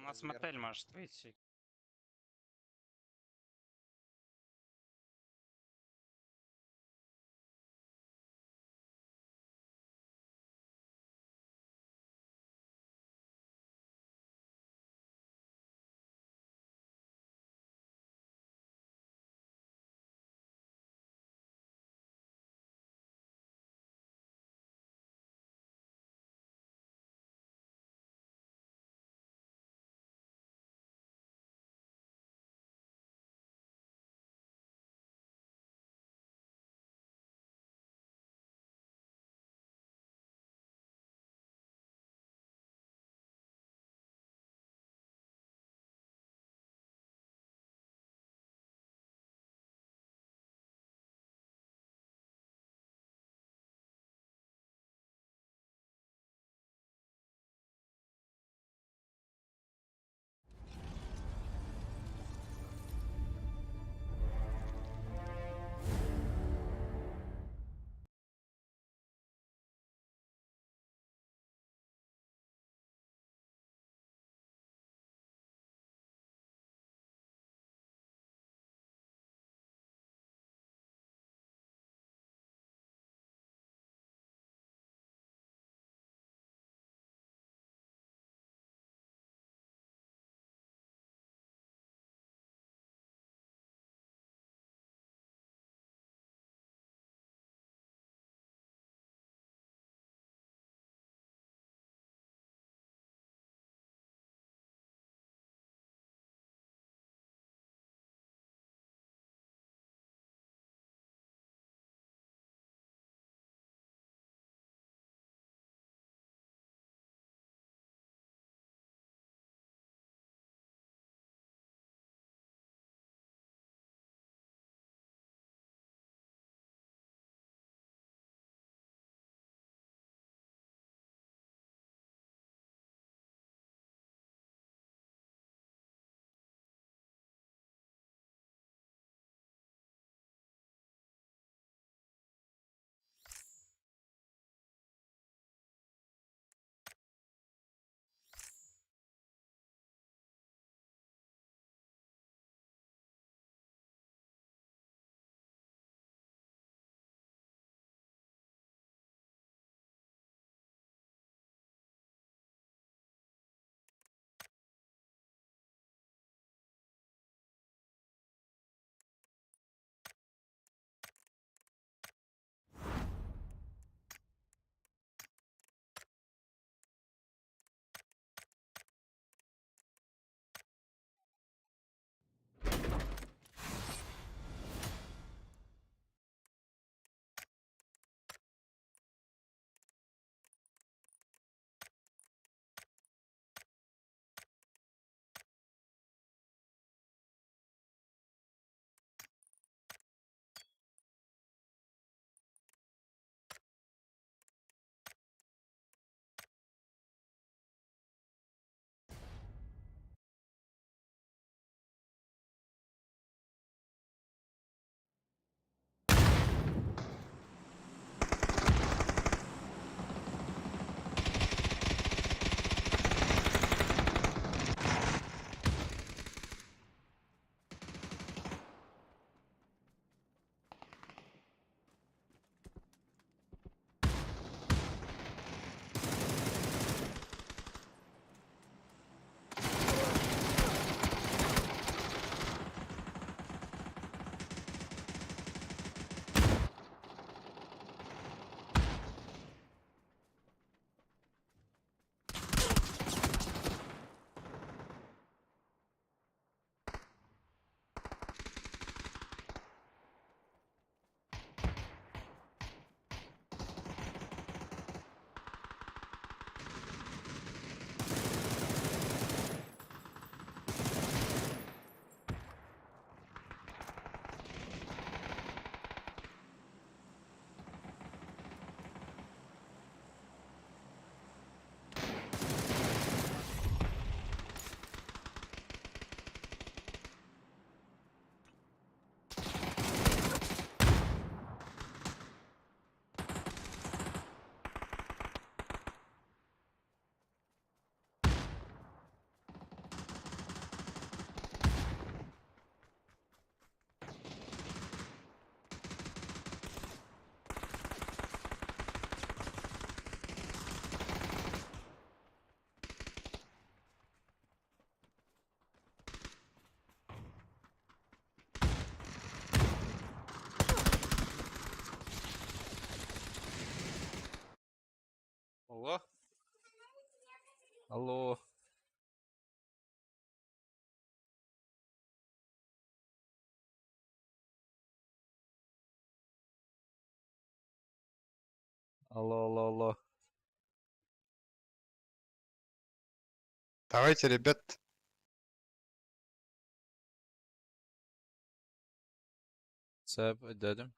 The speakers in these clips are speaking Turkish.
нас вверх. мотель может выйти. Алло, алло, алло, алло. Давайте, ребят, Sebep dedim.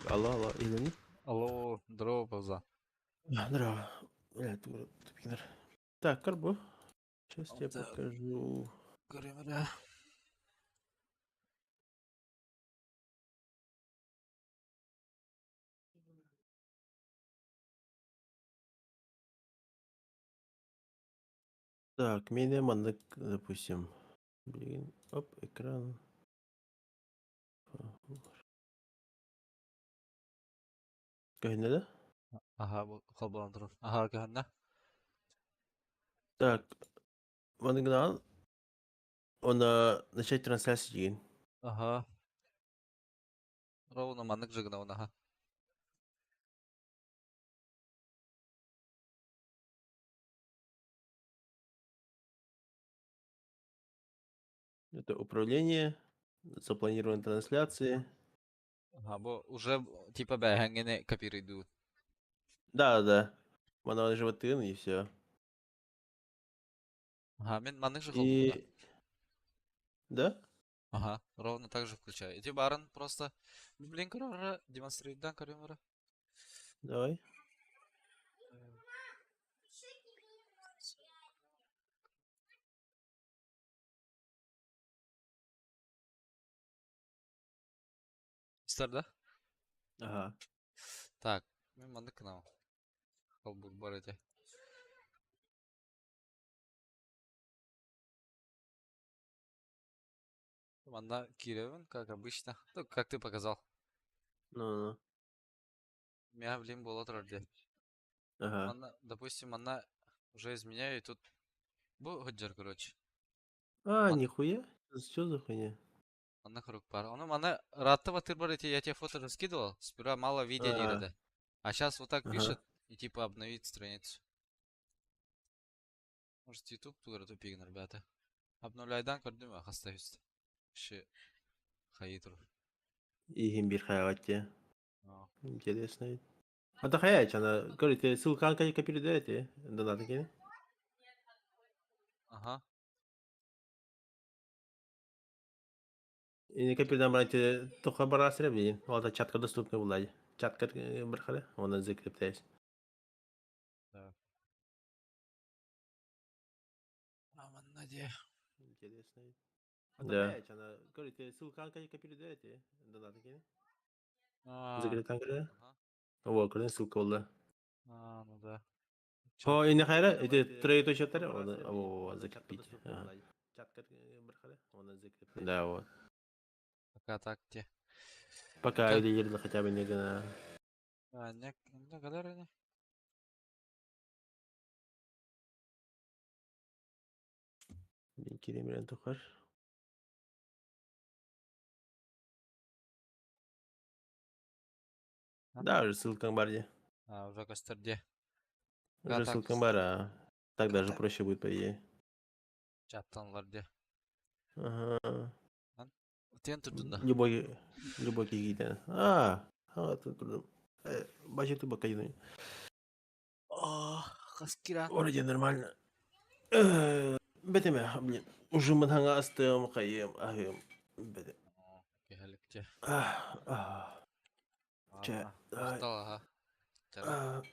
Алло, алло, Илюнин? Алло, здорово, павза. Здорово. Тупикнер. Так, Карбо. Сейчас тебе Так, покажу. görüyorum. Так, медиамандык, допустим. Блин, оп, экран. Кайна, да? Aha, bu kalbalan durur. Aha, arkadaşlar. Так, мандыгнал. Он начать трансляцию деген. Aha. Ровно маннык жигна он, aha. Это управление, запланированные трансляции. Aha, bu уже типа бәһәңгене копируйду. Да, да. Мануальный животын и все. Aha, мен маннык же kalbu buna. И... Да? Ага, ровно так же включаю. Эти барын просто, блин, короче, демонстрируйдан, короче. Давай. İster de. Ага. Так, мен маннык канал. Kalbu бар эти. Манда Киревин, как обычно. Ну, как ты показал. Ну-ну. Меня, блин, было трудно. Ага. Она, допустим, она уже изменяю, и тут был ходжер, короче. А, Ман, нихуя. Что за хуйня? она круг пар. Она раттава тырбар, я тебе фото раскидывал. Сперва мало видео А, лирада. А сейчас вот так ага. пишет и типа обновить страницу. Может, YouTube тугара тупигн, ребята. Обновляйдан көрдүм, хастаюст. Ши хаитр. И bir hayatı. А, Интересно. А да хаять, она говорит, ссылка копирует эти донаты. Ага. И не копирует брать только барасры, блин. Вот это чатка доступна была. Чатка брахали, он закрептаясь. Так. Аман наде. Интересно. А да Да. хаять, она говорит, ссылка копирует эти донаты. А, Закрепляем. ага. Вот, когда ссылка была. А, ну да. Чат. О, и нахайра, эти троеточие тары, он, о, закрепить. Ага. Чатка брахали, он закрепляет. Да, вот. Пока так те. Пока Ка- лидер хотя бы не гана. А, не кадар не. Керемет тухар. А? Да, уже ссылка бар. А, уже костерде. Уже Так, ссылка бара. Так даже так. проще будет, по идее. Чаттанларде. Ага. Тен турдунда. Любой какие-то. Вот тут. Baca tu bakal jenuh. Oh, каскира. Вроде нормально. Бетеме, блин. Уже манханга астым, кайым, ахым. Бете. Кехелекче. Че, Ладно, устал, ага. Чара.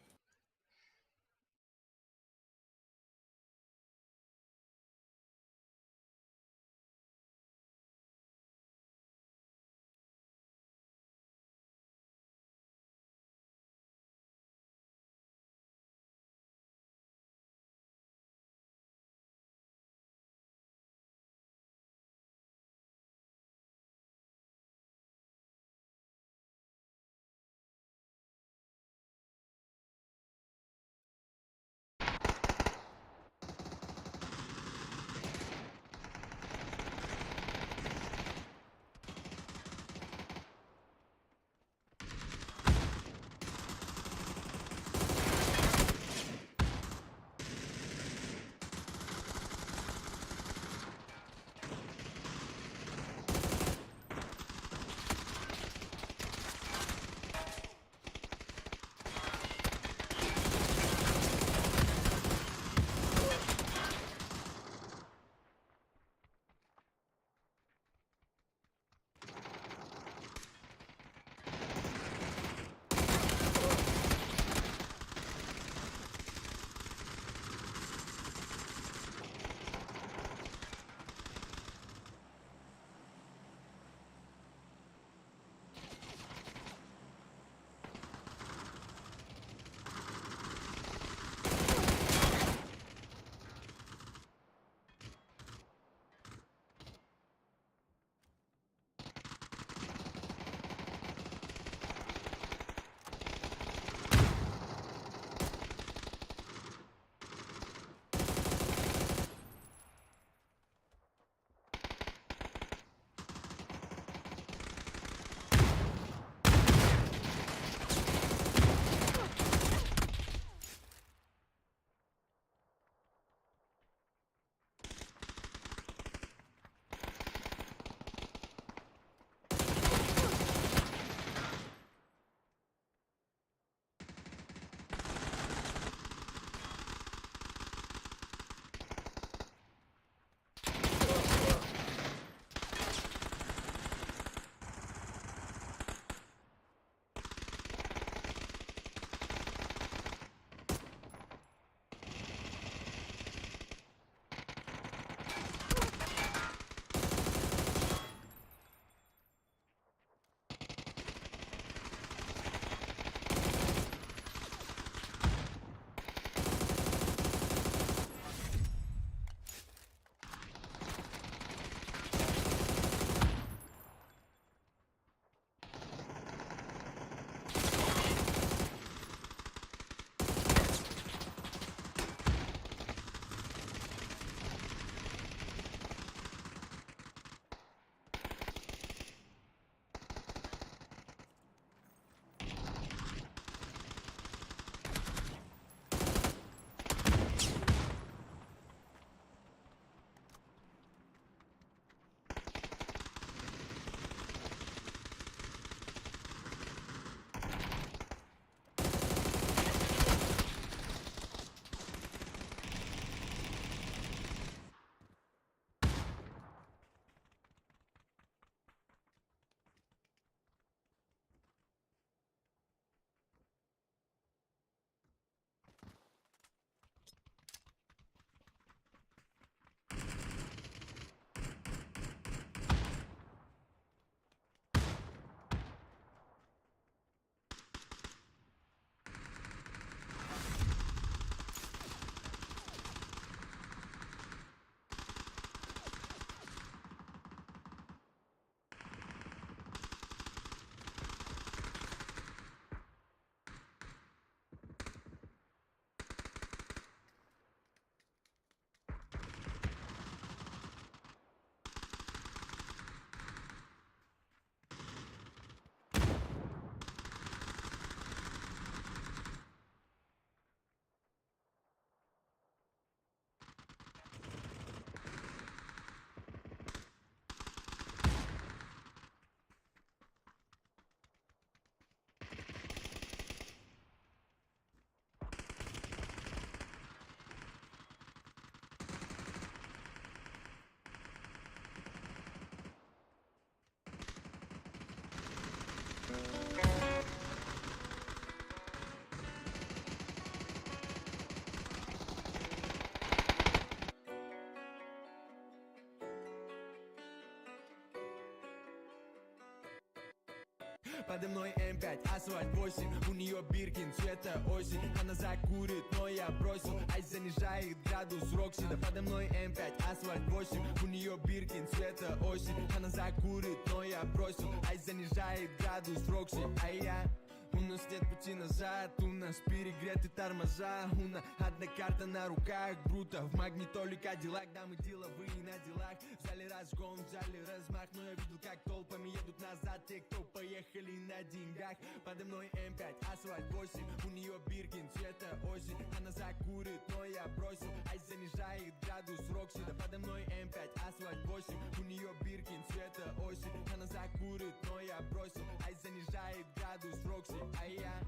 Подо мной М5, асфальт 8. У нее Биркин, цвета осень. Она закурит, но я бросил. Айс занижает градус Рокси. Да подо мной М5, асфальт 8. У нее Биркин, цвета осень. Она закурит, но я бросил. Айс занижает градус Рокси. А я... У нас нет пути назад, у нас перегреты тормоза. У нас одна карта на руках, бруто в магнитоле Кадиллак. Да, мы деловые на делах, взяли разгон, взяли размах. Но я видел, как толпами едут назад те, кто поехали на деньгах. Подо мной М5, асфальт 8. У нее Биркин, цвета осень. Она закурит, но я бросил. Айс занижает градус Рокси. Да подо мной М5, асфальт 8. У нее Биркин, цвета осень. Она закурит, но я бросил. Айс занижает градус Рокси. А я...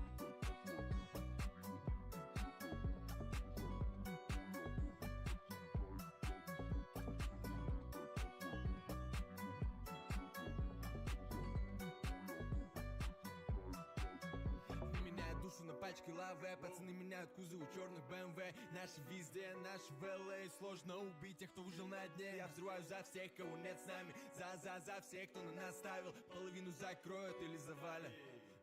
Меняют душу на пачке лавы. Пацаны меняют кузовы черных БМВ. Наши везде, наши в ЛА. Сложно убить тех, кто выжил на дне. Я взрываю за всех, кого нет с нами. За всех, кто на нас ставил. Половину закроют или завалят.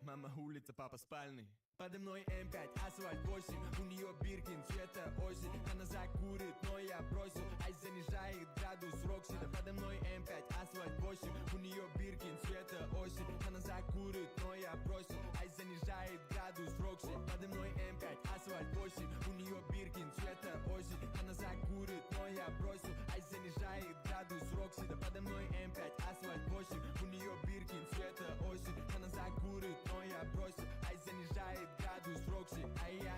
Мама улица, папа спальный. Подо мной М5, асфальт 8. У нее Биркин, цвета осень. Она закурит, но я бросил. Айс занижает градус Рокси. Да подо мной М5, асфальт 8. У нее Биркин, цвета осень. Она закурит, но я бросил. Айс занижает градус Рокси. Подо мной М5, асфальт 8. У нее Биркин, цвета осень. Она закурит, но я бросил. Айс занижает градус Рокси. Да подо мной М5, асфальт 8. У нее Биркин, цвета осень. Она закурит, но я бросил. Айс занижает градус Рокси. А я...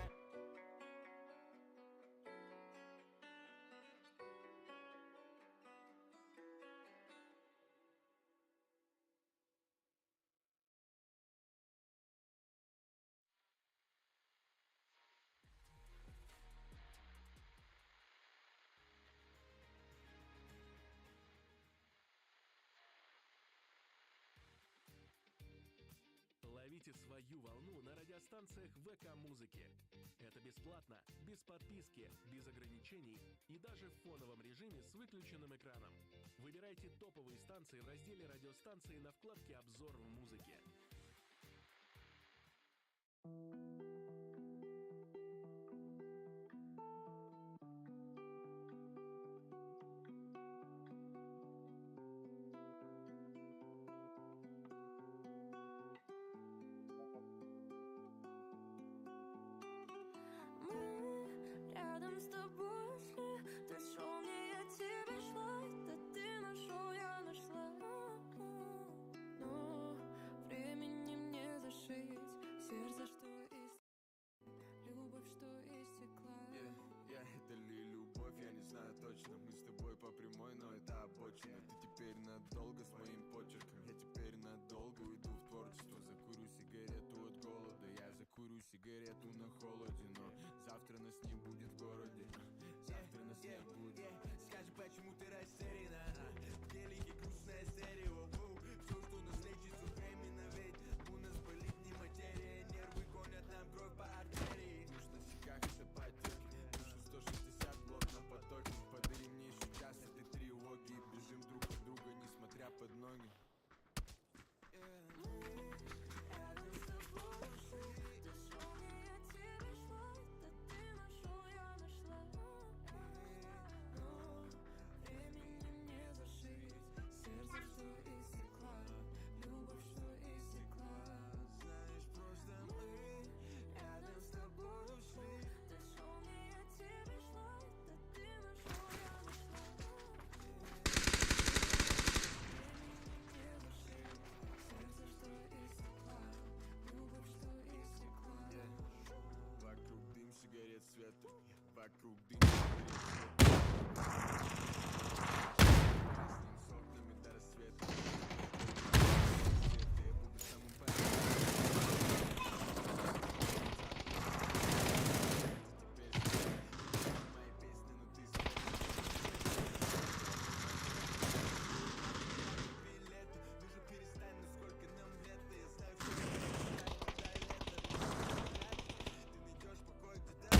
Ловите свою волну на радиостанциях ВК-музыки. Это бесплатно, без подписки, без ограничений и даже в фоновом режиме с выключенным экраном. Выбирайте топовые станции в разделе «Радиостанции» на вкладке «Обзор в музыке». Мы рядом с тобой шли, ты шел мне, я тебе шла, да ты нашел, я нашла. Но времени мне зашить сердце, что из любовь, что истекла. Это ли любовь, я не знаю точно. Мы с тобой по прямой, но это обочина. Ты теперь надолго с моим почерком. Я теперь надолго уйду в творчество. Закурю сигарету от голода. Я закурю сигарету на холоде. Но завтра нас не будет в городе. Завтра нас не будет. Скажи, почему ты растеряна? В телеке грустное стерео. Все, что нас лечит, все временно. Ведь у нас болит не материя. Нервы гонят нам кровь по артерии. Душ на щеках, это потеки. Душу 160 блок на потоке. Подари мне еще час этой тревоги. Бежим друг от друга, несмотря под ноги. Рядом с тобой шли, ты шел мне, я тебе шла, да ты нашел, я нашла. Но времени мне зашить сердце, что истекла, любовь, что истекла. Знаешь, просто мы Рядом с тобой шли, ты шел мне, я тебе шла, да ты нашел, я нашла. Времени мне зашить сердце, что истекла, любовь, что истекла. вокруг дым, сигарет, свет. Вокруг дым, сигарет, свет. Красным с окнами до рассвета. Я буду самым понятным. Теперь мои песни, но ты билеты. Нужно перестань, ну сколько нам лет. Я знаю, что ты найдешь покой где-то вряд ли. Я буду ждать.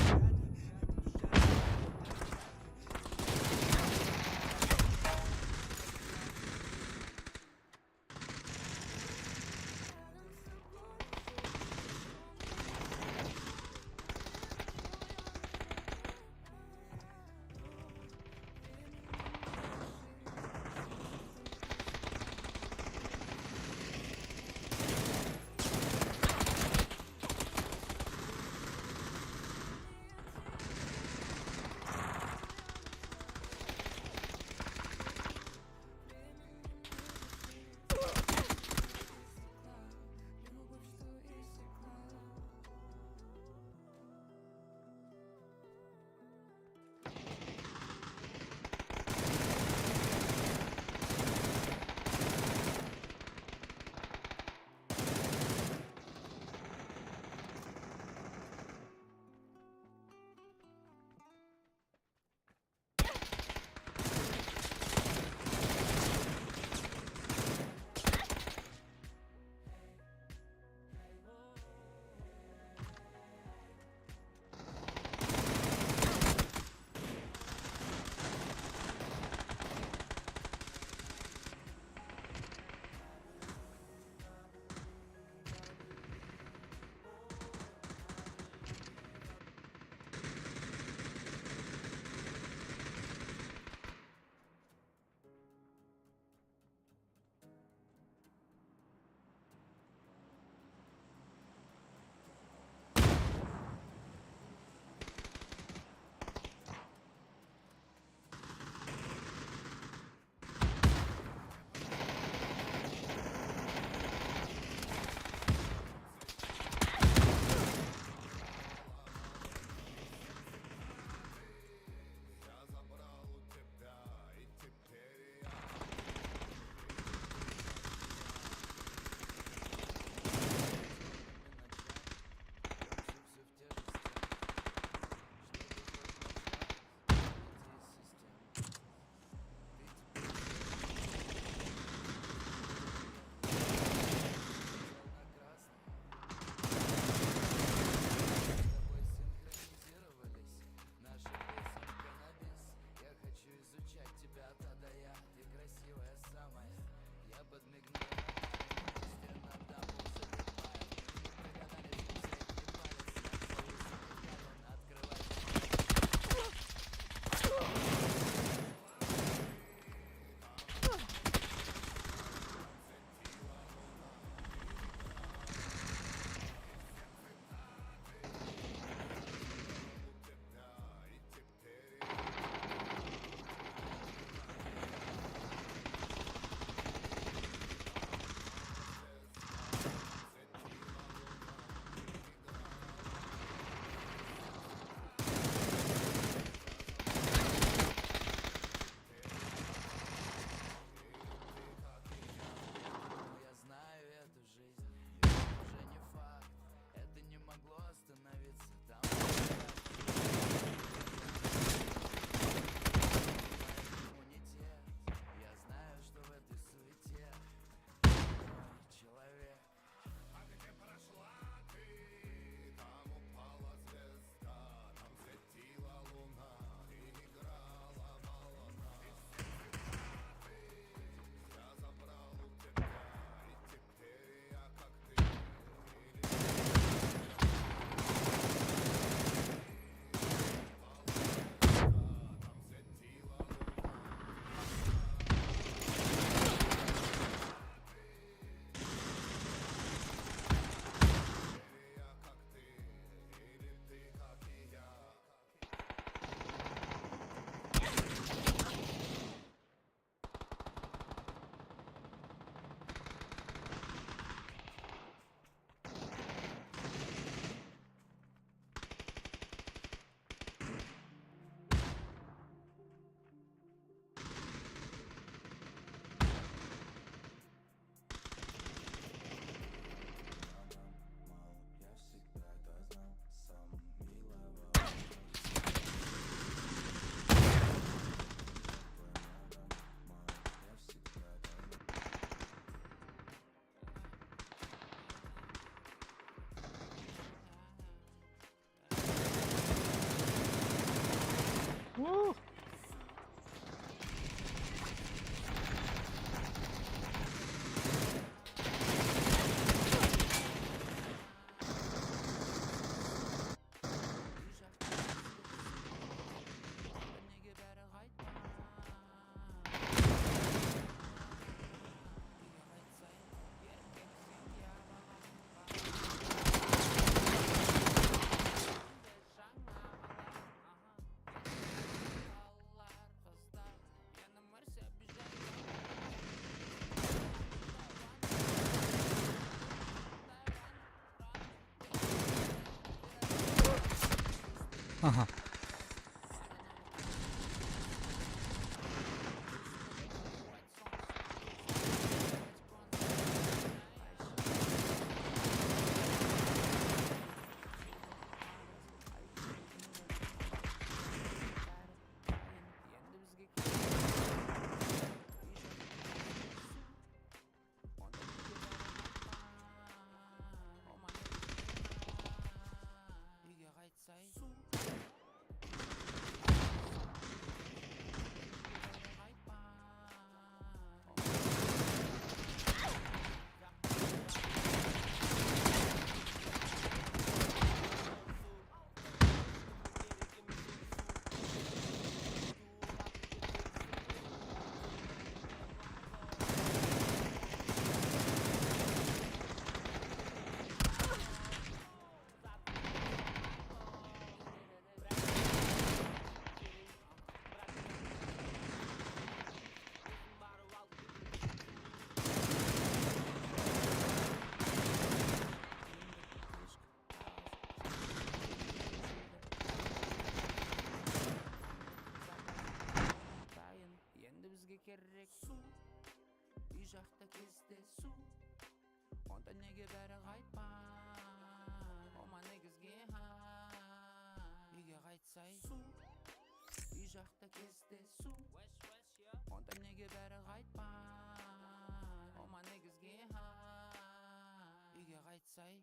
Енді бізге керек су, үй жақта кездесу, онда неге бәрі қайтпай, ома негізге үйге қайтсай. Су, үй жақта кездесу, онда неге бәрі қайтпай, ома негізге үйге қайтсай.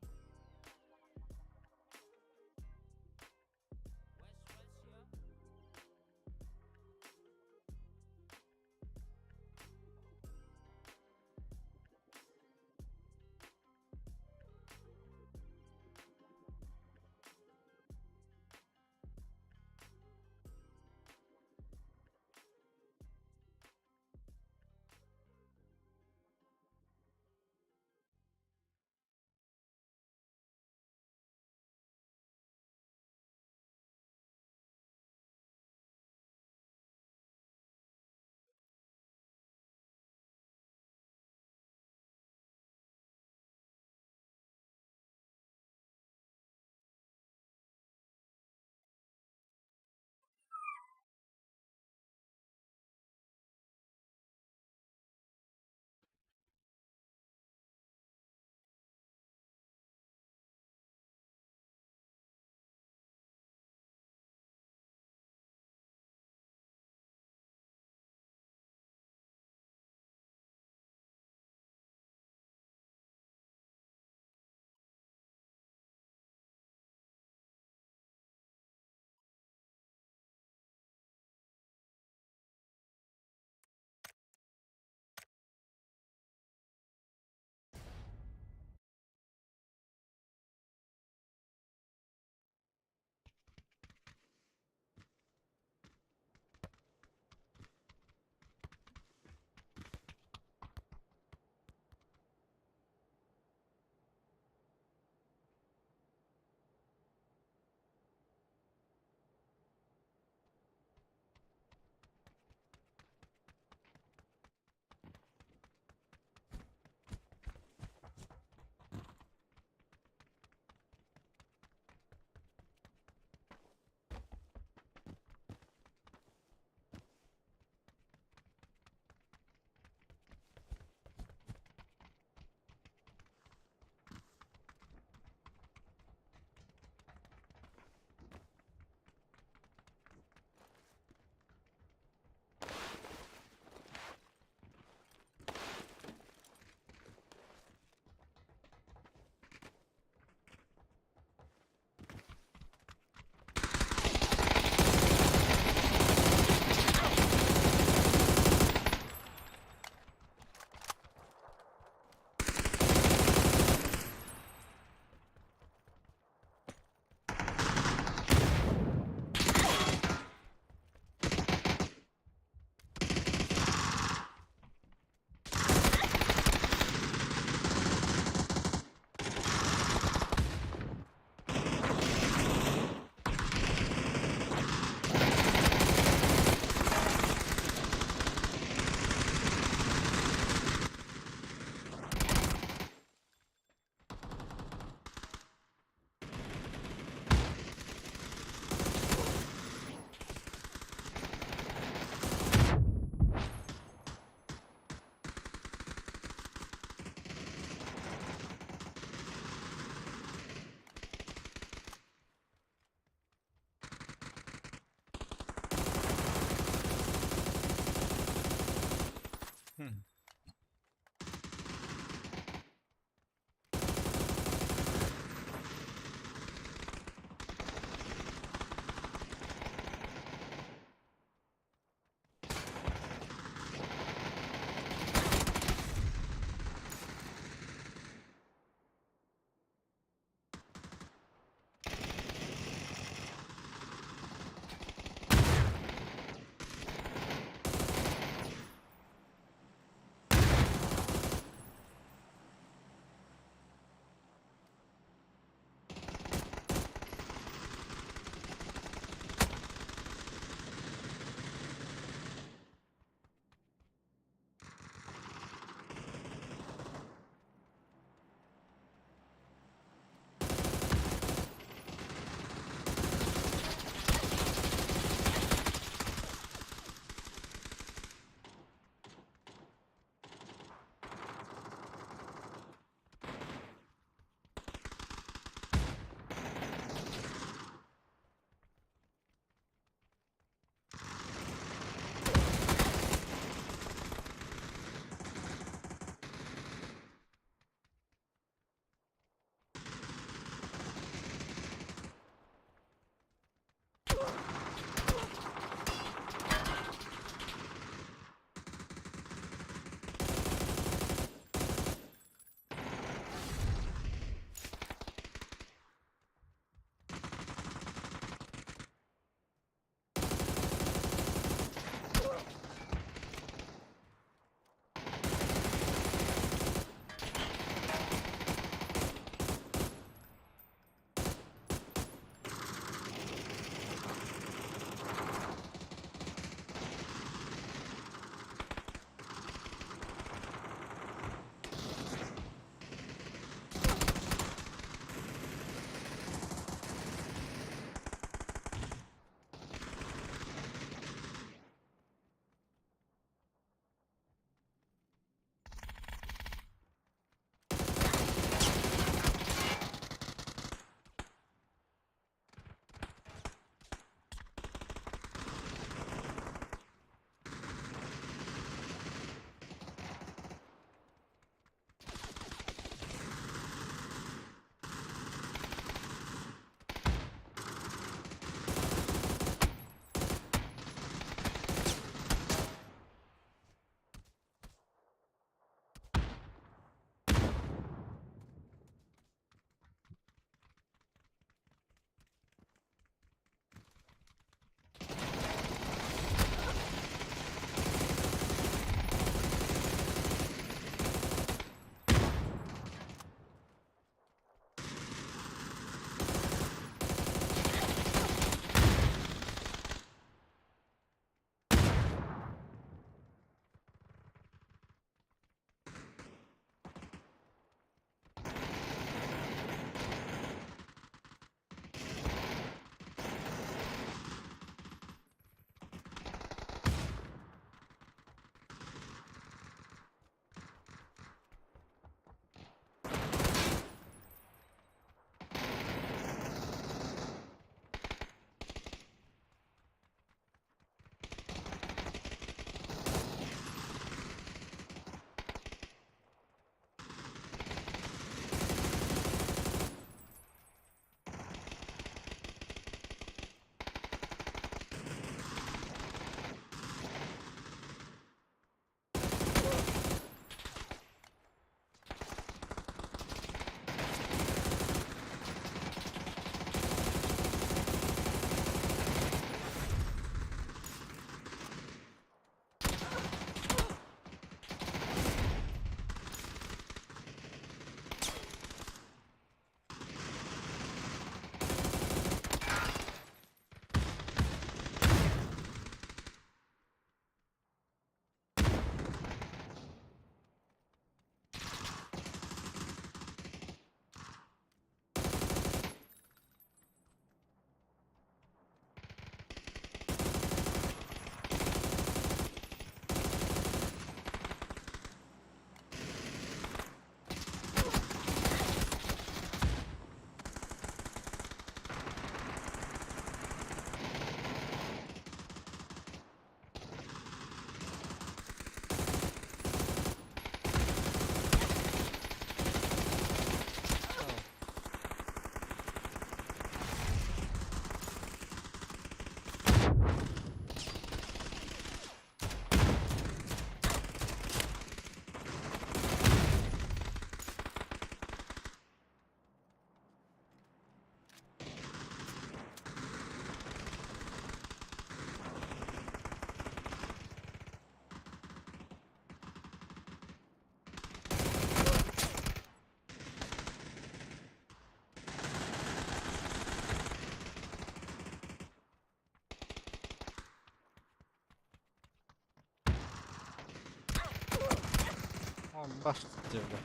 Baş cevde.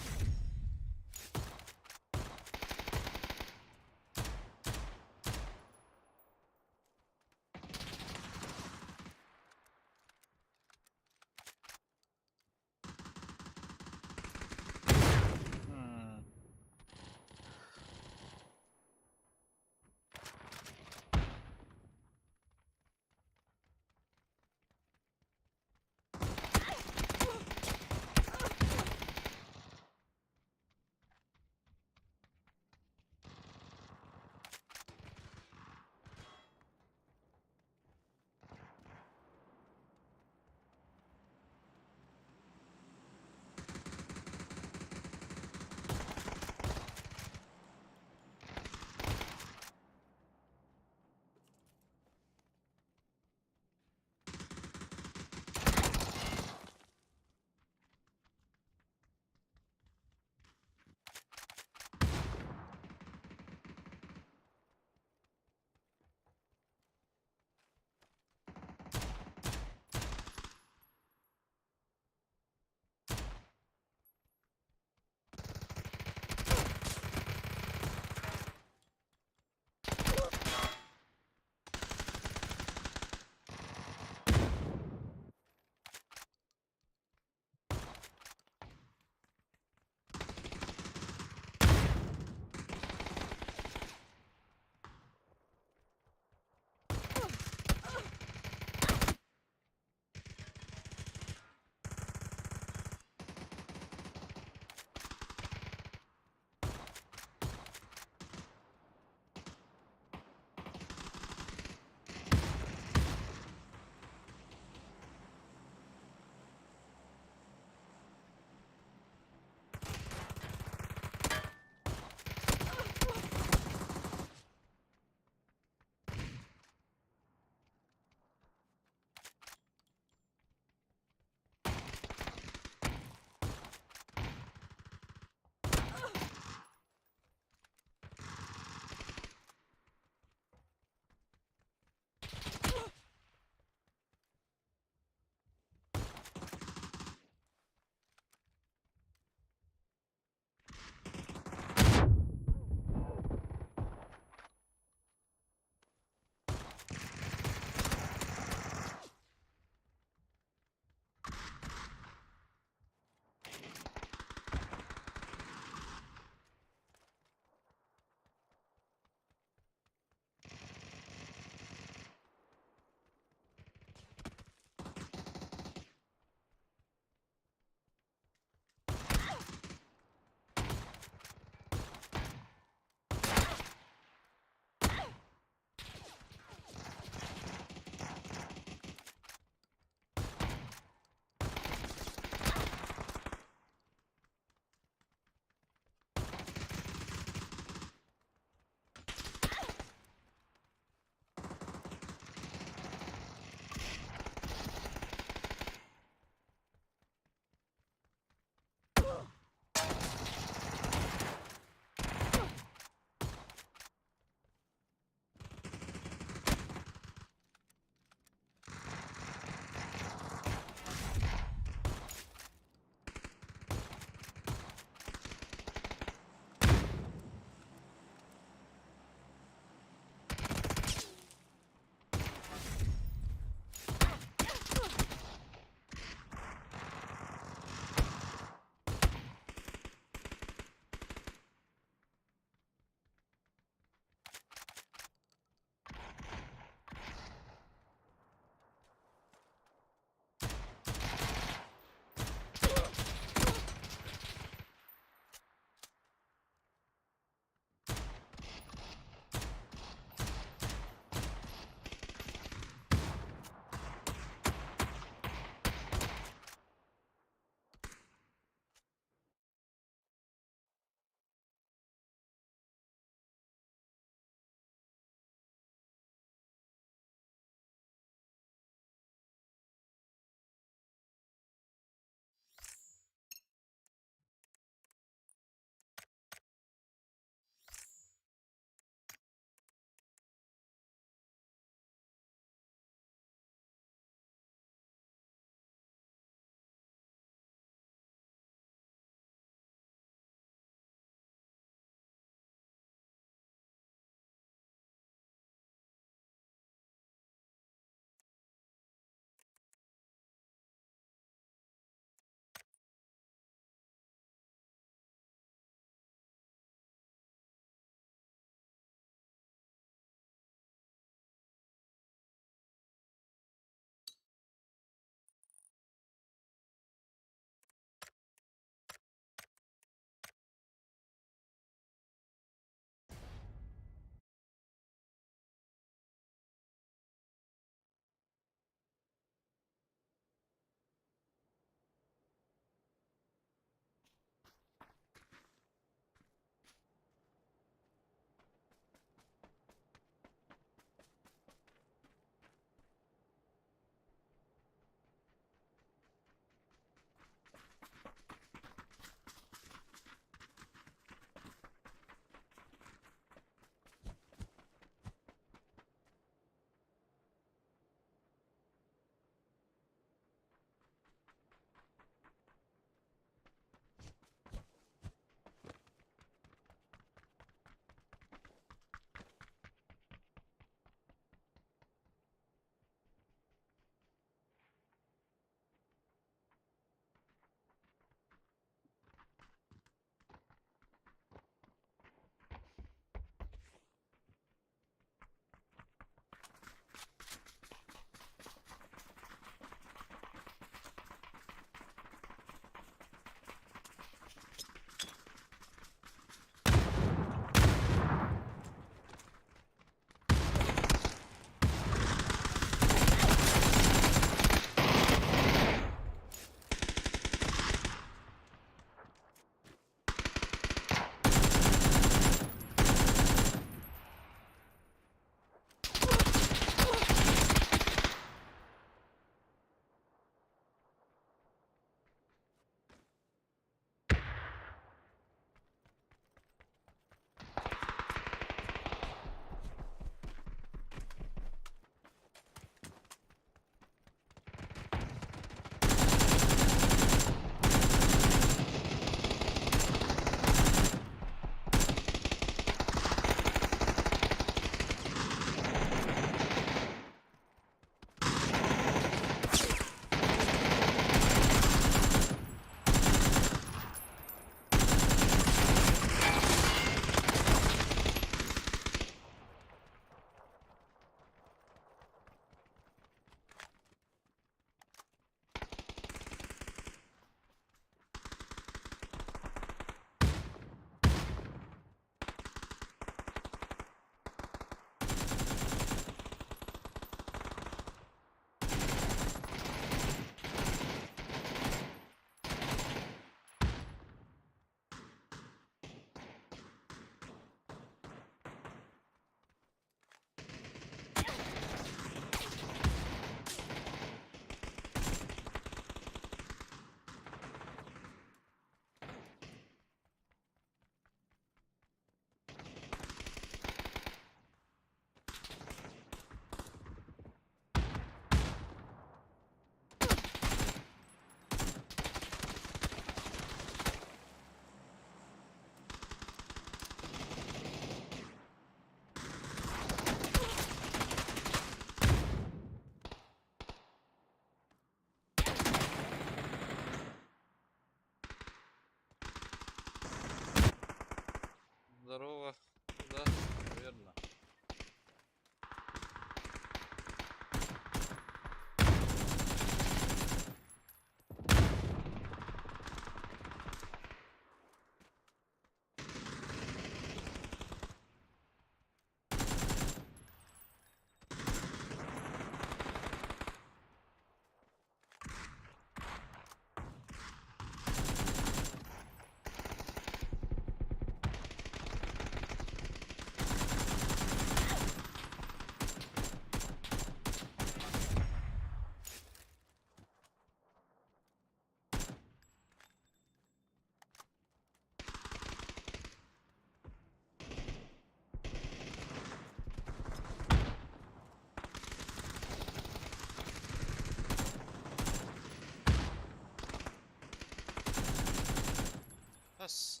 Yes.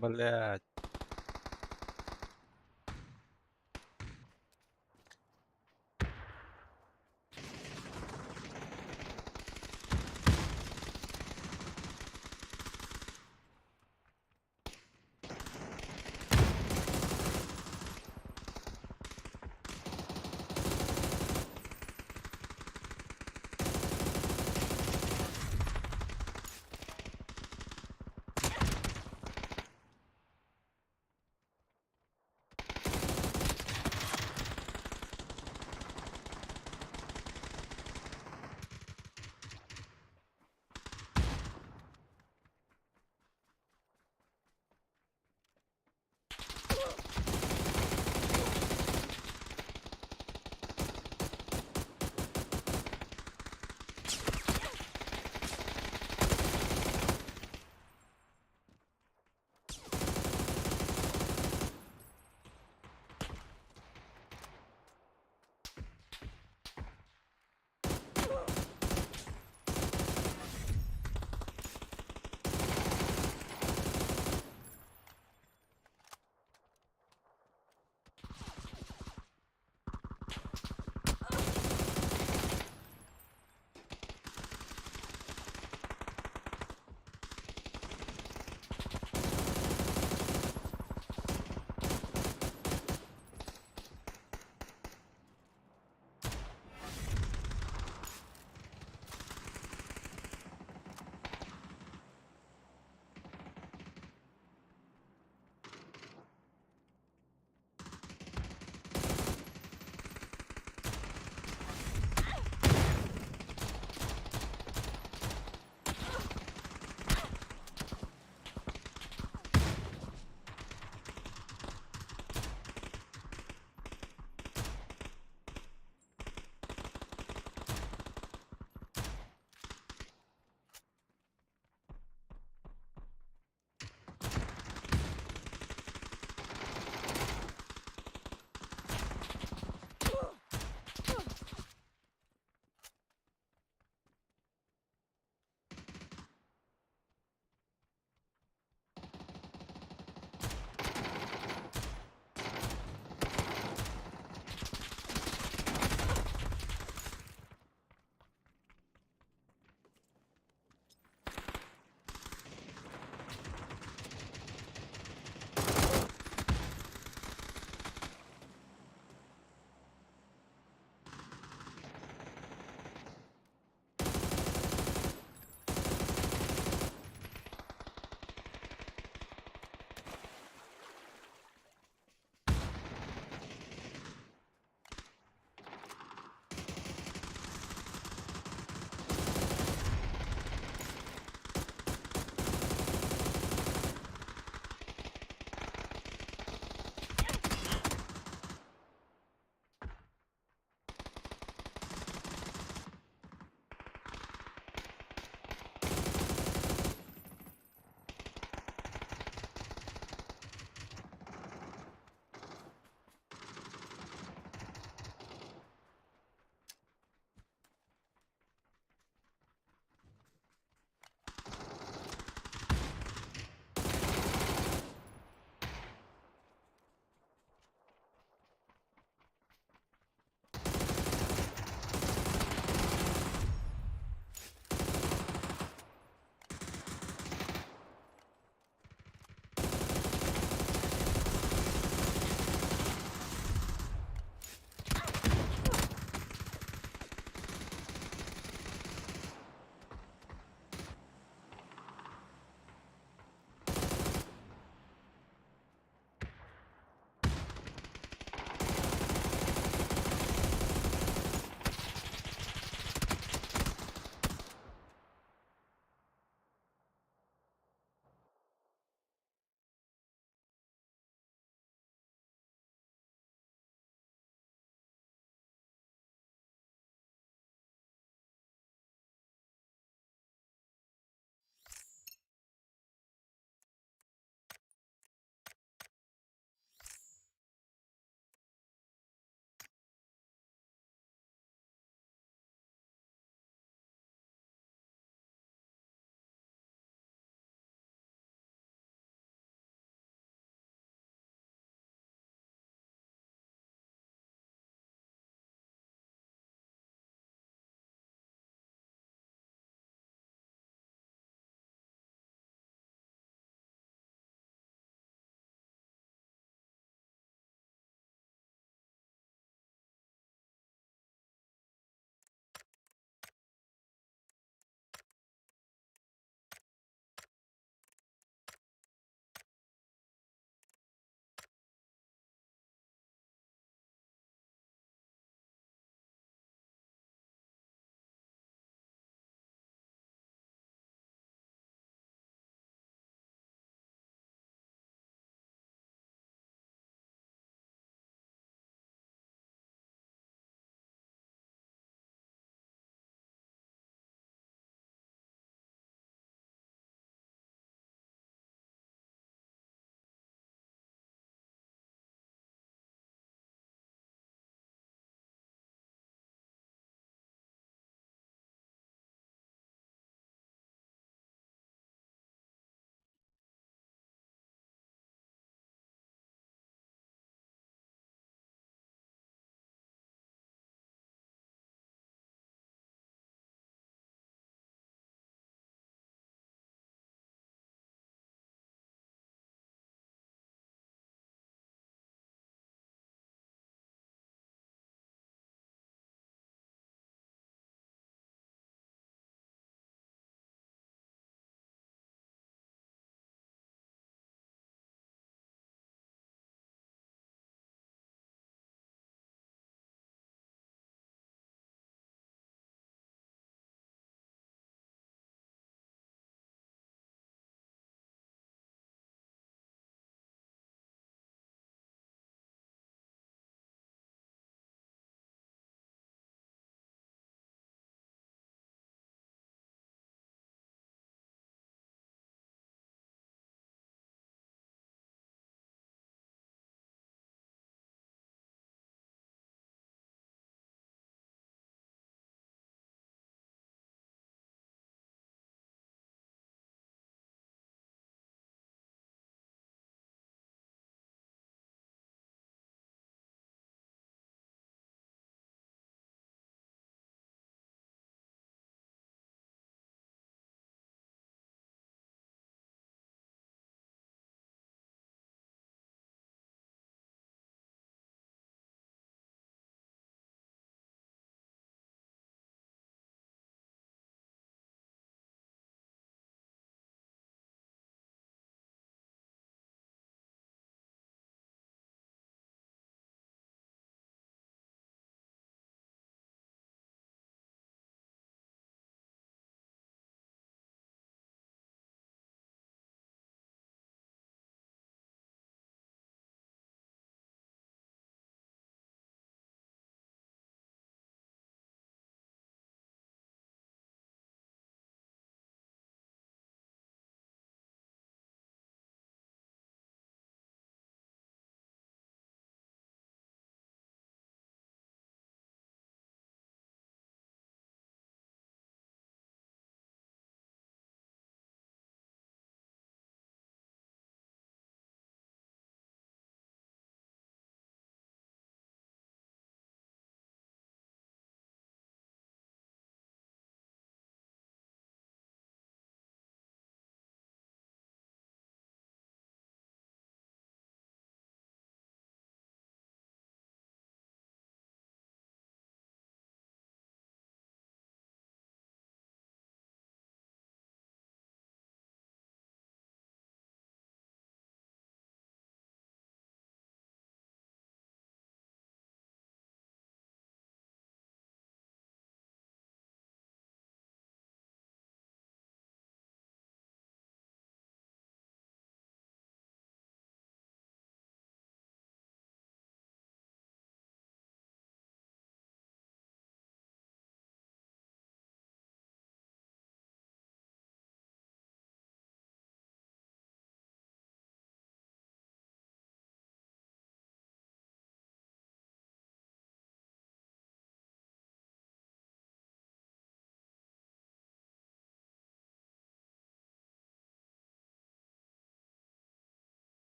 Блядь.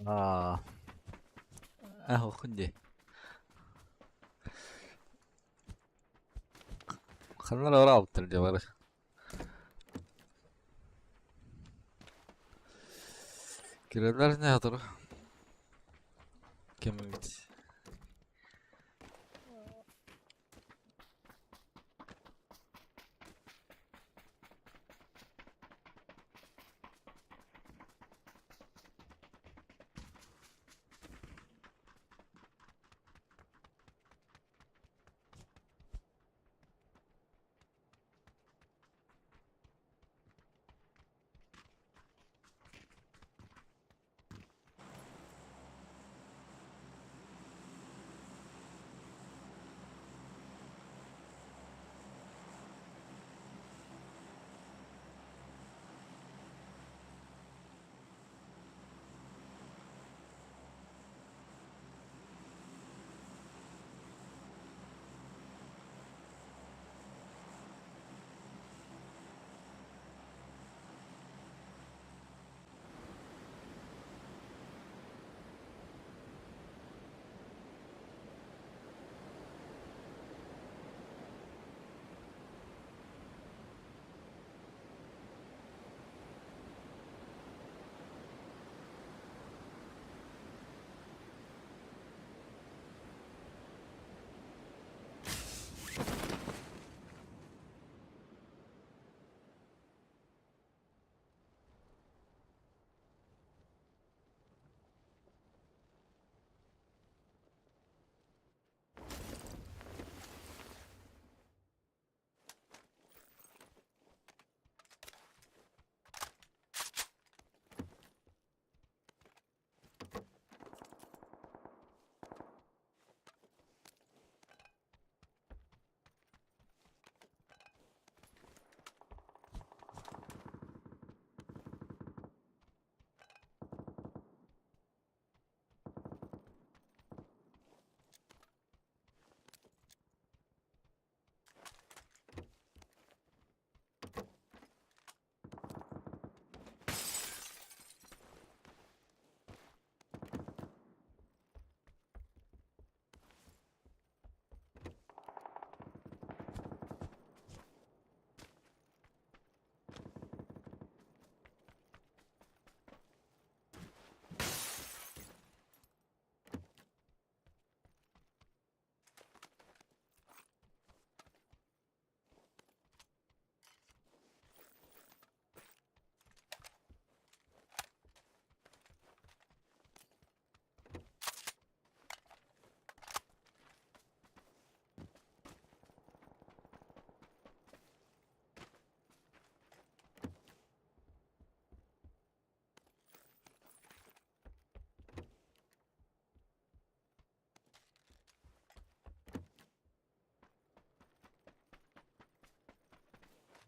Aa. Hundi. خلينا ورا عبد الجبار. كده نهضر كملت.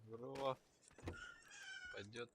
Здорово. Пойдет.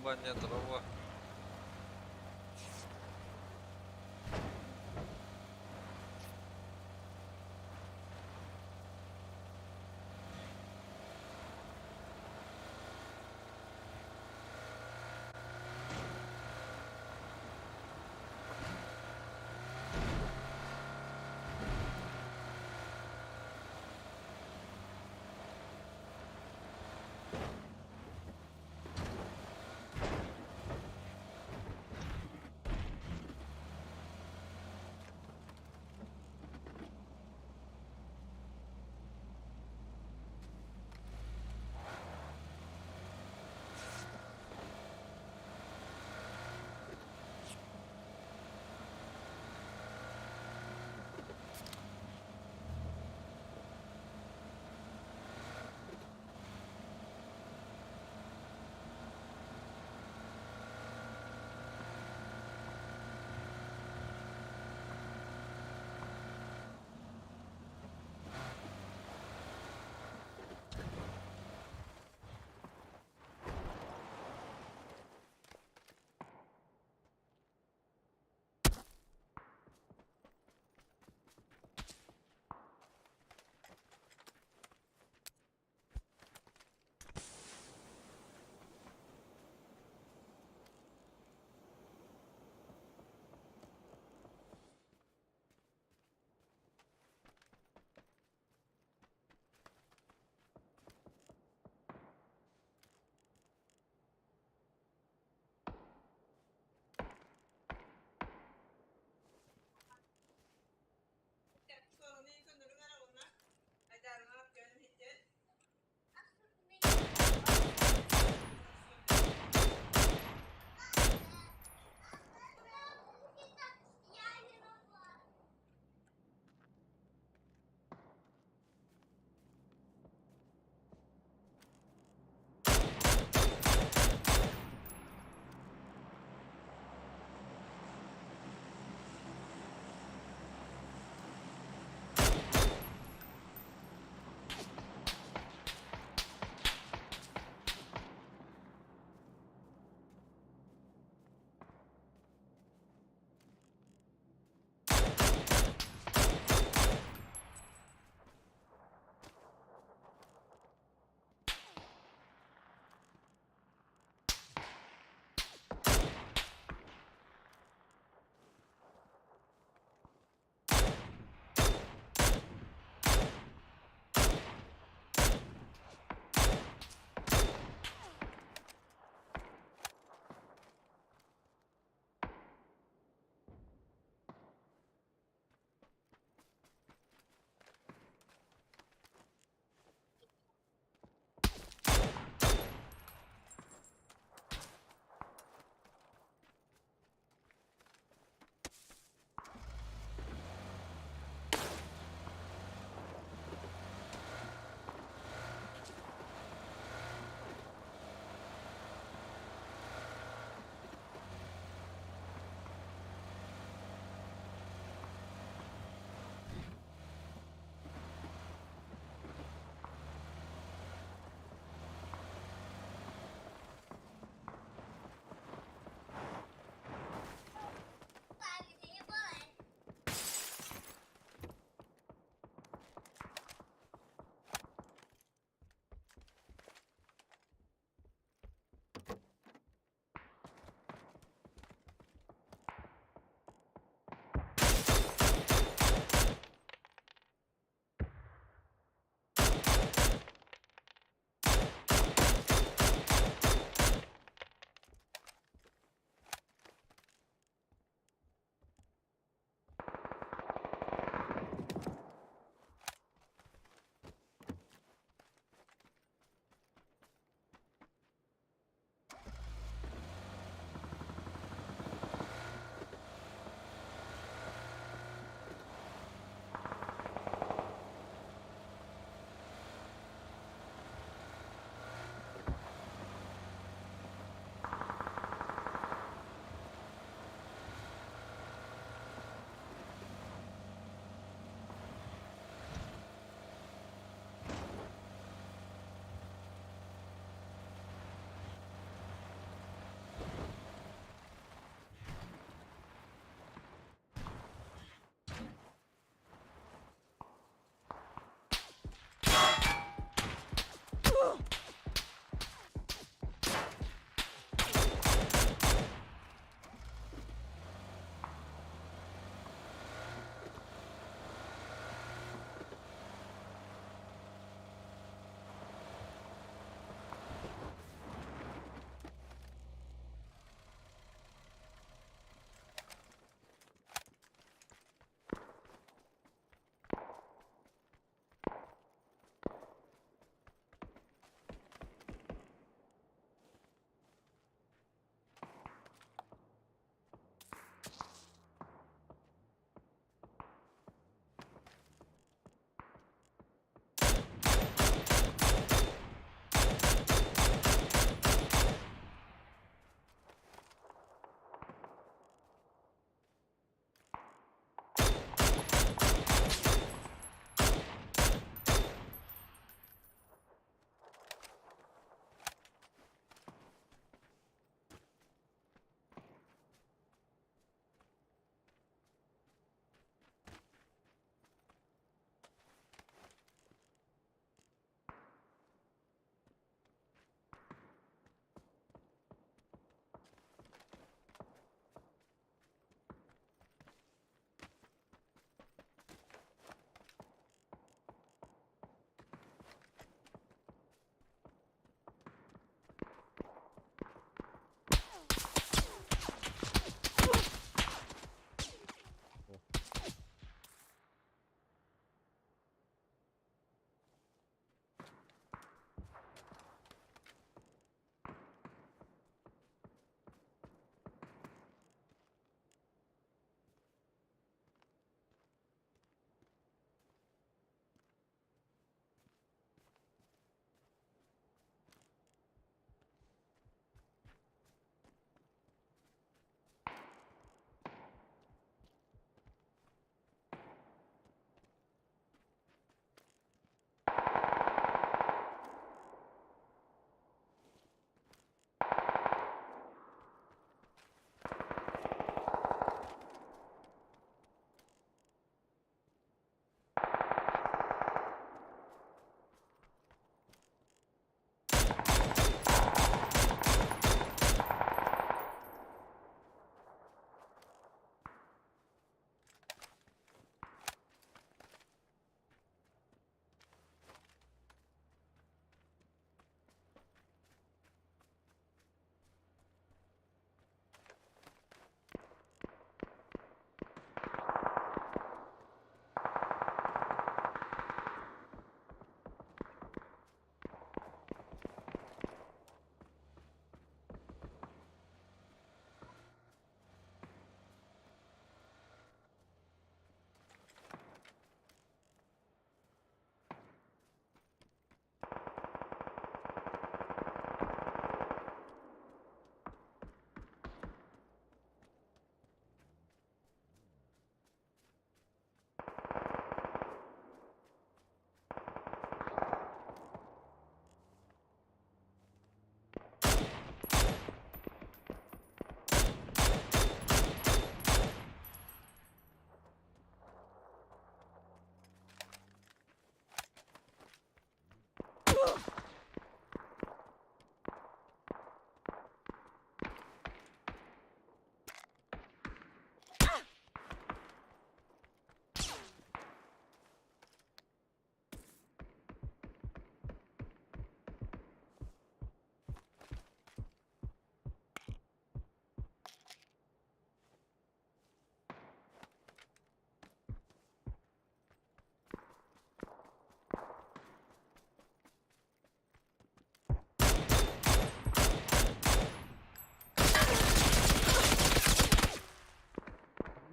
Трава не трава.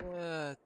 Evet.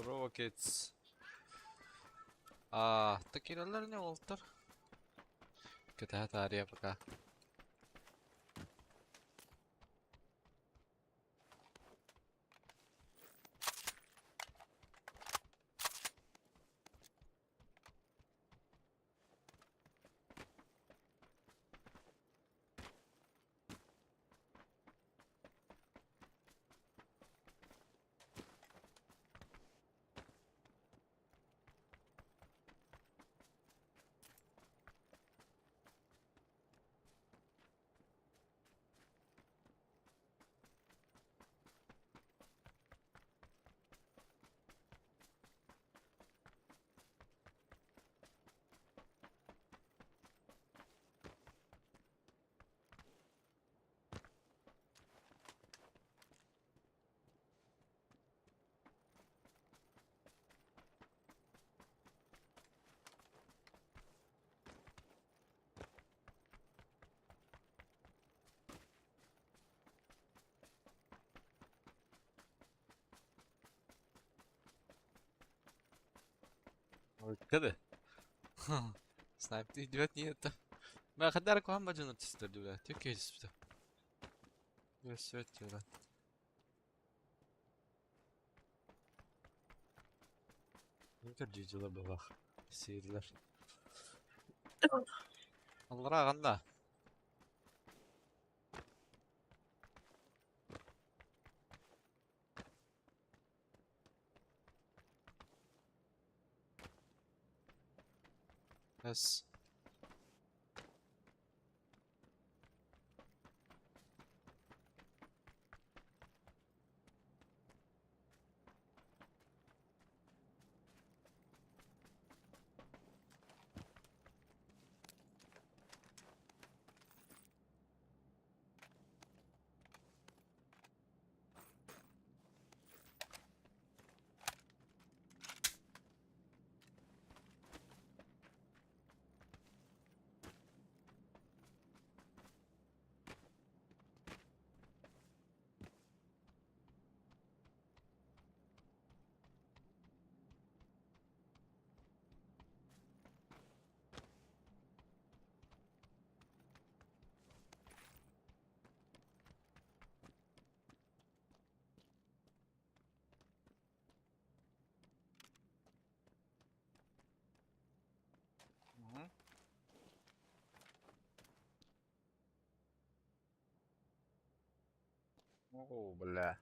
Здорово, Кейтс. Такие не Уолтер. Kita hari apakah? كده. سنايبتي دلوقتي نيته. ما خدارك وهم بجنة تستر دلوقتي اوكي جسبته. بس وقت ولا. يمكن جيجي ضربة باخ. يصير لر. الله راح غناه. بس. اوه بالله.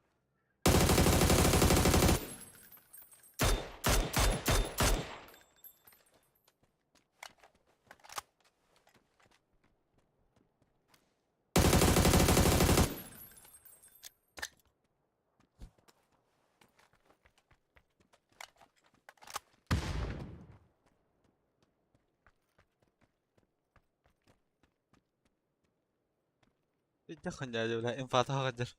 دخل يا ولا انفاتها غدر.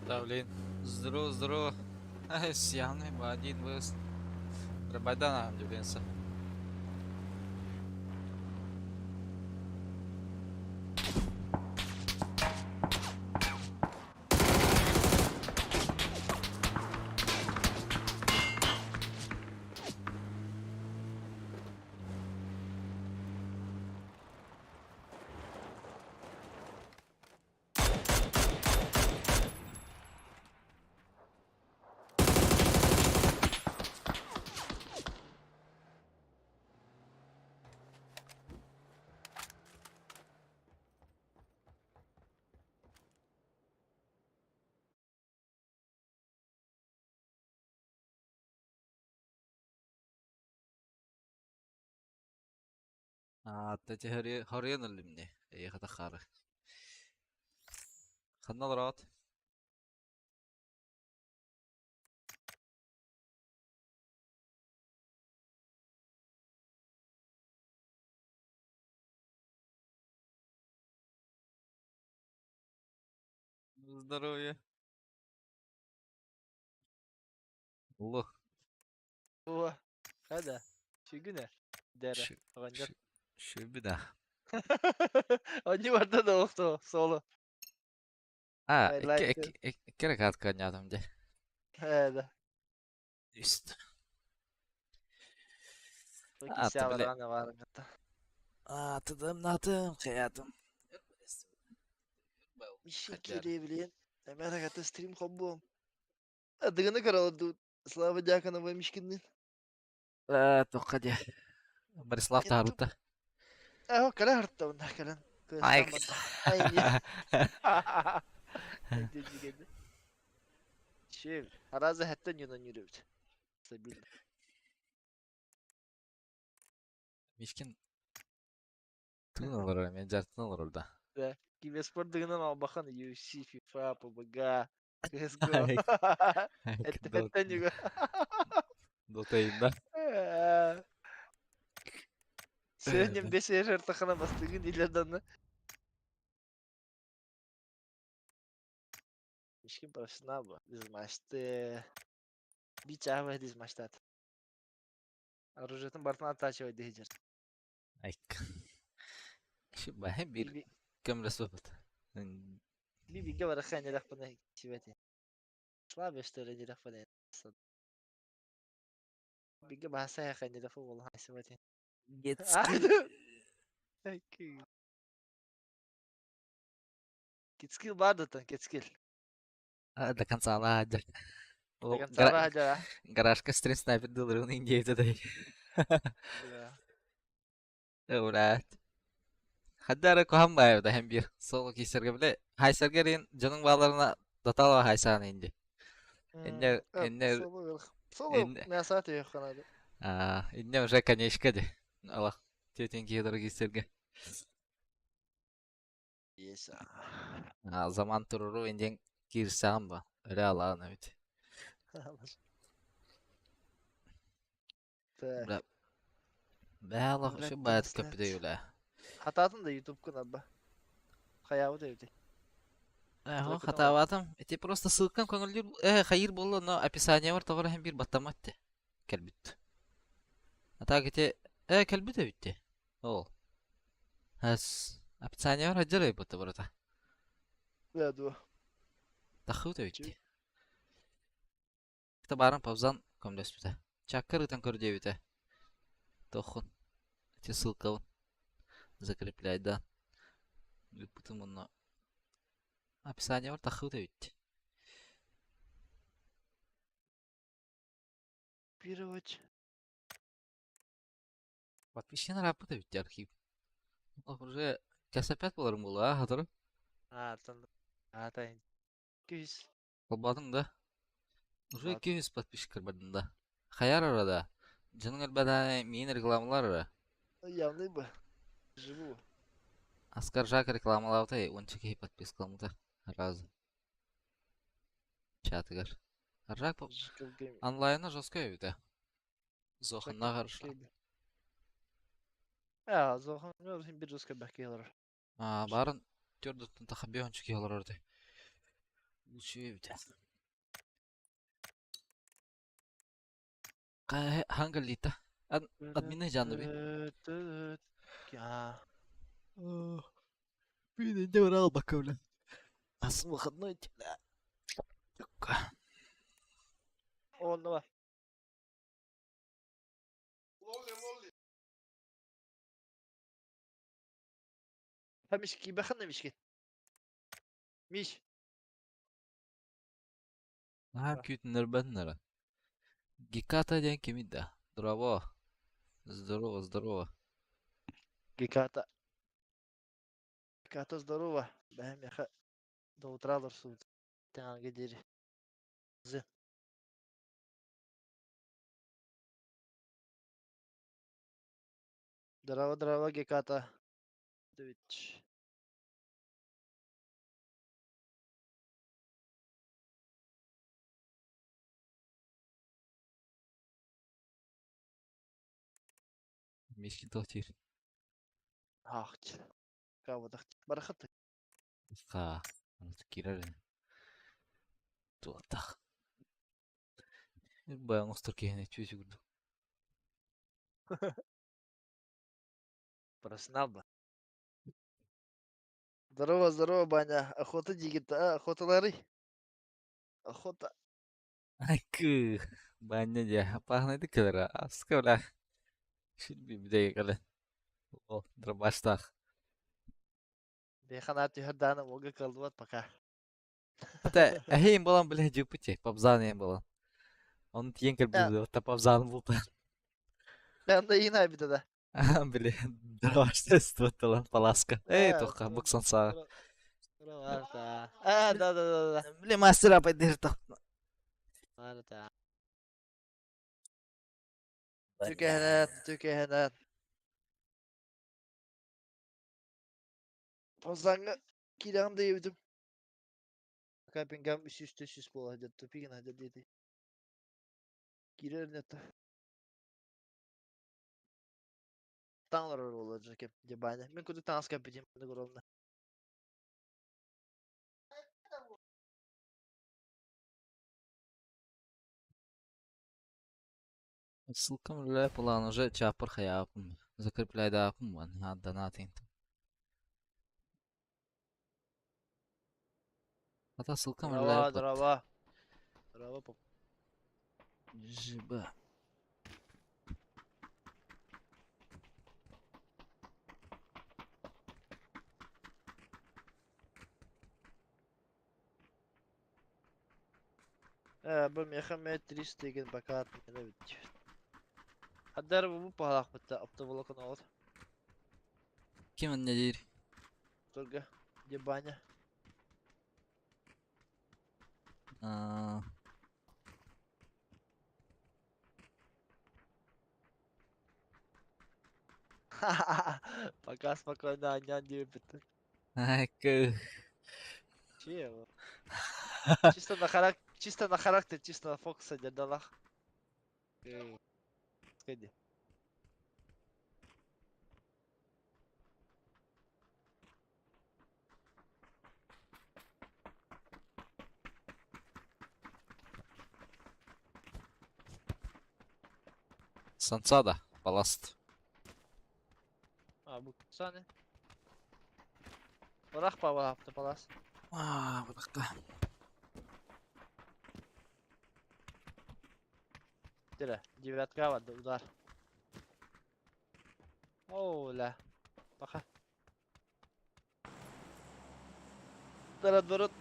Давлин. Здорово, здорово. Сьяны, один выс. Рабайдана, удивленся. تاتي هورين اللي مني اي خطا خارج خدنا ضرات здоровье الله هو هذا شو قلنا دارة شو غنجر شو بدا أني ورد ده وقته سولو هايلايت كده كانت كان ده هذا است وكي ساعة تبلي أنا وارم حتى تدم ناتم خياتم مش حجر كده بلين أنا رجعت ستريم خبوهم أدري كرا ودود سلام جاك أنا وين مش كنين لا توقع بريسلاف ينتو تهربته أهو كلا هرتا ونح كلا كويستان هايك بدا أين يا أدري كده شوف هرازة حتى يونان يروت سبيل مشكن تنظر من جات تنظر ده ده كيف يسبور دغنا ما بخن يو سي في فاب وبقى let's go هايك هايك حتى حتى نيجا دوتين ده سيرنيم دي سير تخنا بس تجين إلى دنا مش كم بس نابا ديز ماشت بيتشافه ديز ماشتات الرجال برتنا تاشوا دي هجر هايك شو بحب بير بيبي كم رسوبت بيبي قبل خاني لخبنا شبتي صعب يشتري دي لخبنا بيجي بحسها خاني لفو والله شبتي جيت سكيل هيك كتسكيل بعد كتسكيل ده كان صعب حاجة لكن صراحة جرى جراش كسترين سنايبر دولرون إنجيزة ده أولاد خدارك وهم بايو ده هم بير سولو كي سرقة بلي هاي سرقرين جنون بالارنا دطالوا هاي سان إنجي إنه صلو إن مياساتي يا خنادق إنه مش كان يشكده الله تيتين كي درجة سرقة يسا zaman tururu إنجين كير سامبا ريال أنا بيت بلا بلا شو بعد كبده يولا حطاتن da YouTube kanalda. Hayağı da evde. هو Bırakın ama. خطواتهم إنتي просто ссылкам көңілдер خير болу но описание бар тоғыр hem bir баттаматты кәлбит ата кете кәлбит битте ол хас описание бар хаджар бутты барата Ya du. тахыу да битте кта барын павзан көмлөс бите чаккыр ытан көрдө бите тохун эти ссылкабын закрепляйдан бутым онно описание бар тахыу да битте Пировать. подписчиктер работа битте архив уже кәсәпәт буларым була хатыры Tanıdım. Tayın. 200. Кылбадың да уже Кылбадым. 200 подписчиктер бардым да хаяр арада жының элбада мен рекламалар ара Yanlış mı? Живу. Аскар Жак рекламалаутай 12 подпискаламда разы чатыгар Жак Жикал гейм. онлайна жестко бите зохынна каршы Ya zaten ne olsun bir rızkı bekliyorlar. барын төрдөттөн тахабе 12 алар орды Uçuyor bir tane. Hangi lita? Admin'e canlı bir. Ya. Bir de var al bakalım lan. Nasıl bakın lan? Yok. Onda var. Ha mishki bakın ne mishki. Mish. Ha kütünler ben nere? Gikata diyen kimdi? Здорово. Здорово, здорово. Геката. Геката здорово. Бәһем яха до утра дұрсын. Таңға дері. Зы. Здорово, здорово, Геката. Дөвич. Мишки тотир. Ахч. Кавадах. Барахат. Ха. Kirar. Tuotah. Баян устор кehne чүсү гүрдү. Профессионал. Здорово, здорово, Баня. Охота дигита, охоталары. Охота. Айкы. Баня же. Апахна да калара. Аскала. Шилби бидеге кале. О, дробаштах. Бехана тюхадана ога калдыват пока. Ата, эхейм балан биле жупуче. Пабзаны балан. Onu tiyen kalbi hatta pabzanı buldu. Ben de yine bir de. Bile. Dravashta stvat lan palaska. Ey toka buksan sağa. Varta. Ah, da. Bile master apa dirto. Varta. Tükehenet. Fazlanga kiran da yedim. Kapingam üst bol hadi topigin hadi dedi. Girer neta. Tanrı olacak hep cebane. Ben kudu tans kapacağım da gorolna. Ссылкам ле план уже чапар хаяпым. Закрепляй да апым ван. Донатин. Ата ссылкам ле пат. Дрова поп. Жиба. Bu mehamet 300 деген bakat ne bit. Haddar bu pahalak bitti. Apta volkan ol. Kim ne dir? Turga. Cebane. Пока спокойно Анян не бит. Айкы. Чего? Чисто на характер, чисто на фокуса дедалах. Сходи. Сансада. Баласт. Bu sahne. Bırak baba hafta palas. Быдакка. Dire. Девятка vardı udar. Ola. Baka. Dara durut.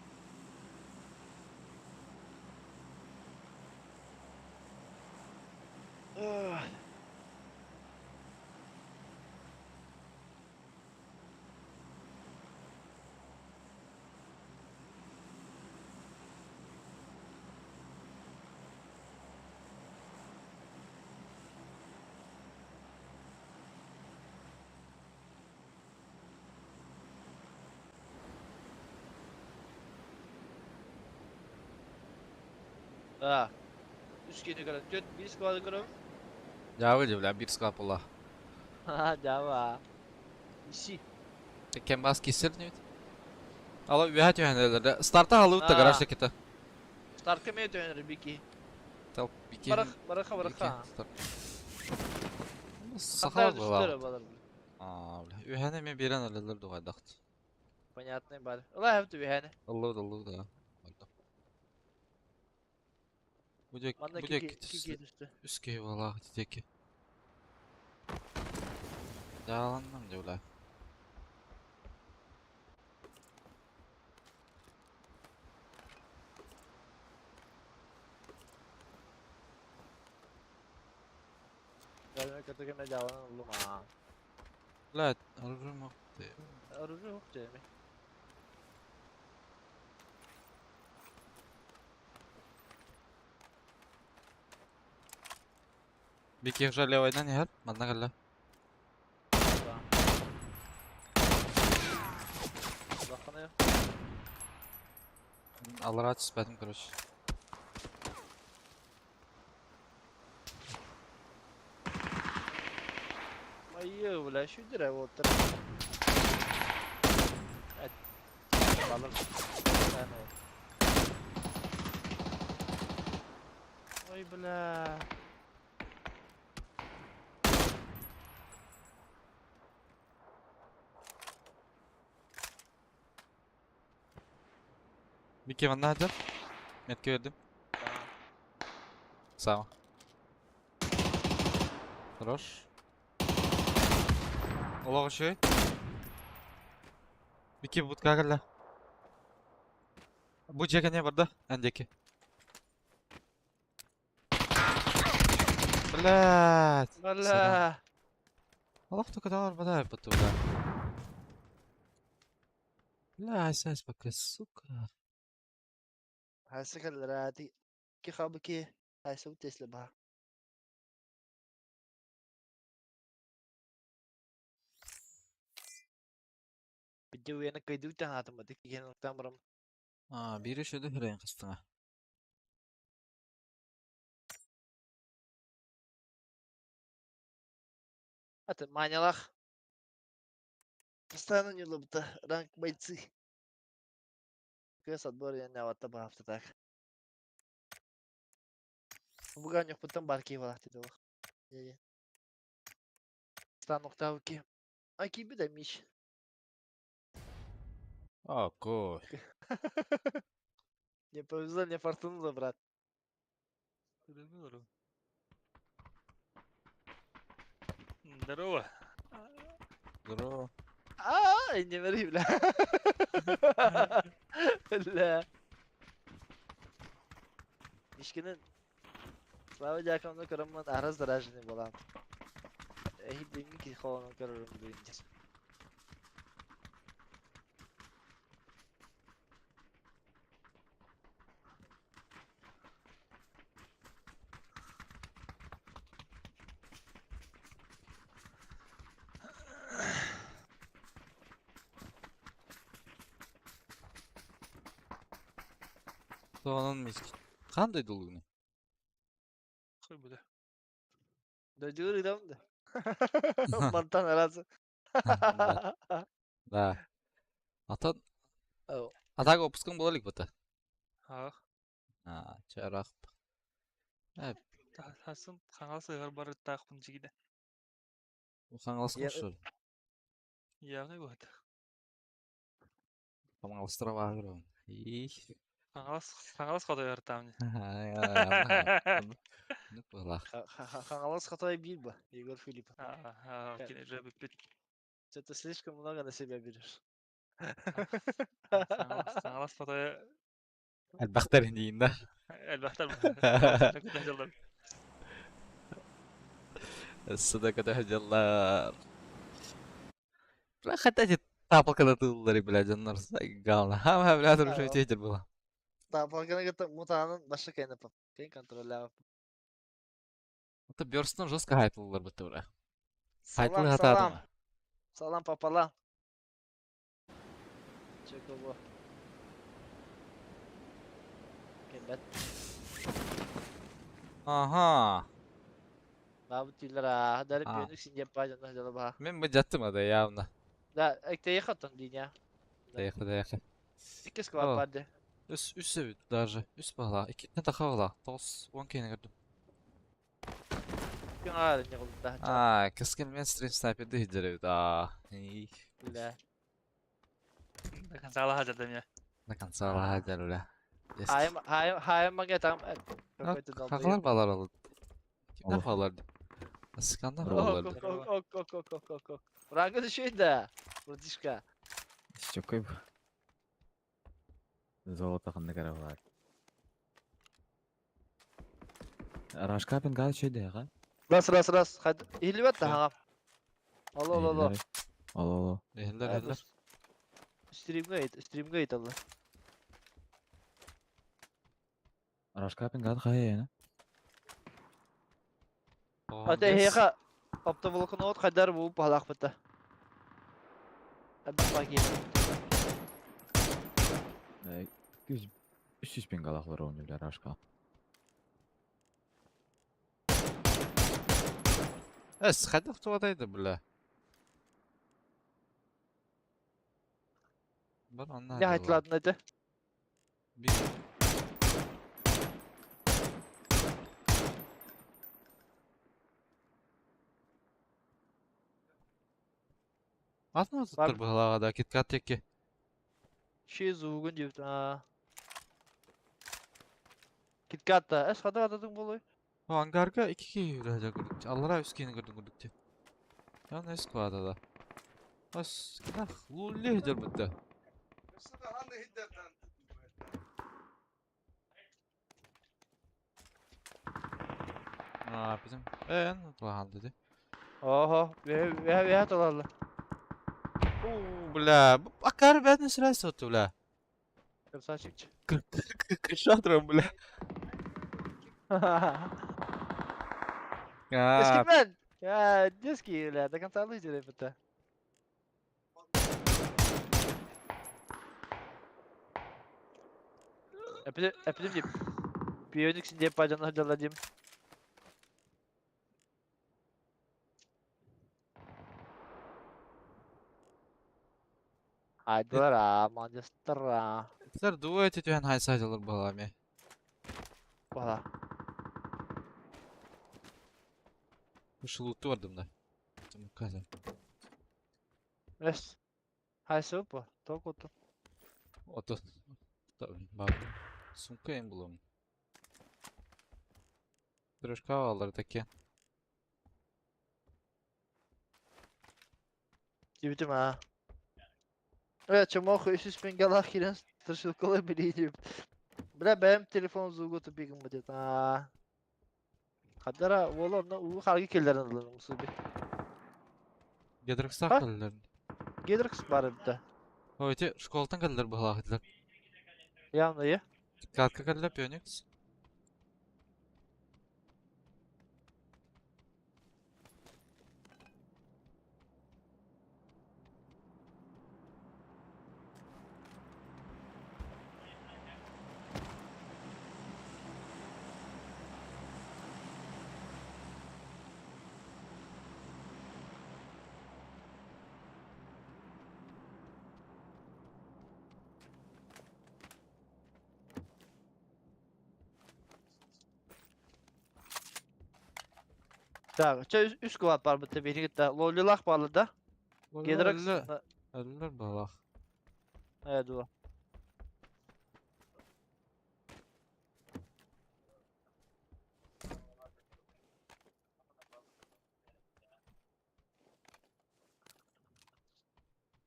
Üç kere kadar. Dört bir skala kadar. Java же, бля, бир скапала. Ha, Java. İşi. Ты кем бас кисер не вид? Ала ühet ühenelerde. Starta halıp da Aa. garajda kita. Starka mı dönür biki? Tal biki. Baraka. Start. Kanlar Sakal düştüler bala. balar. Aa, ühene mi biren alırlar da vaydakt. Понятно, бали. Ulan hep de yani. Allah da. Bana Bu kiki düştü. üskey valla teki. Yalandan diyorlar. Gelme kötü kime devam oğlum ha. La alırım yok. Arıcı yok Cemil. Biki уже левойдан яр. Мадна гalla. Bakın ya. Алар ач спатым, короче. Ayı bile şu dire otur. Evet. Balım. Ben o. Oy bile. Biki Vanna hadi. Metke verdim. Sağ ol. Хорош. Олого şey. Biki budka galla. Bu jega ne vardı? Öndeki. Блядь. Bala. Allah только давай вода потуда. لا اساس بك السكر. هسه الراتي كي خابكي هاي سوي تسلبها الجو انا كيدو تاعتم بدك كي تمرم Biri şöyle hırayın kıstına. ات مانيلах постоянно не лобта ранг бойцы كيس отбор я не вата бафта так буганёк потом барки валахты долах станок тавки аки би да миш Кой. не повезло не фортуна брат Здорово. Здорово. не ври бля لا مشكلة Слава дякам көрөмөн арыз даражыны болам. Эхи демин ки холону көрөрүм дуйнча. Soğanın miski. Qanday doluğunu? Қой бұда. Дойдур идем да. Монтан арасы. Да. Atan Ау. атага опускан болалык бата. Ақ. Чарах. Тасын қаңал сыйғар бары тақпын жегіде. Қаңаласқан шөл. Яғни бұд. Қаңаластыра бағырым. Қаңалас қодай артамын. Ну балах. Хангалас хатай бил ба, Егор Филиппов. Кене жабы бит. Что-то слишком много на себя берешь. Қаңалас қодай... Әлбәқтер дейін да. Әлбәқтер бұл. الصدقة هجلار. لا خدت تابل كده تقولي بلا جنر قالنا هم بلا تروح شو تيجي بلا. طب فكرنا قلت متعاون بس كأنه بب. كين كنترول انت بيرسون жестко хайплылар бітті. Салам, Хайплы салам. атадым. Салам пополам. Чеко бо. Кембет. Ага. Бабу тилера. Дарып А. бүйөнүк син жеп бажана жала ба. Мен bu jattım ada явно. Да, экте яхаттан диня. Даяқы. 2 squad О. vardı. Üs evet даже. Üs bağla. İkitine taka bağla. 9-10 kene gördüm. Gün ağrı ne oldu daha çat. Aa, keskin men stream sniper'da hider evet. Aa. İyi. Bile. ده كان ساعة حاجة دنيا. Ne kan sağla hader öyle. Jest. Hayır mı tam. Yok, hakalar bağlar alır. Kimler Olur. bağlardı? Askanda Olur. bağlardı. Ok. Ranga düşüyor da. Vurdişka. Еще кайф. Золото ханны кара бар. Рашкапин гал чөйдө ага. Ras. Hadi. İhlivet de Şey. ha. Allah. Алло. Ehler. Stream'e git Allah. Рашкапин гал хая яна. Hadi heyha. Apta volkan ot kadar bu pahalak bata. Hadi pagi. 300 пин галахлар ойнойдулар Рашка. Es, hadi tuğadaydı bile. Bana onlar Ne hayatladın hadi. Bir. Atma tuttur bu halağada. Kitkat teki. Şey zuğun diyor. Ha. Kitkat da. Es kadar adadın buluy. O hangarga 2 yürüyecek gördük. Allah'a üskeni gördük diye. Ya ne squad'a da. As, kidah, lulli hider bitti. Aa, bizim Tuhan dedi. Oho. Ve hatalarla. Bля, akar ben sıra sotu bля. Красавчик. Kışadırım bля. Ya, Eski ben. Ya diski la. Da kan sağlı icra bata. Epidim diyeyim. Biyoniksin diye pacanı hacaladım. Haydiler ha. Manchester ha. sizler dua et etüyen hay sayılır bu halami. Valla. Bu şulutu vardım da. Tamam kazan. Es. Hay sopa. Tok otu. Oto. Tabii bak. Sumka en bulalım. Трошка алар таке. Gibdim ha. Evet çamok 300 bin galak kiren tırşılkalı biliydim. Bile benim telefon zuğutu bir gün dedi. Ha. Kadara oğlum ne uğur hargi kellerin alırım usubi. Gedirek Ha? saklılar. Gelir kız bari bir de. Oyte şkoltan geldiler bu halaketler. Yanına ye. Kalka geldiler piyoniks. Tamam. Üst kuvat var bir de beni gitti. Lolilak bağlı da. Gelir Geldiler. kız. Geldiler balak. Evet o.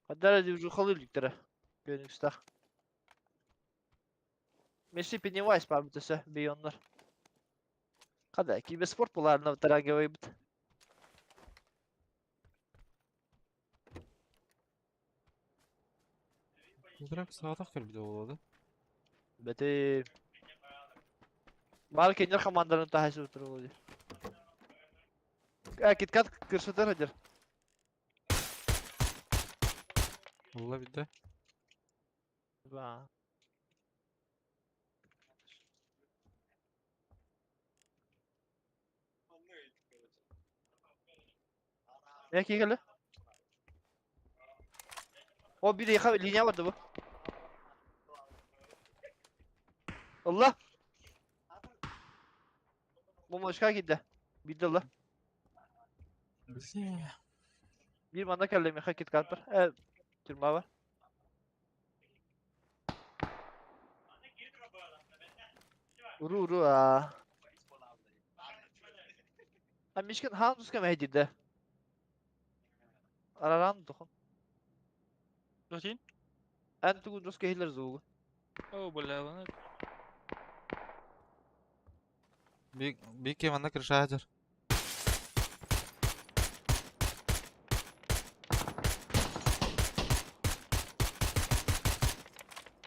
Kadara diyor kalıyor liklere. Gönül ister. Messi Pennywise var bir de Beyonlar. Kadar ki bir spor bularına tarage ve bit. Gedirek sağdak gel bir de oladı. Beti. Var kendiler komandanın tahası oturuyor. Git kat kırsıdır hadi. Valla bir de. Va. Ne ki geldi? O bir yaka linya vardı bu. Allah. Momoşka gitti. Bildi Allah. Bildi. Bir manda kellemi hak et kalpar. Evet. Türma var. Uru uru ha. Ha mişkin ham tuska mehdide. Araran dokun. Routine? En tugun tuska hilir zugu. Oh, boleh banget. Bir kemanda kırışa hacer.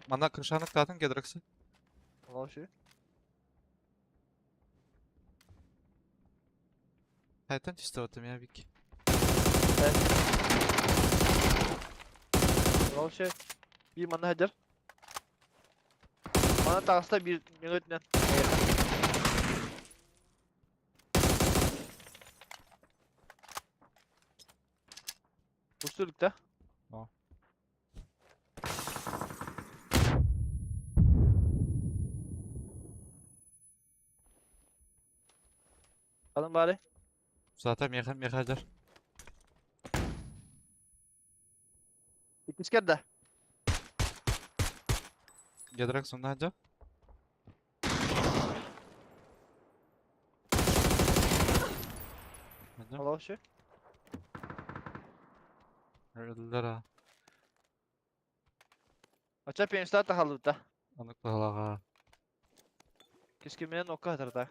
Manda kırışanlık zaten gedrekse. Allah şey. Haytan istedim ya bir ki. Allah şey. Bir manda hajar. Mana tağısta bir minutla. Uçturduk. Tamam. Alın bari. Zaten yakın bir hacer. İkiz kerde. Gedrek sonunda hacer. Hacer. Allah şey. Öldüler ha. Açar pençler tahalı da. Anık dağlağa. Kiskiminen okka hatar da.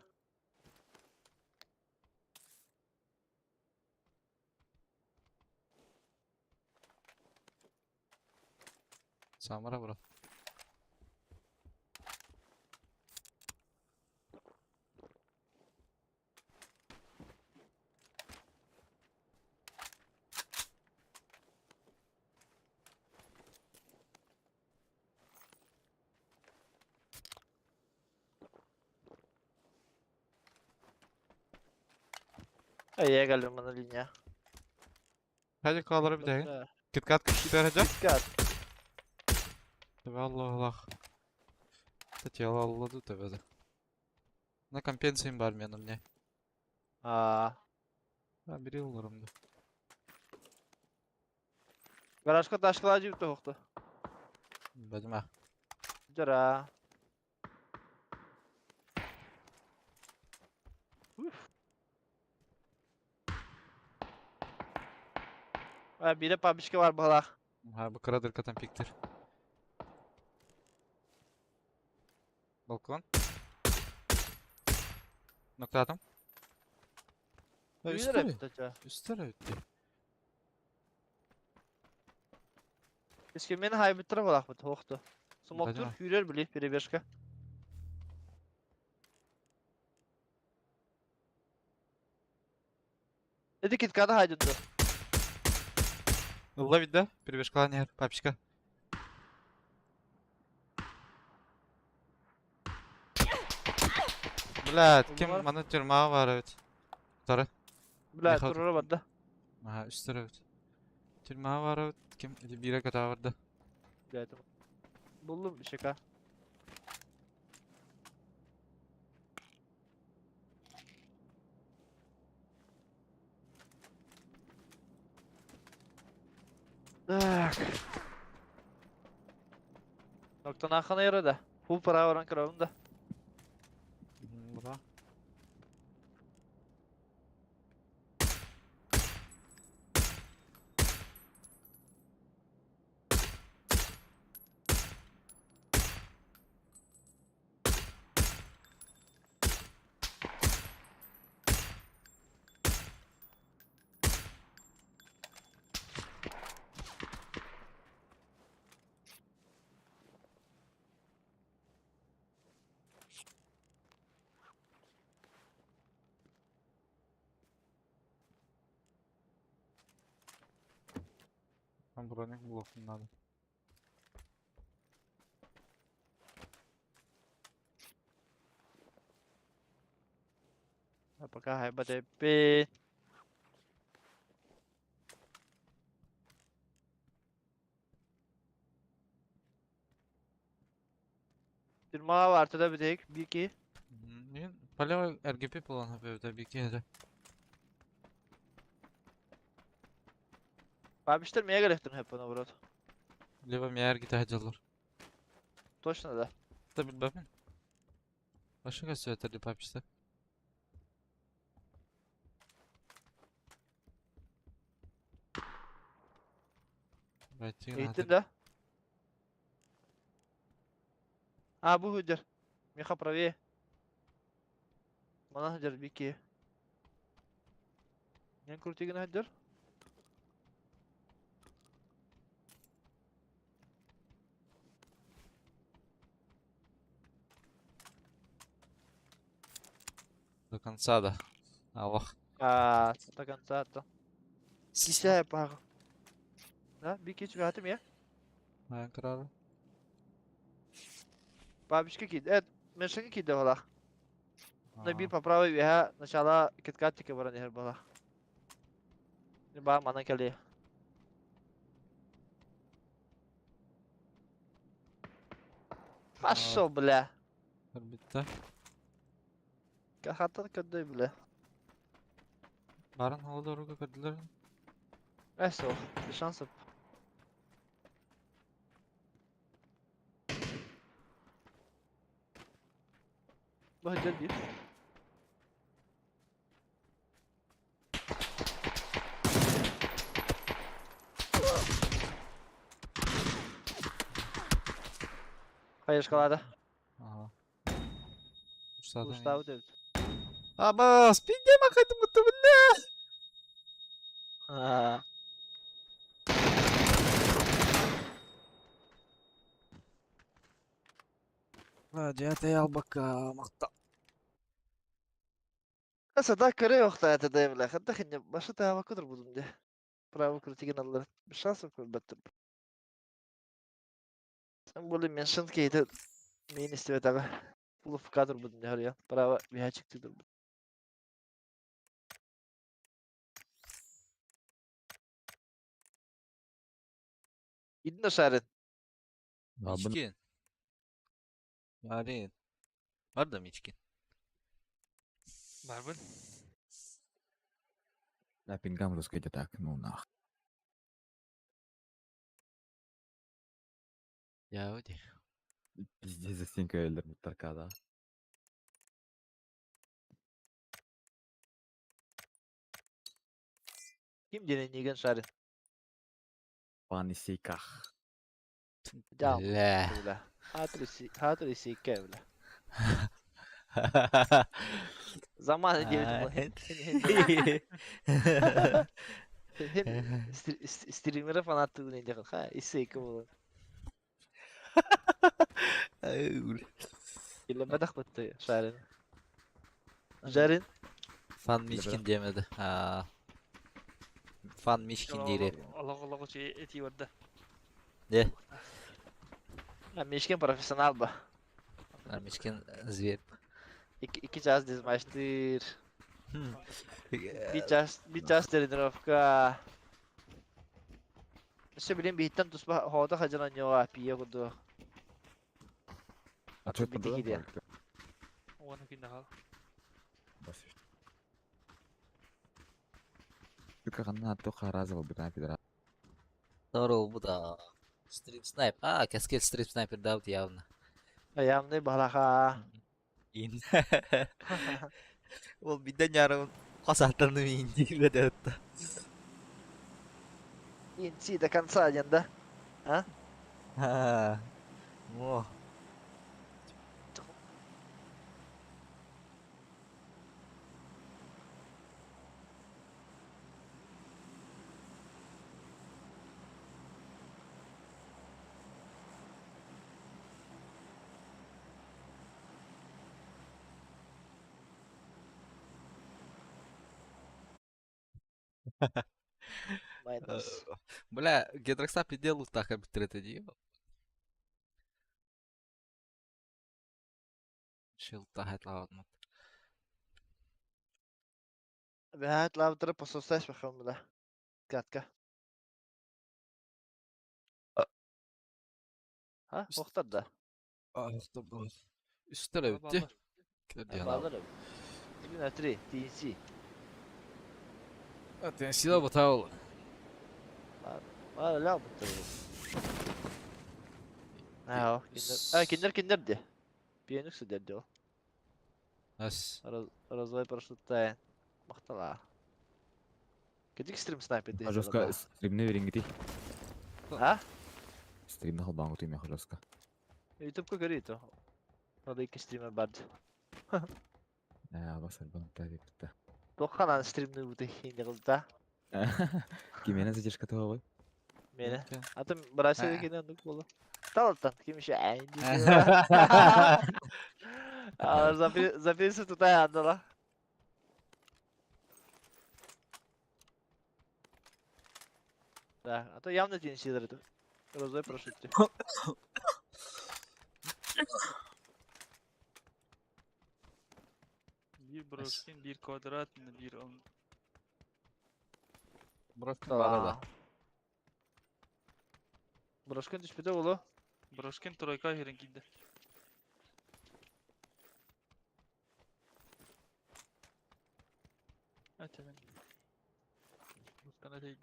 Samara bura. Ay ya geldim bana linya. Hadi kalır bir daha. Bak, Kitkat kışıklar hacer. Dikkat. Tabi Allah Allah. Tatyalı Allah'dı tabi de. Ne kompensayım var benim ne? Aa. Ben biri olurum da. Garajka taşkılacı bir tohuktu. Benim ha. Jara. Ay bir de pabişke var balak. Ha bu kıradır katan piktir. Balkon. Nokta adam. Ha Büyülür üstere. hep taça. Üstere öttü. Kiskiminen haybittra balak bu tohuktu. Sumoktur Bacana. yürür bili biri beşke. Dedi kitkada haydındı. Allah vidda. Bir beş kalan yer. Papişka. Блядь, kim Bunlar- bana tırmağı var evet. Sarı. Bila Yakaladım. turura badda. Ha üstere evet. Tırmağı var evet. Kim? Bire kadar vardı. Geldim. Buldum bir şaka. Tak. Nokta nakana yaradı. Bu para varan kralım da. Bura. Ben buranın blokunu aldım. Apakah hebat EP? Bir mağa var da bir tek. Bir iki. Мен полява RGP план yapıyor bir kere. Babişler meye gerektin hep bana burada. Leva meğer git hacılar. Точно da. Da bilmem. Başka kaç söyletirdi papişte. Belki Eğitim de. А, bu hüccer. Меха правее. Mana hüccer bir iki. Ne kurtigin hüccer? до конца да. Allah. Aa, takan saatte. İşe yapar. Ha, bir iki çıkartım ya. Ben kararı. Бабушка кид. Меншин кид вала. Aa, Наби поправи веха начала киткатика бара нехер бала. Не ба мана кали. Пошел, бля. bitti. Кахатар кадой, бля. Barın hava doğru kakardılar. Эсо, без шансов. Bu hüccer bir. Hayır şkalada. Aha. Ustadım. Gustavo dövdü. Ama spinge bakaydım muhtemelen. Ha. Радиатı al bakalım. Aslında kare yok da hayatı devle. Hatta şimdi başı tava kadar buldum diye. Bravo kritikin alır. Bir şans yok battım. Sen böyle mention keydi. Main istiyor abi. Bulup kadar buldum diye ya. Bravo bir çıktı dur. Gidin o şaret. Miçkin. Yarin. Var da miçkin. Barben. La pingamos que ya tak nuna. Ya hadi. Пиздец, за стенкой öldürmüş tarkada. Kim deneyeceğin şaret? Panisikah. Devam. La. Öyle. Hatırisi iki öyle. Zaman diyebilirim. Hem streamer'a falan attığı neydi? Ha, ise iki olur. İlle battı şaret. Jarin. Fan miçkin diyemedi. Ha. Fan miçkin değil. Allah şey eti vardı. Ne? Ha, Michigan profesyonel bu. Miçkin zver. İki час dizmaçtır. Bir час тренировка. İşte bileyim bir hitten tusba havada kaçıran yok abi ya kudu. А что это Bitti было? gidiyor. Onu kinda kal. Только она только разово битая пидора. Doğru bu da. Stream sniper. Aa keskin stream sniper davut явно. Ayağımda balaka. İn. Ол биде nyarın kasahtanı indi ve de. İnci de kan sayende. Ha. Oh. Minus. Бля, Гедроксап и делал так это дело. Шилта hetlağıtma. Ve hayat lavdırı posostaj bakalım bile. Katka. Ha, muhtar da. Ağızda bu. Üstler bitti. Geldi yana. Bağlarım. Bugün atri. TNC. Zaten silah batağı oldu. Var la bu tabii. Ha o. Kinder de. Piyanist derdi o. As. Развой парашютта. Мақтала. Кетик стрим снайпер дейсің. Жестко стримне верен кетей. А? Стримне халбан готуй мен жестко. Ютубқа көрейді. Orada iki streamer vardı. Басар бан таби бітті. Тоққан стримді өте хейінде қызда. Кимена задержка того ғой? Meni. Atım Brasya ekenden nuk bolu. Talatan kimse aynı. Записи тута андала. Да, а то явно день сидор это. Розой прошутте. Bir Broşkin, bir Kvadrat, bir on. Bırakın bana da. Брошкан düşmedi oğlu. Broşkin Troika herin gidi. Evet hemen. Broşkan'a değil.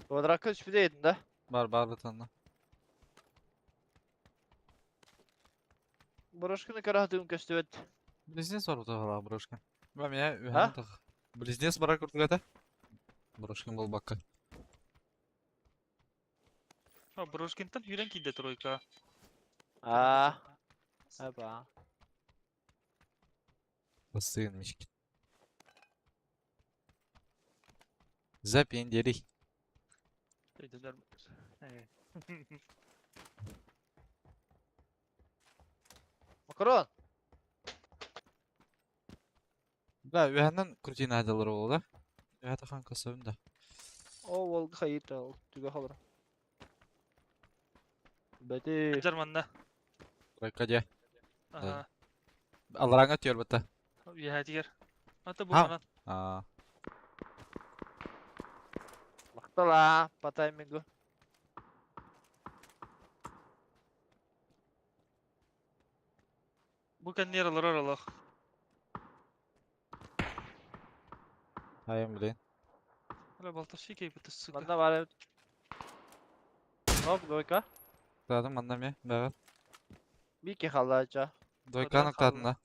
Kvadrakka düşmedi yedin de. Var bir tane. Брошканы карахдым көстөбөт. Близнец бар бұта қала брошкин. Ба меня А? үһән тақ. Близнец бара күртүгәтә. Брошкин бол бакка. Ha Broşkin'ten herin gidi Troika. Опа. Бассын мишки. Запин дери. Dediler. Evet. Макарон. Да, үһәннән крутина адалар ул да. Үһәтә хан касабында. О, волга хайыт ал. Түгә халыр. Бәте. German'da. Райкадя. Aha. Алараңа төр бата. Yahadiger. Hatta bu Ha. kanan. А, Мактала по таймингу. Bu kan neralar aralık. хайым билен. Hala balta şey keyif etsin. Манда бар. Нок дойка. Тадым манда ме? Бәгәр. Бики халача. Дойканы тадында.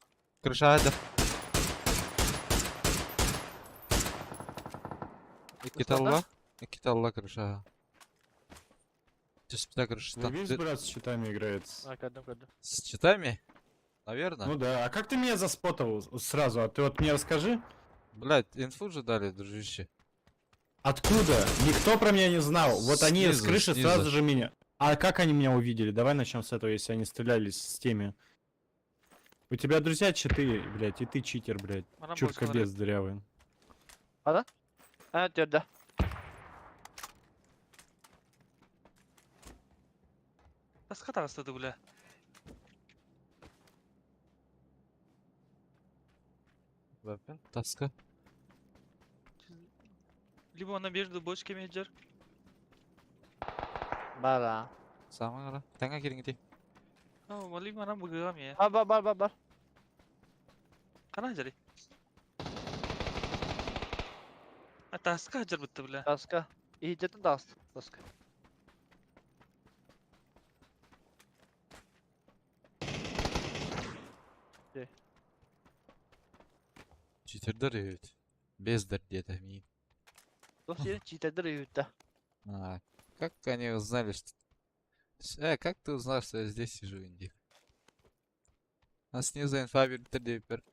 Крышада. Iki talла крыша. Теспита крышата. Весь брат с щитами играет. Кадым. С читами? Наверное. Ну да, а как ты меня заспотал сразу? А ты вот мне расскажи. Блять, инфу же дали, дружище. Откуда? Никто про меня не знал. Вот они с Снизу, крыши снизу. сразу же меня. А как они меня увидели? Давай начнем с этого, если они стрелялись с теми. У тебя друзья читы, блядь, и ты читер, блядь. Bana Чуркобес дырявый. Evet yerde. Nasıl taraftadı bile? Weapon, таска. Lибо ona bir de boş kemiyecek. Бара. Сама кара. Таңа келин кетейин. Ha vali bana bu gıram ya. Бар. Kana jari. Ha taska hajar bitti bile. Таска. İyicetin dast. Таска. Читердер evet. Бездар где-то ми. Досье читедер үйүттө. А, как они узнали, что... как ты узнал, что я здесь сижу, Индир? А снизу инфа бер.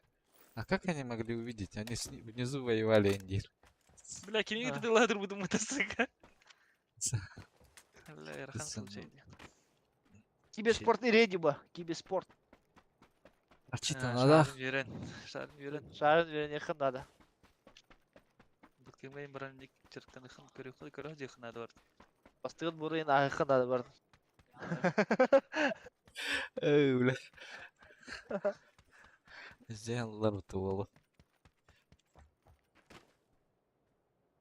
А как они могли увидеть? Они внизу воевали, Индир. Bile kimi Ha. yürüdülerdir bu mutasıka. Allah yarhan Kızım. şeydi. Киберспорт и реди бы. Киберспорт. Açıktan ada. Şarın yören. Şahin veren yakın da. Bıkkınmayın bıranik çırktan ıkın körü yakın adı var. Bastığın burayın yakın da var. Öyle. Ziyanlılar tuvalı.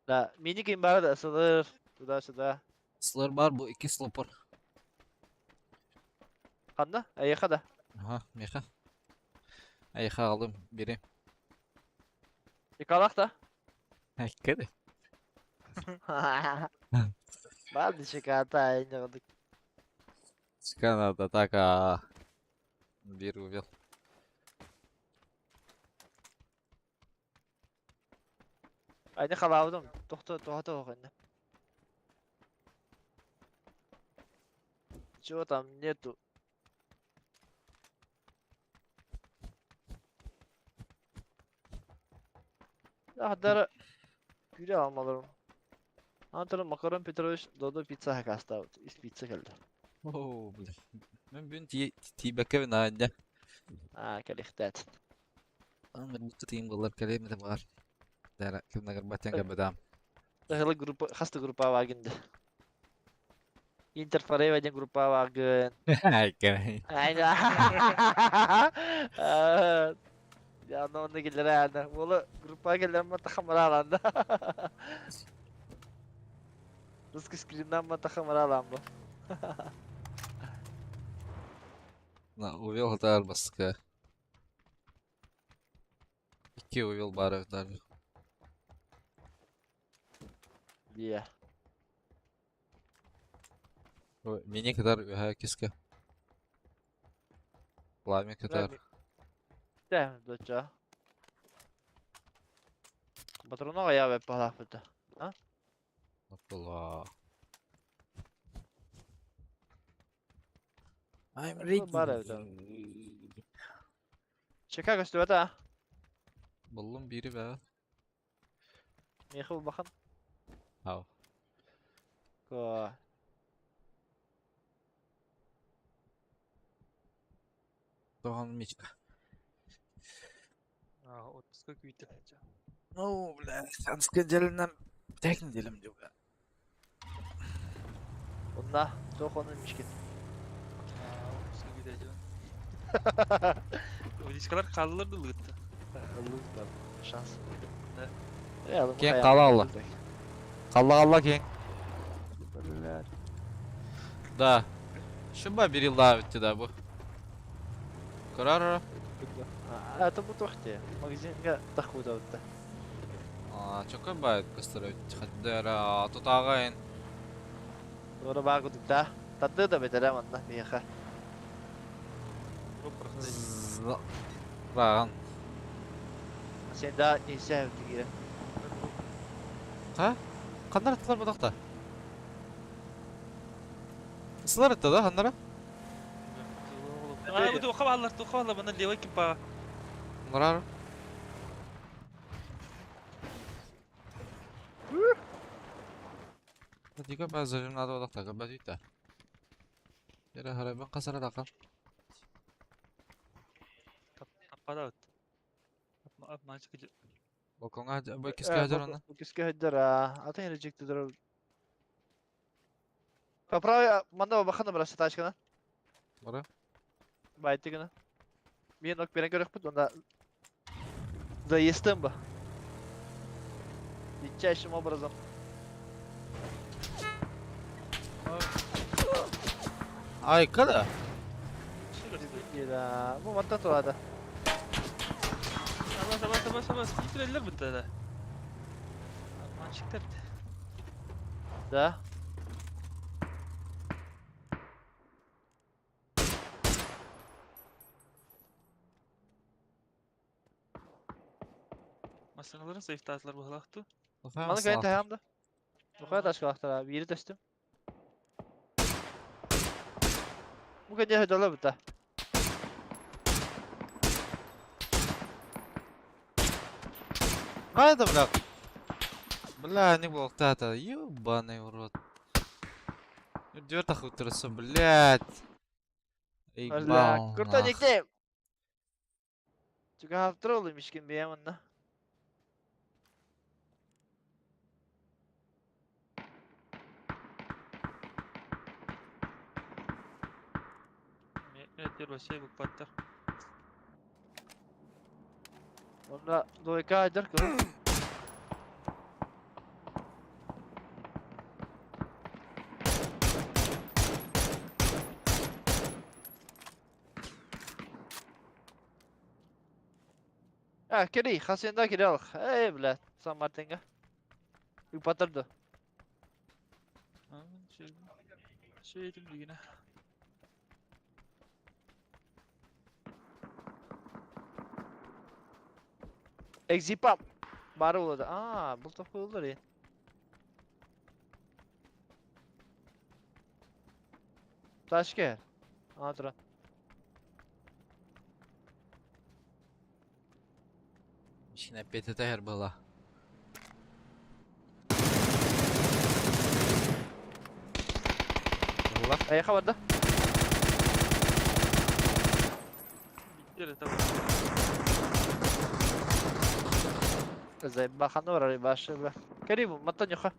La mini game bari da ısılır. Şurada. Slar var bu iki slopper. Kanda? Yaka da. Aha meha. Ayıka aldım biri. Yakalak da. Hakikaten. Var dişi hata yayınladık. Çıkan ada taka. Bir uvel. Aynı kalavdım. Tohta okuyun. Чего там нету? Hatta güle almalarım. Antalya Makaron Petrovic Dodo Pizza Hakasta. İst pizza geldi. Oo bile. Ben bugün ti bakıyorum anca. Kalihtet. Ama bu tutayım gollar kalemi de var. Dara kimden garbatyan gabadam. Dahil grupa, hasta grupa vagindi. Inter Fareva grupa vagin. Hakikaten. Aynen. Ya ne onda gelir yani. Valla grupa gelir ama takımları alanda. Rızkı screen'den ama takımları alan bu. Na uvel hatar baskı. İki uvel var evler. Diye. Mini kadar herkeske. Lame kadar. De, doça. Patrona ayağı ve palak fıtı. Allah. I'm Ready. Var evde. Çeka gösteriyor da. Buldum biri be. Mekul bakın. Hav. Ko. Doğan miç. Aa, 30 küyütü. No, bля, Sanskrit jelinden tek dilim juga. Bunda çok onun müşkil. Aa, 30 küyütü. O diskalar kaldılar da lütfen. Allah'ım şans. Ken kala Allah. Kalla ken. Da. Şu bir yıl daha bitti da bu. Karar. Это bu tohti. Magazinga takhu da bitti. Çok bayat gösteriyor. Haddara tutağayın. Doğru bakıyorduk da. Tadı da beter ama da meyha. Rağın. Sen daha neyse evde gire. Ha? Kanlar attılar bu dakta. Isılar attı da kanlara. Aa, bu tokavallar bana leva kim pa. Karar. Juga bazarın adı o dakta kabat ita. Yere haraben kasara dakta. Apa da. Apa çıkıcı. Bokong aja, bu kiske hajar ona. Bu kiske hajar ha. Atın yiyecekti dur. Kaprav manda bakın da biraz taşkana. Bora. Bayıttı gına. Bir nok bire görük bu onda. Zayıstım bu. Dikçeşim obrazım. Ay kada. Gila. Bu manda to ada. Sabah. Bitirirler bu da. Aman çıktı. Da. Masanların zayıf tarzlar bu halaktı. Bana kayın tayamda. Bu kadar taş kalktı abi. Yeri testim. Bu kadar hediyeler bu da. Кайда, бля? Бля, не был тата, ёбаный в рот. Идёт охутерся, блядь. Эй, Бля, круто никнейм. Çünkü hafta olaymış kim bir yanında. Evet bir başa bu patta. Onda doyka aydır kız. Ha kedi, hasenda kedi al. Ey bile, San Martin'ga. Bir patırdı. Şey yedim yine. Exipam. Bari oladı. Aa, bu topu olur ya. Taş gel. Aa dur. Mishkin PTT her bala. Allah. Ey kabardı. Bitti tamam. زي bakan var araya başlıyor. Kedi bu, matan yok ha.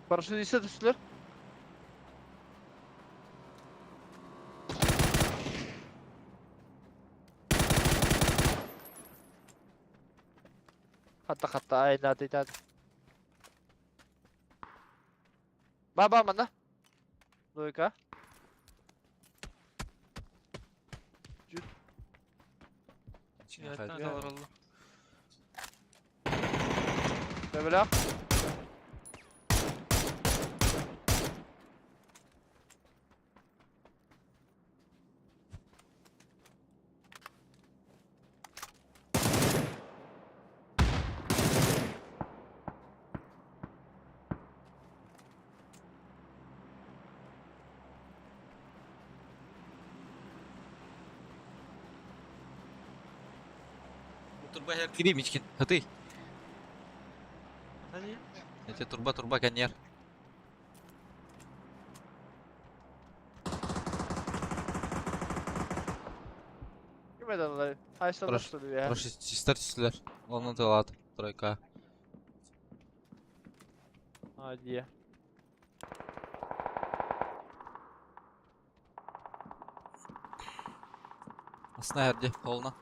Paraşüt ise düştüler. Hatta aynen hadi. Baba mana? Doyka. Nihayetten hatalar oldu. Böyle. Turba her kiri Mishkin. Hati. Hadi. Itu turba Ganyer. Kime dallar? Hayşlar Proszę, nasıl ya? proszę starczyler. Onu da lat. Trojka. Hadi ya. Aslında herdi koluna.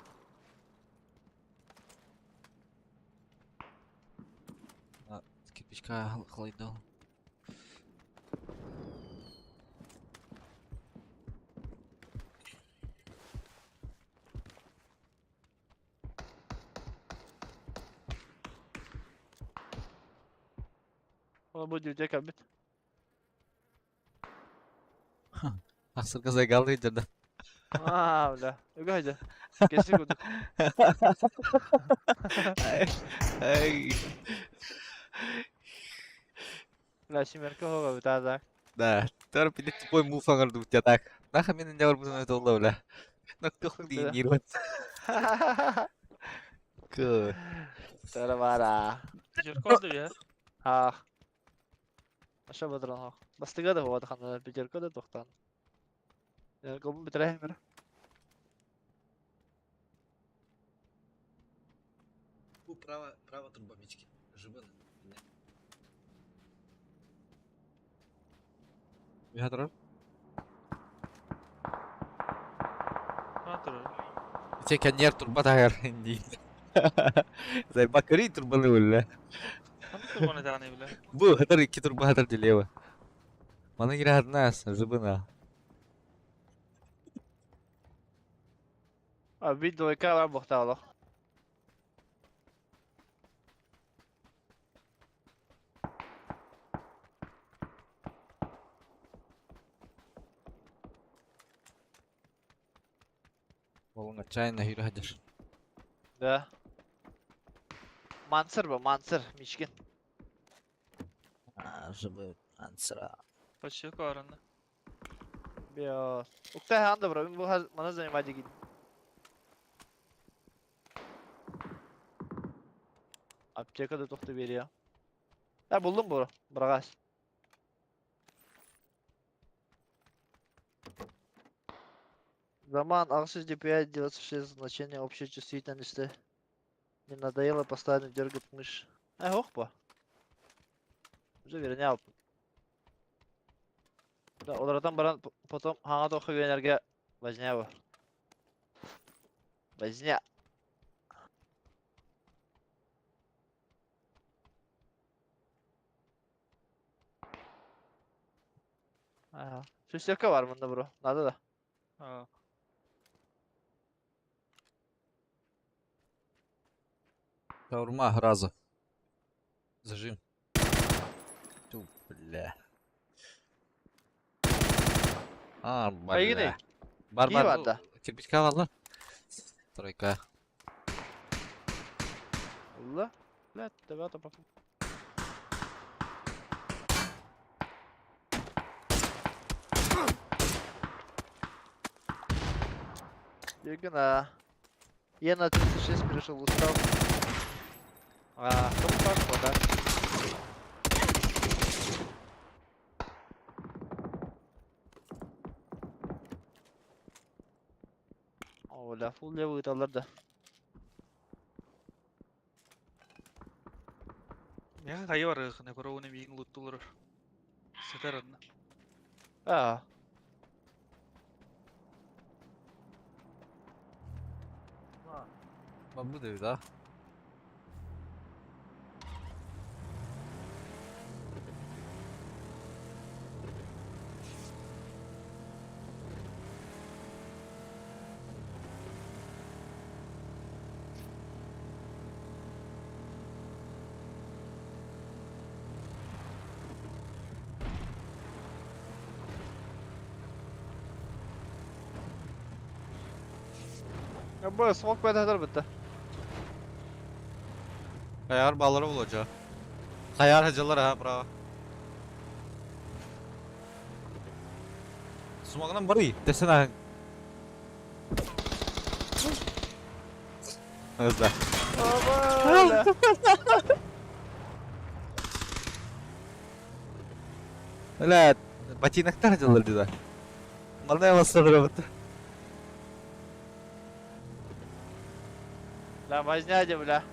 Кирпичка хлойдал. Ona bu diyecek abi. Aksır kızay kaldı içeride. Aa öyle. Öyle hadi. Kesin kudu. Ay. Flash merke hoga bir tane daha. Да, τώρα pilih tupoi mufang du cetak. Nah kami njawar betul itu Allah lah. Nak tuh di Tidak. nirwan. Ke. Tara bara. Tecrübe oldu ya. Ha. Aşağı badran ha. Bas tiga da hoga da kanal bicer kada doktan. Ya kamu bitireh mer. Bu право турбомички. Живы. Ya terus? Kontrol. Cek Ganyer turba tayar ini. Saya bakari turba wala. Hangi konu tane bile? Bu hatar iki turba hatar dilewa. Mana kira nas, живы na. Abi bir doyka var muhtemelen. Волна чайна yürü hadi. Da. Mansır bu, Mansır, Mişkin. Живы ансра. Başı yok aranda. Ya. Uktay handa bro, bu bana zaten hadi gidin. Apteka da toktu bir ya. Ya buldum bu, bırak. Роман, Аксис DPI 96, значение общей чувствительности. Не надоело постоянно дергать мышь. Охпа. Уже вернял. Да, олардан баран потом хаңа тохы венерге возня bu. Возня. Ага. Шестерка var bunda bro. Надо da. А, Шаурма, раза. Зажим. Ту, бля. Кайгыны. Бля. Бар, İyi бар. var da. Кирпичка var lan. Тройка. Allah. Блядь, давай это пока. Егна. Я на 36 перешел, устал. Кому как да? Оля, фул левый таларда. Яга кайы бар гына коровуны биң луттулар. Сетер одна. А. Бамбу да, да. Ya bu smoke ben hadar bitti. Kayar balları olacak. Kayar hacılar ha, bravo. Smoke'dan bari desene. Hızlı. Aman. Öyle ботинокlar hacılar dedi. Malaya basılır bu. La возня бля.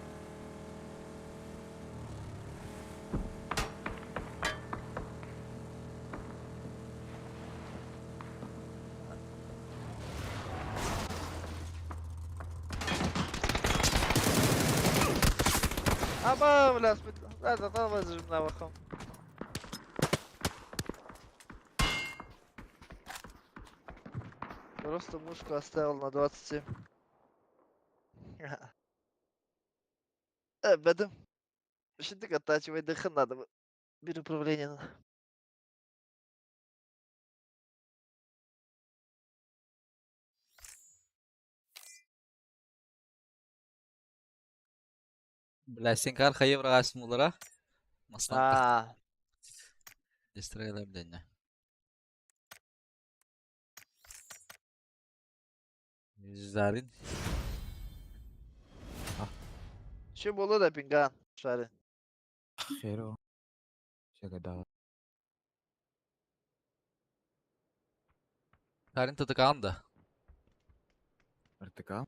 Аба, бля, да, возьмем на вахом. Просто мушку оставил на 27. Бэдым. Şimdi оттачивай дыхание надо. Bir управление надо. Бля, sen kar kayı bırakasın bunlara. Maslan А, Destroyalım denne. Yüzlerin. şey bolu da pingan. Şari. Херо. Шагадава. Karin tadı kandı. Вертикал.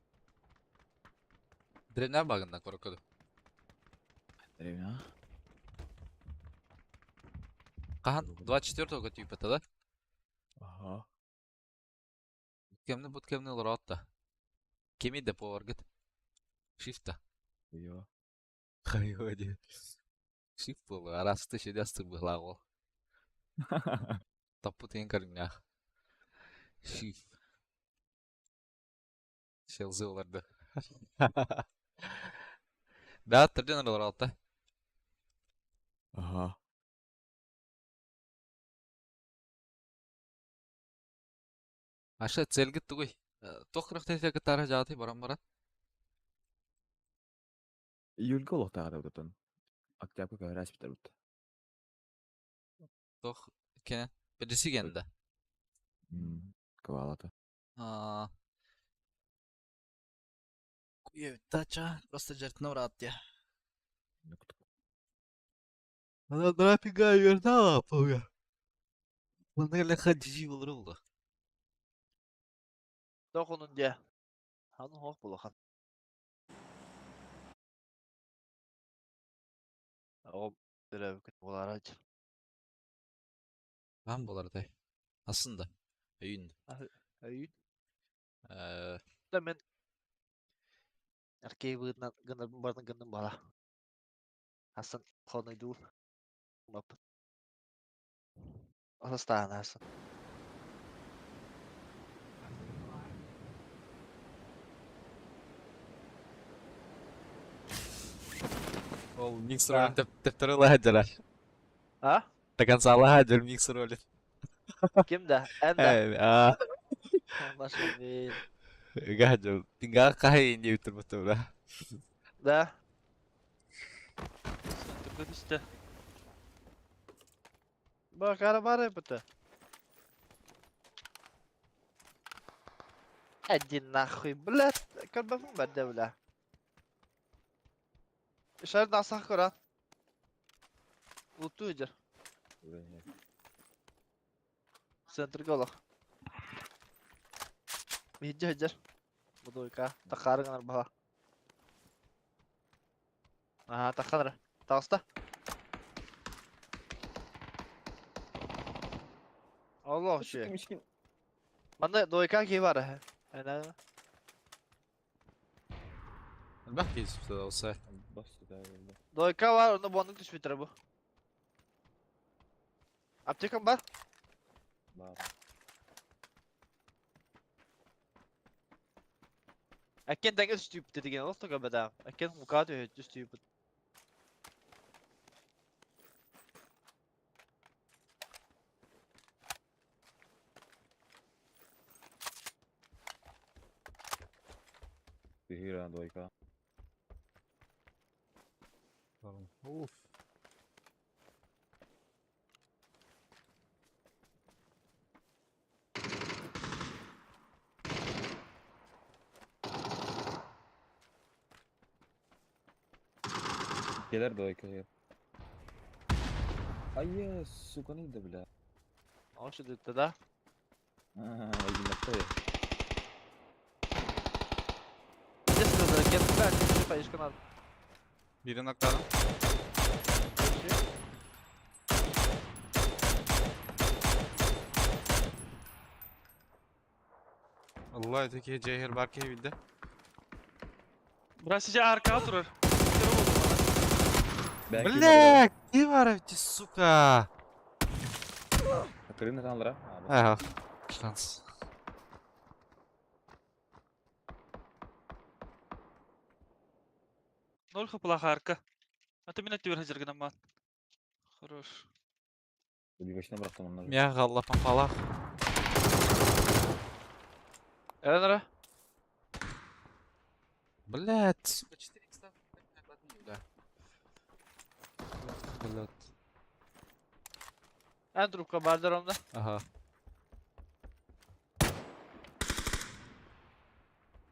Direnler bagından korkudu. Древня. Kahan 24 типа тогда. Ага. Кемне бут кемне лоротта. Кеми де поваргет. Шифта. Хуёво. Хайоди. Шифт болу. Арасты шедястыр быхлагол. Таппу тен карынях. Шиф. Шелзы оларды. Да, түрден лоротта. Ага. Аша целгит тугой. Тохрах тесеге тара жаты баран баран. Июльге олоқтағы да бұтын. Октябрьге көрәс бітір бұтты. Тох кенен. Бірisi geldi. Кывалаты. Тача, просто жертвно врат я. Она нафига вернала, помню. Он, наверное, ходил было. Dokunun diye. Hanı hoş bulakan. O böyle bir bolar hacı. Ben bu arada. Aslında. Öğün. Ayın. Eee, Da men erkeği gınır barın gınır bala. Hasan konuydu. Map. Asastan Hasan. Ол микс Да. ролін тептере лаһадыра. Ha? Takan salahadır mix rolün. Kim de? En de. Evet. Aa. Anlaşıldı değil. Gahadır. Tinggal kahin diye bitirmesi ulah. Da. Центрда düştü. Bak araba yapıtı. Hadi nahуй, блядь. Kalbafım ben de bile. İşaret nasıl kuran? Utuyucu. Center golok. Hijau hajar. Betul ka? Takar dengan bawah. Nah, takar. Tahu sta? Allah şey. Bende doyka ki var ha. Ana. Bak Yusuf da olsa. Doyka var, onda bonluk düş bitir bu. Aptekam var. I can't think it's stupid again. Let's talk about that. I can't look at it, just stupid. Hira dojka. Uf. Gelir dojka ya. Ay suka neydi bile. Oh, şu dedi da. Aydınlattı ya. Just the get back. Şu payış kanal. Birini nakladım. Allah öteki Cehir Barkey bildi. Burası sizce arka oturur. Блядь, ne var öte suka? Kırın tanlara. Aha. Şans. Nol kapıla arka. Hatta minnet diyor hazır gına man. Хорош. Bir başına bıraktım onları. Ya Allah pampalak. Erenara. Блядь, сука, 4 х накладываю, бля. Блядь. En trupka bardaromda. Aha.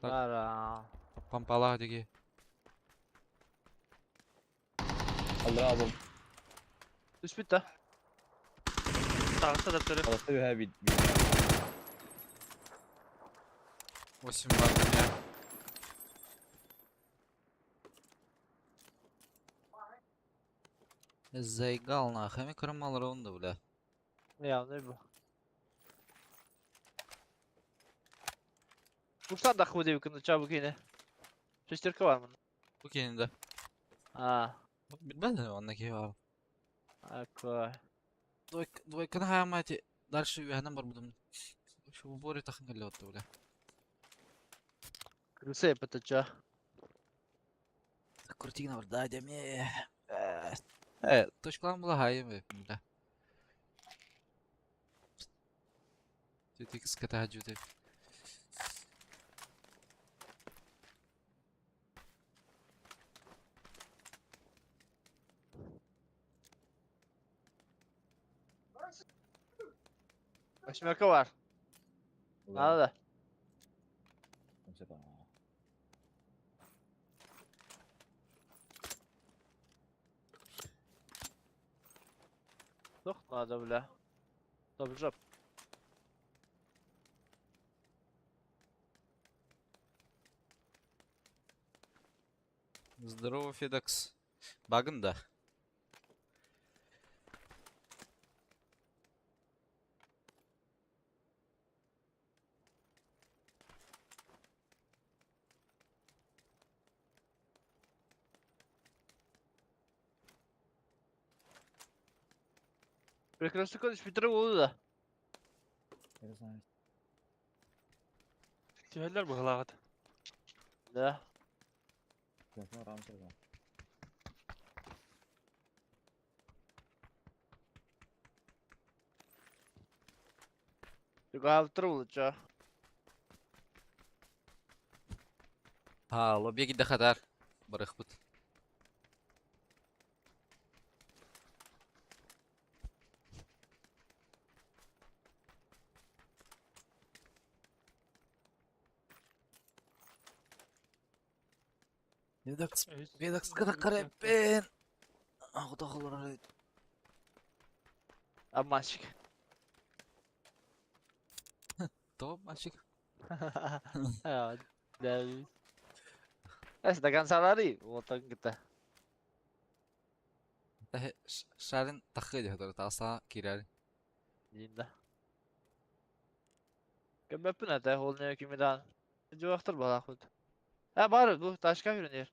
Bak. Ara. Pampalak digi. Allah aldım. Düş bitti. Sağlıkta defteri. Altta bir her bir. 8 var ya. Заигал нахуй, кромал раунда, бля. Ya ne bu? Vursan da kuvveti yakında çabuk yine. Şiştirka var mı? Bu kendinde. Ha. Bilmez mi ondaki var? Akvay. Двойка мать. Дальше yana var buldum. Şu bu boru takın geldi otta bля. Kırısı yapıtacağı. Куртина var daha demi. Evet, точкалан была hayır mı? Bля. Тетик ската хажуде. Başmerka var. Nerede? Yok nerede bile. Double drop. Здорово, Федекс. Багын да. Прекрасно konuş bitir oldu da. Tüheller bu hılagat. Ne? Yukarı bitir olacak. Ha, lobby'ye gidde kadar. Barıkbıt. Федекс, Федекс kadar karepen. Ah, o da olur. Ama açık. Tamam, açık. Ya. Del. Sedangkan salary, utang kita. Şarin takı ediyor kadar. Tasa kirar. Dinda. Kebapın ata holne hükümdan. Joktır bala xud. Ha var bu taşka yürünür.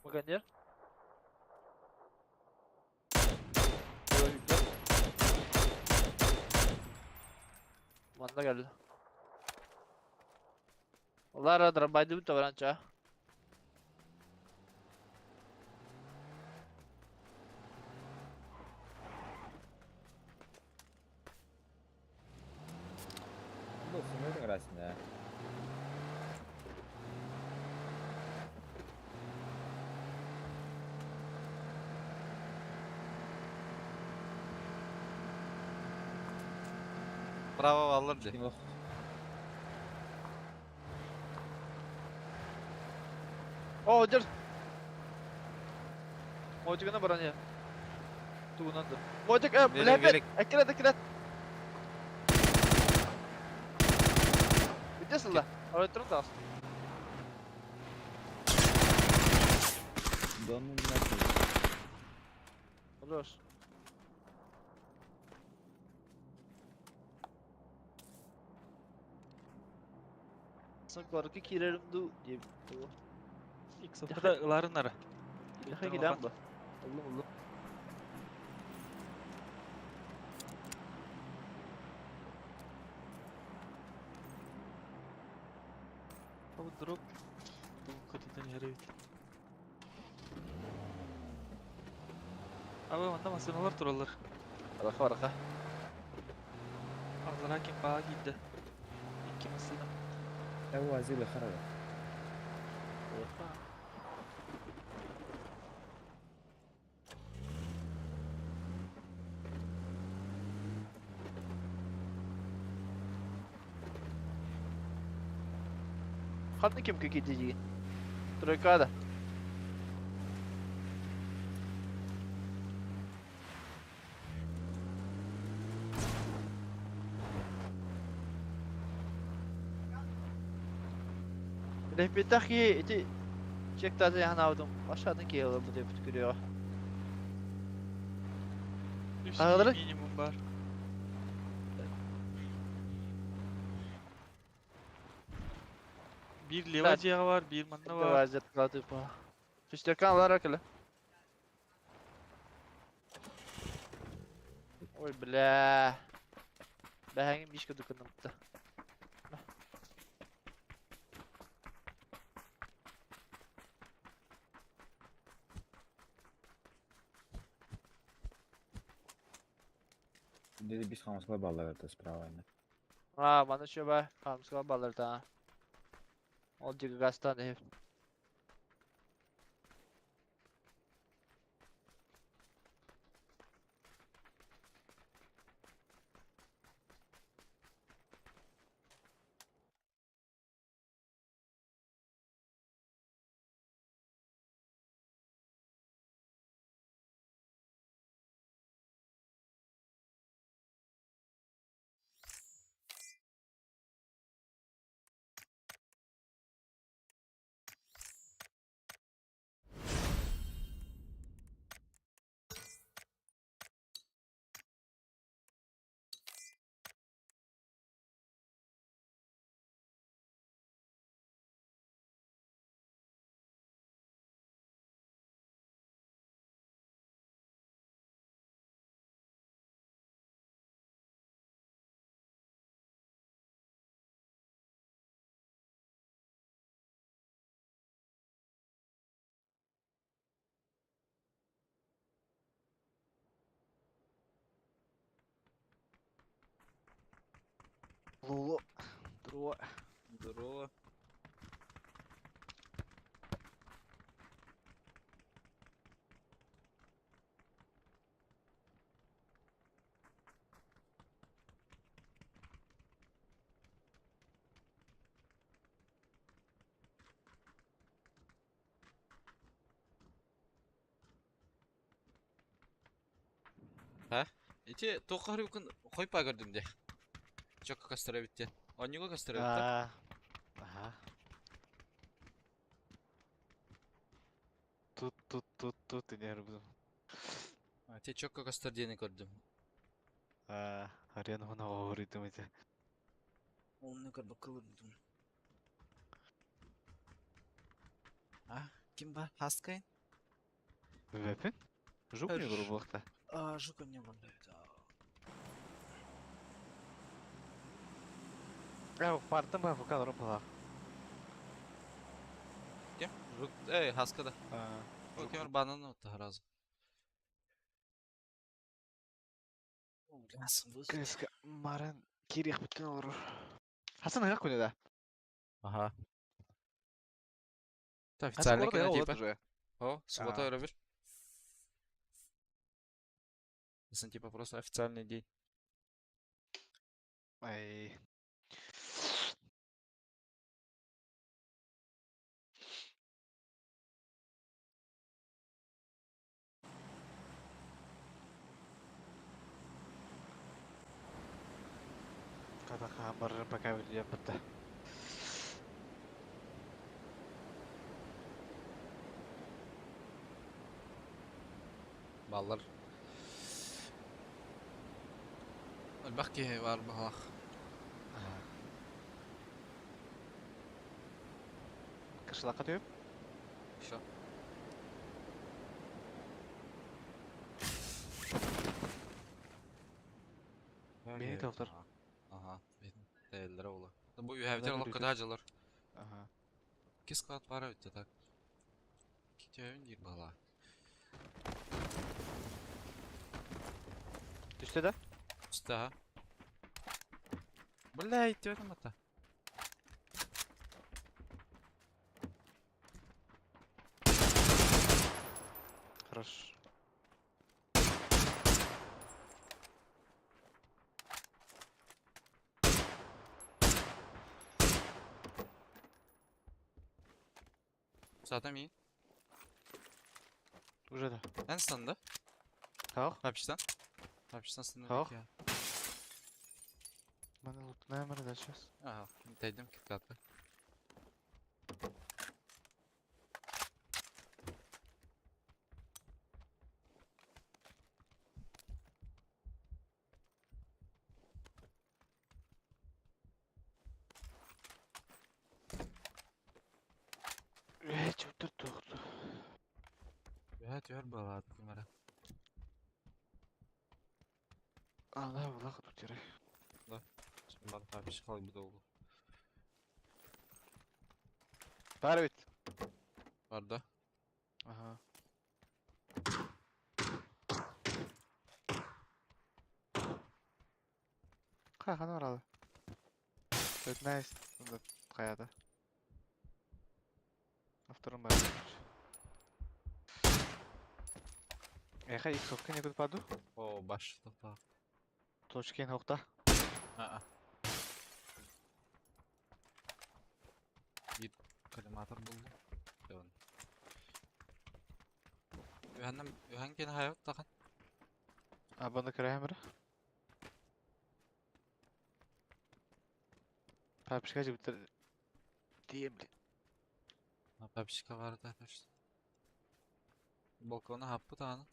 Bakın ya. Manda geldi. Allah radra baydı bu tavarança. Bu sınırdın arasında. Bravo vallardı. Yok. Oh, dur. Mojik na baranya. Tugunan do. Mojik Verek, verek. Akirat akirat. Bitti lah. Oraya turun da. Donun nasıl? Olur. Son korku kirerim du diye bitti bu. İlk safhada ıların ara. Daha giden bu. Oğlum. Bu drop. Bu kötüden yere bit. Abi onda masinalar turallar. Araka araka. Ağzına hakim bağa gitti. İki masina. هو زي اللي خرج. Хатны kim кикидиги? Тройкада. Rehbetaki iti çektaze yanavdım. Aşağıdan geliyor bu diye tükürüyor. Üç Ağları- minimum var. Bir levaciya var, bir manna var. Vaziyet kaldı bu. Fiştekan var akıllı. Oy bla. Ben hangi bir şey dokundım da. Dedi biz хамская балларда справа. Bana şu be. Kamska balırt ha. Olacak gastan ev. Лулу. Здорово. Здорово. Ha? İçi tokar yukun koypa gördüm de. Çok kastıra bitti. Onyuga kastıra bitti. Ага. Тут и не рубим. Te çok kastar diyeni gördüm. Арена мына говорит эти. Onu kır bakalım. Ah, kim var? Haskayın. Вепин? Жук не Эр. грубо-то. Жука не валяет. Партым ben bu kadar yapalım. Kim? Жук. Haskada. O kemer banana attı harazı. Nasıl bu? Кыска, Марен, Кирих bütün olur. Hasan ayak koydu da. Aha. Да, Hasan официально orada ya кино типа. уже. О, суббота А. öyle bir. Это типа просто официальный день. Ay. Kada kabarın bakabileceğim bitti. Ballar. البحكي var balak. Kışlaka diyorum. Şu. Beni doktor. Aha. Benim değerlere ola. Bu evde Neden olup yürüdük? kadacılar. Aha. 2 saat var ötede tak. Gidiyor evin değil bala. Düştü de. Üstte ha. Блядь, дёрнем это. Хорош. Zaten iyi. Уже да. En sonunda. Kalk. Hapisten. Hapisten sınırlı Kalk. ya. Bana lootuna hemen de сейчас. Aha. Dedim ki katlı. Çöptür tuttu. Evet ver bala numara. Allah Allah тут yere. Şimdi bana tabi şey kalbi de oldu. Barbit. Var da. Aha. Kakan oralı. Evet nice. Bunda kayada. Автором бар. Эха их сотка не паду. O başladı da. Точки нокта. Aa. Bir kalimatör buldum. Devam. Hangi hayat takan? Абаны краем бир. Папишка же битер. Дiyeyim блин. Папочка vardı arkadaşlar. Balkona hapı tane.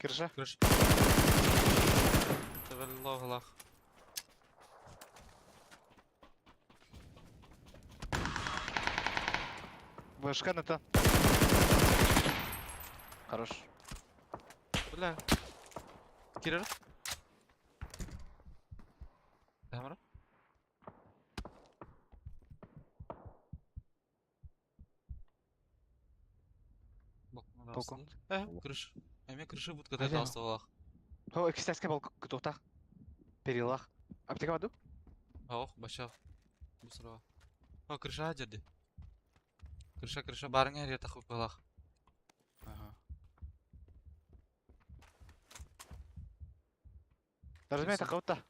Крыша. Kırış. Tevellah Allah. Вышка на то. Хорош. Bля. Girer. Kamera. Bakma Балкон. Крыша. Эме крыша будка Айда. тата асталах. О, экстаска балкон кутута. Перилах. Аптека баду? Ох, баша. Бу сырага. О, крыша жерде. Крыша барыңа рия тахып балах. Ага. Размей такаута.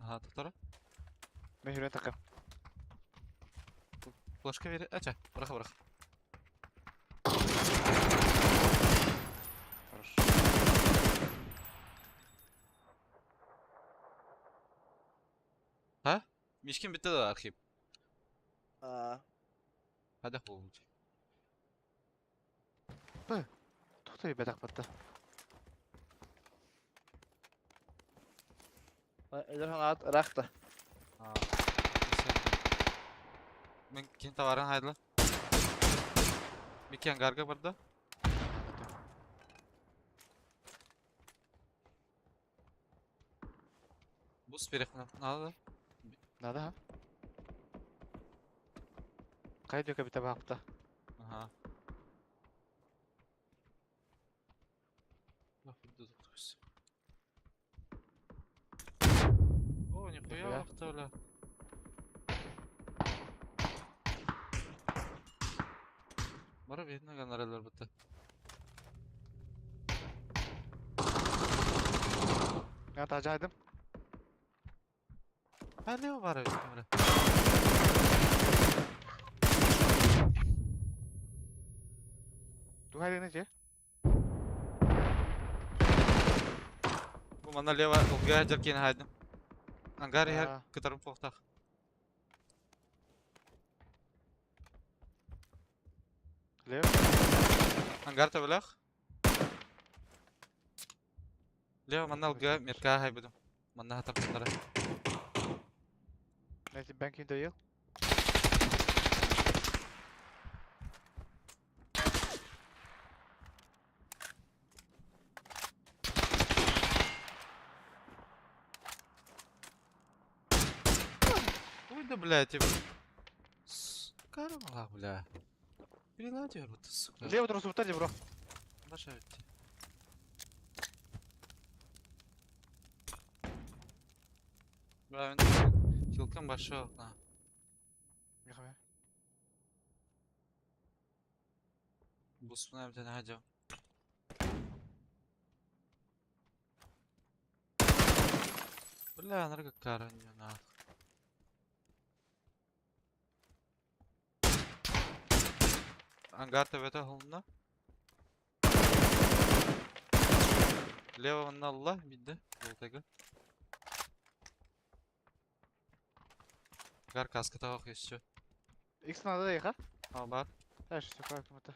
Ага, тотара. Мен жүрен такам. Флешка бери. Ача, браха. Хорошо. Ha? Мишкин битті да архив. Hadi oldu. Тухтай бәдәк батты. Эдерхан ат рахта. Мен кен товарын хайдла. Мекен гарга барды. Бус перехна. Надо. Надо, ха? Кайда кабита бақта? Ага. Нахуй докторс. О, нихуя вахта, бля. Бара видно гонорарлар бітті. Я тажайдым. Әлі бара видно, бля. Тухайдың не? Bu mana leva olga jerken haydim. Angar her Aa. kıtarım poxtaq. Лев. Angar tabilaq. Leva mana olga merka haybudum. Mana hatar kundara. Найти бэнки доел. Ой да блядь, карамала, бля. Переладил вот сука. Лев трусу втади, бро. Баша идти. Бля, мен хилкам баша. Михаил. Бусмана bir tane hacı. Бля, нарко каранье нахуй. Ангар ТВТ холмда. Лево на Allah bildi. Voltega. Гар каска тавах еще. Икс надо доехать. А бар. Дальше все как это.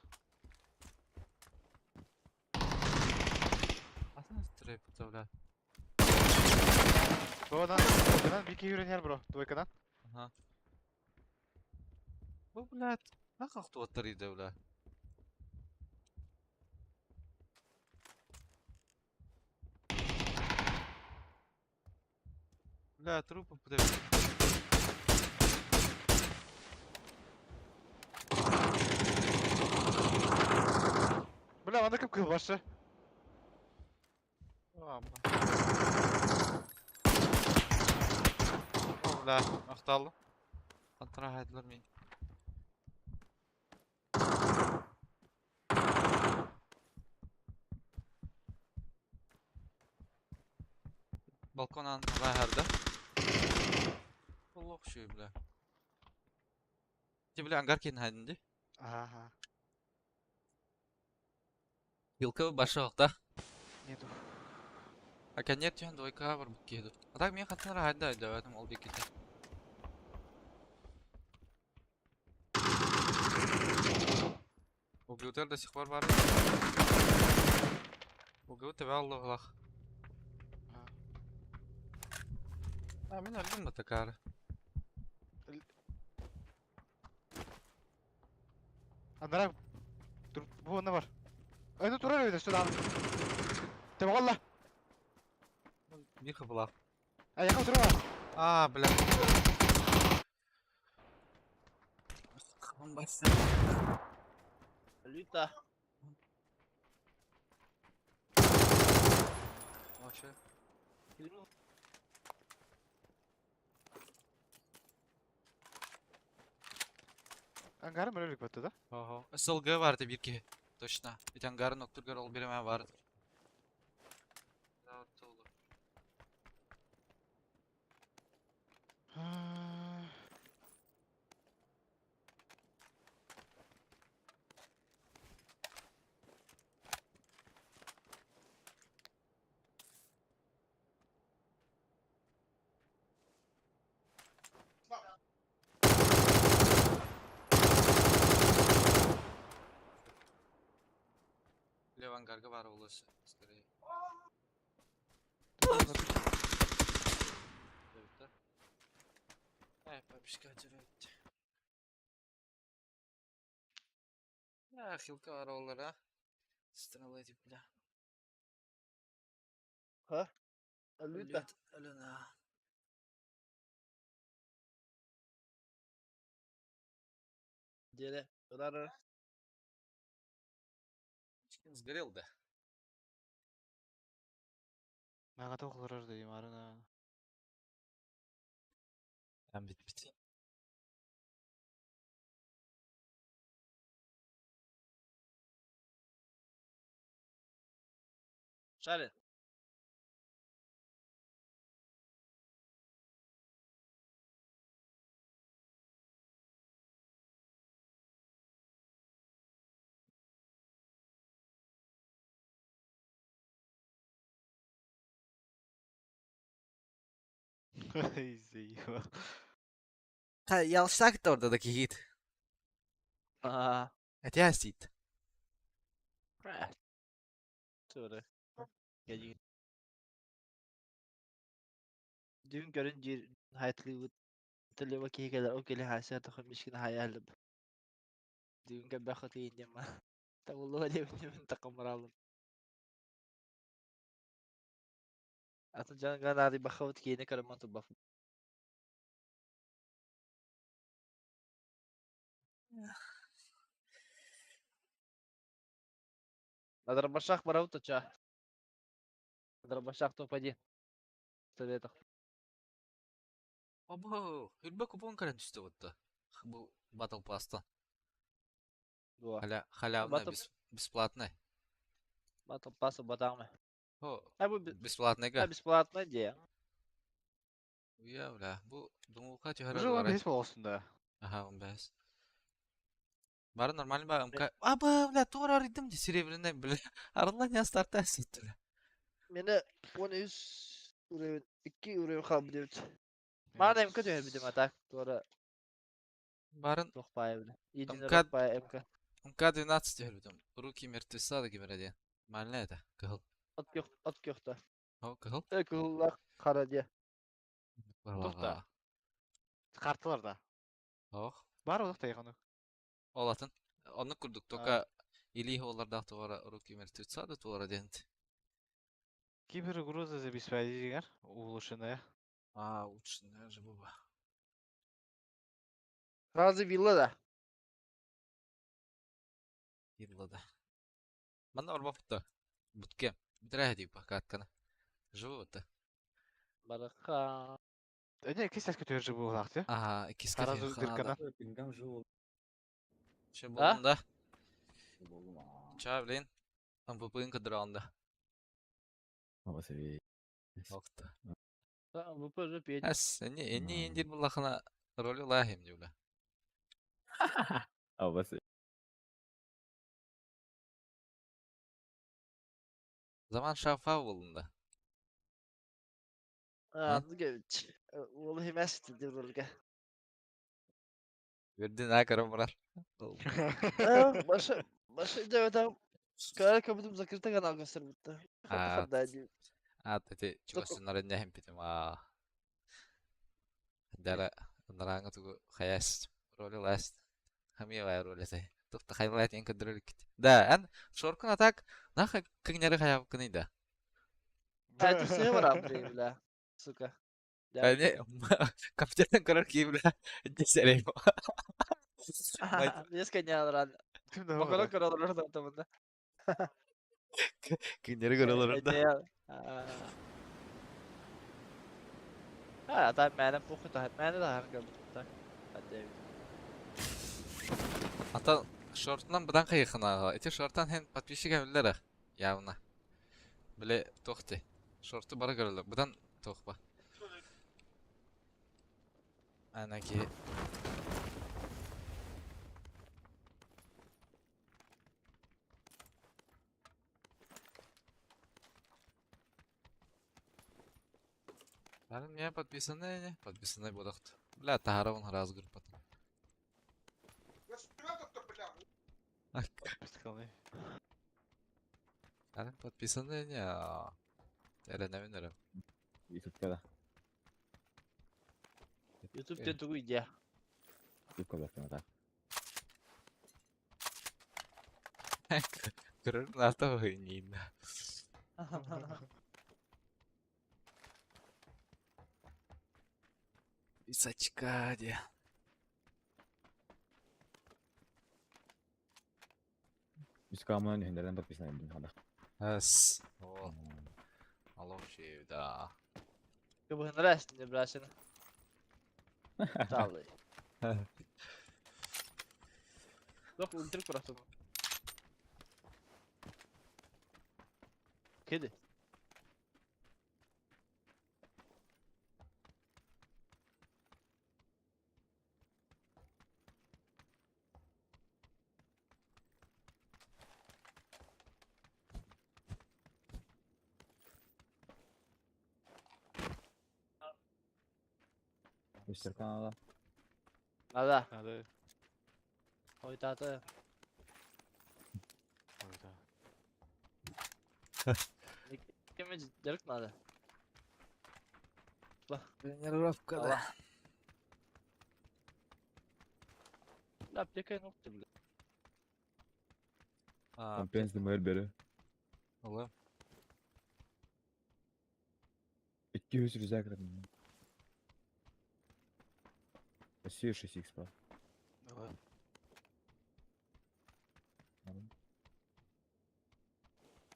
Атына стрейп бля. Двойкадан бики юренер, бро. Двойкадан. Ага. Bu блядь. Нахуй кто оттариды, бля. Бля, трупы подавили. Бля, анда кім кыл башы? О, бля, ақталды. Антыра хайдылар мен. Балконан бахарда. Бұл оқшой, бля. Те, бля, ангар кен хайдынды. Ага. Билка башы оқта. Нету. А кәнер түйен двойка бар бұк кеді. Атак мен қантынара хайда өтім ол бекеті. Угютер до сих пор бар. Угютер алды ғылақ. А, мен өлдім бұты кәрі. Андара bu onda var. Önde durar öyle şurada. Tamam valla. Миха бұлақ. Yakın durma. А, бля. Қабын басты. Люта. Вообще. Ангарым өлелік бөтті да? Ага. СЛГ vardı bir ki. Точно. Ведь ангарын октургар ол береме vardı. Rahat olur. Лев ангарга var olası. Скорее. Evet da. Ай, папишка acayip. Ya хилка var олара. Страла тип бля. Люта. Алена. Деле. Рара. Сгорел да. Мага тоқылырар дейм арына. Там бит. Шарин. Izleyiyor. Ha, yanlışlıkla gitti oradaki Yiğit. Aa. Etiyasiydi. Sonra. Gece. Dün görünce hayatlı تلي وكي كده اوكي لي حاسات اخو مشكلة هيقلب دي كان باخد ايدي ما طب والله ليه من تقمر الله اصلا جان قال هذه بخوت كيني كده ما تبقى اضرب الشاخ براوتو تشاه اضرب الشاخ تو بدي تلاتة Abo, hülbe kupon karen düştü orada. Bu Battle Pass'tan. جوا Халявная, Battle бесплатная. Battle Pass батамы О, ابو бесплатная игра. бесплатно где Ya bля, bu думалка тюря Уже он var. бейсбол осында. Ага, он без. Бары нормально ба, МК. Аба, бля, тура ритм де серебряный, бля. Арла не старта сеттіля. Meni 13 urev 2 urev kaldı diyor. Bana MK diyor bir de atak. Sonra Барын Рохпаев. Единый МК, Рохпаев МК. МК-12 диyorum. Руки мертвеца да гибер ediyor. Нормально это. Кыл. At köfte. О, кыл. Ekıllar kara diye. Тоқта. Карталар да. Ох, Бар одақта яғаны. олатын. Onu kurduk. Toka или оларда туара руки мертвеца да туара дент. Кибергруза за беспорядок улучшенная. А, улучшенная же была. Razı villa da. Yılla. Bana orba fıtta. Butke. Bitireh deyip bak katkana. Живу это. Baraka. Не, кисәс көтер же бұл вақты. Ага, ikisi Таразы kafeye дыркана. kanada. Şey Ha? buldum da. Çağırlayın. Bu bugün kadar anda. Apa sih? Nokta. Bu böyle bir Has, ini indir bu lakana rolü lahim diyorlar. Apa sih? Zaman şeffaf bulundu. Anlı geç. Vallahi mesut diyor orada. Verdin ha karamırar. Başa evet abi. Kara kapıdım zakırta kanal göster bitti. А, Kadar diyor. эти чувствуют на hem питем, дара наранга тугу хаяс роли ласт. Хами вай роли сай. Тут хайлайт ин кадрылик. Да, ан шоркун атак наха кыгняры хаяп кыныйда. Bence şey var abi bile. Suka. Yani kapten karar ki bile cesereyim. Neskanya lan. Bakalım karalar da tamamda. Kıgnyarı karalar da. Ha, tabii benim bu kadar. Beni de harika bir tak. Hadi. Ата шортунан быдан кайыкына. Эти шорттан хен подписчик әмилләр. Явна. Биле тохты. Шорты бара görülür. Быдан тохпа. Анаки. Benim niye подписанный не? Подписанный будахт. Бля, тахара он раз группа. Benim подписанный не. Erenebilirim. YouTube'da da. YouTube dedi bu idea. YouTube'da bakıyorum da. Görür nasıl oynayayım. Исачка, где? Biz kamunun hünderden patpisana edin hada. Эс. О, алоши, да. Ya bu hınır aslında burasını. Vallahi. Yok ultra kurası bu. Kedi. Mr. Kanada. Nada. Надо. Oy tata. Ой, да. Kime ciddilik nada. Тренировка, Allah. La plaka nokta bile. А, Компенс de mer beri. Oğlum. 200 rüzgar kırdım. Россия 6x по.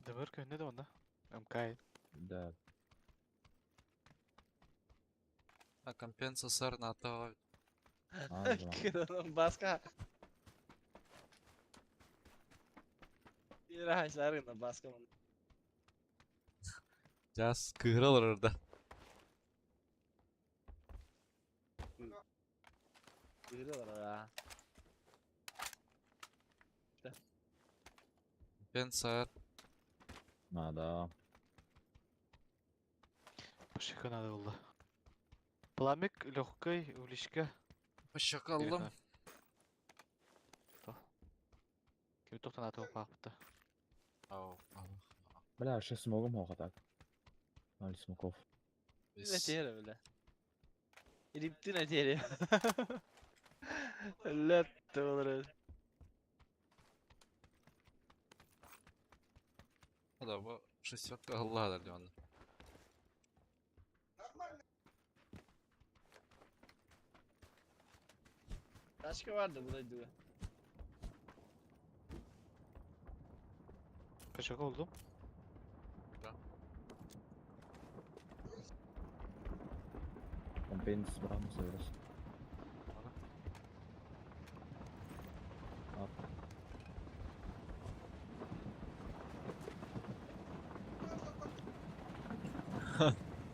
Demir köyünde de onda. МК. Да. А компенсатор на то. Anladım. Kırılım başka. Bir haşlarına başka mı? Jas kırılır orada. Kırılır ha. Компенсатор. Надо. Пошика надо было. Пламик, легкой, уличка. Пошакаллым. Кем тоқтан атып қалыпты. Ау. Бля, ще смогом хога так. Ноль смоков. Ne diyelim öyle. İripti ne diyelim. Let olur. Да, bu шестерка Аллаха дали. Başka vardı buraydı. Kaçak oldum. Компенс брамы севрос.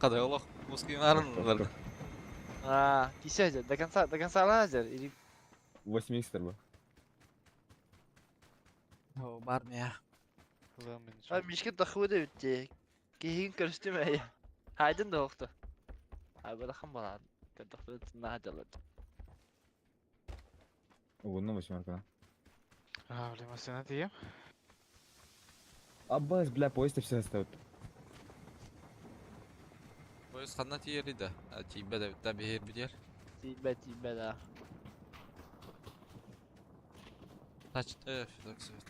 Kaday Allah. Moskova'nın arınırlar. Aa, kişi до конца лазер. İrip. 8x bu. O var mı ya? Ulan beni Abi mişkin takıvı da bitti. Kehin karıştı mı ya? Haydın da yoktu. Abi bakın bana. Takıvı ne hadalat. Bundan başımarkana. Блин, сена дiyeyim. Аббас, бля, поезд все остают. Poyuz kanına tiyeli de. Tibe de tabi her bir yer. Tibe da. Taç. Tak söyle.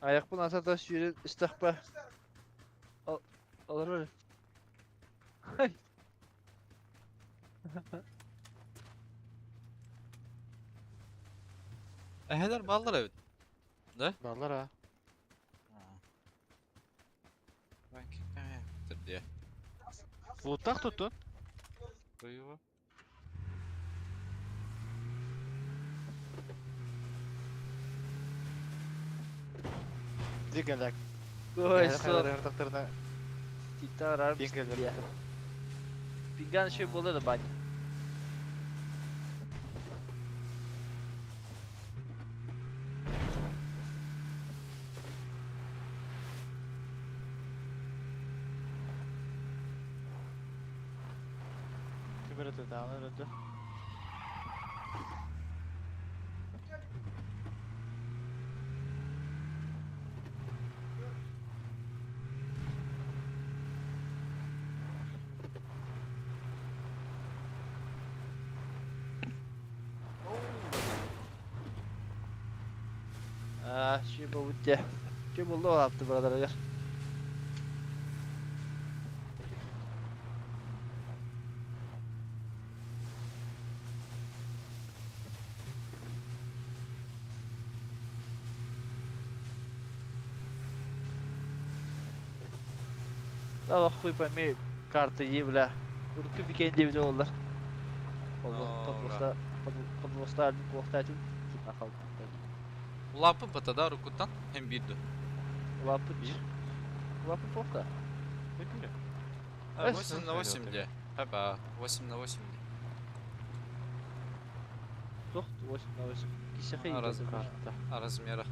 Ayak bunu ata taş yürü istakba. Olur öyle. Heder ballar evet. Ballar ha. Vurtak tutun. Duyuyor. Digelek. Ой, Yani sok. kadar yaratıklarına Titan arar mısın Pingeller. diye. Pingan şey buluyor da bence. tümür ötü dağlar ötü. Şey bu diye. Şey buldu o yaptı buralara gel. Daha хуй пойми карты ебля. Урки bir kendi bile oldular. Подвоста плохтать. Нахал. Лапы батада рукуттан hem birdi. Лапыч. Лапы плохо. А, 8 на 8 де. Хаба, 8 на 8 де. Тох 8 на 8. Кисехи Размера.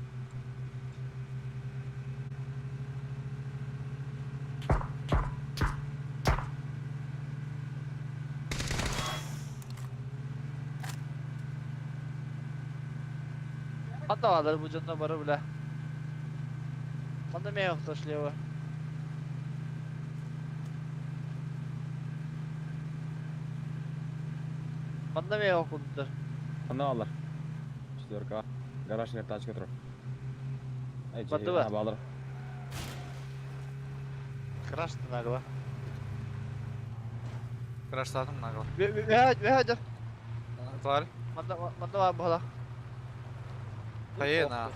Hatta varlar bu canına barı bile. Bana mı yok taşlıyor? Bana mı yok bunlar? Anda алар. Четверка. Гараж нет, тачка тұр. Ай, Барды жерге ба? ғана балыр. Крашты нагло. Краштадым нагыл. Ve hadi. Тварь. Bana var bala. Hayena.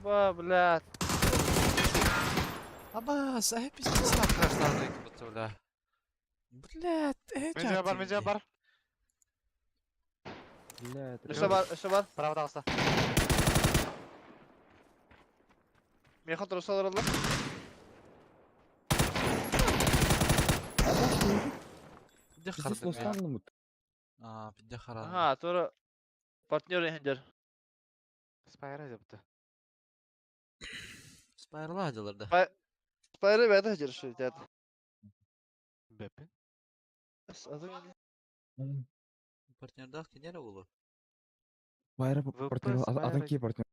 Ба, блядь. Аба, сахип пиздец краштадым бутуля. Блядь, Медиа бар, медиа бар. Блядь, Üste var. Право дағыста. Meyhan trosalar alır. Пиздец Здесь хардым я. лостанды мут. Пиздец харадым. Aha, sonra partner hendir. Спайра депті. Спайрладылырды. Spyre ve de hendir şu dedi. Беппин. Adı Партнердах кенере улу. Байра ВП партнер, Спайра. атан кей партнер.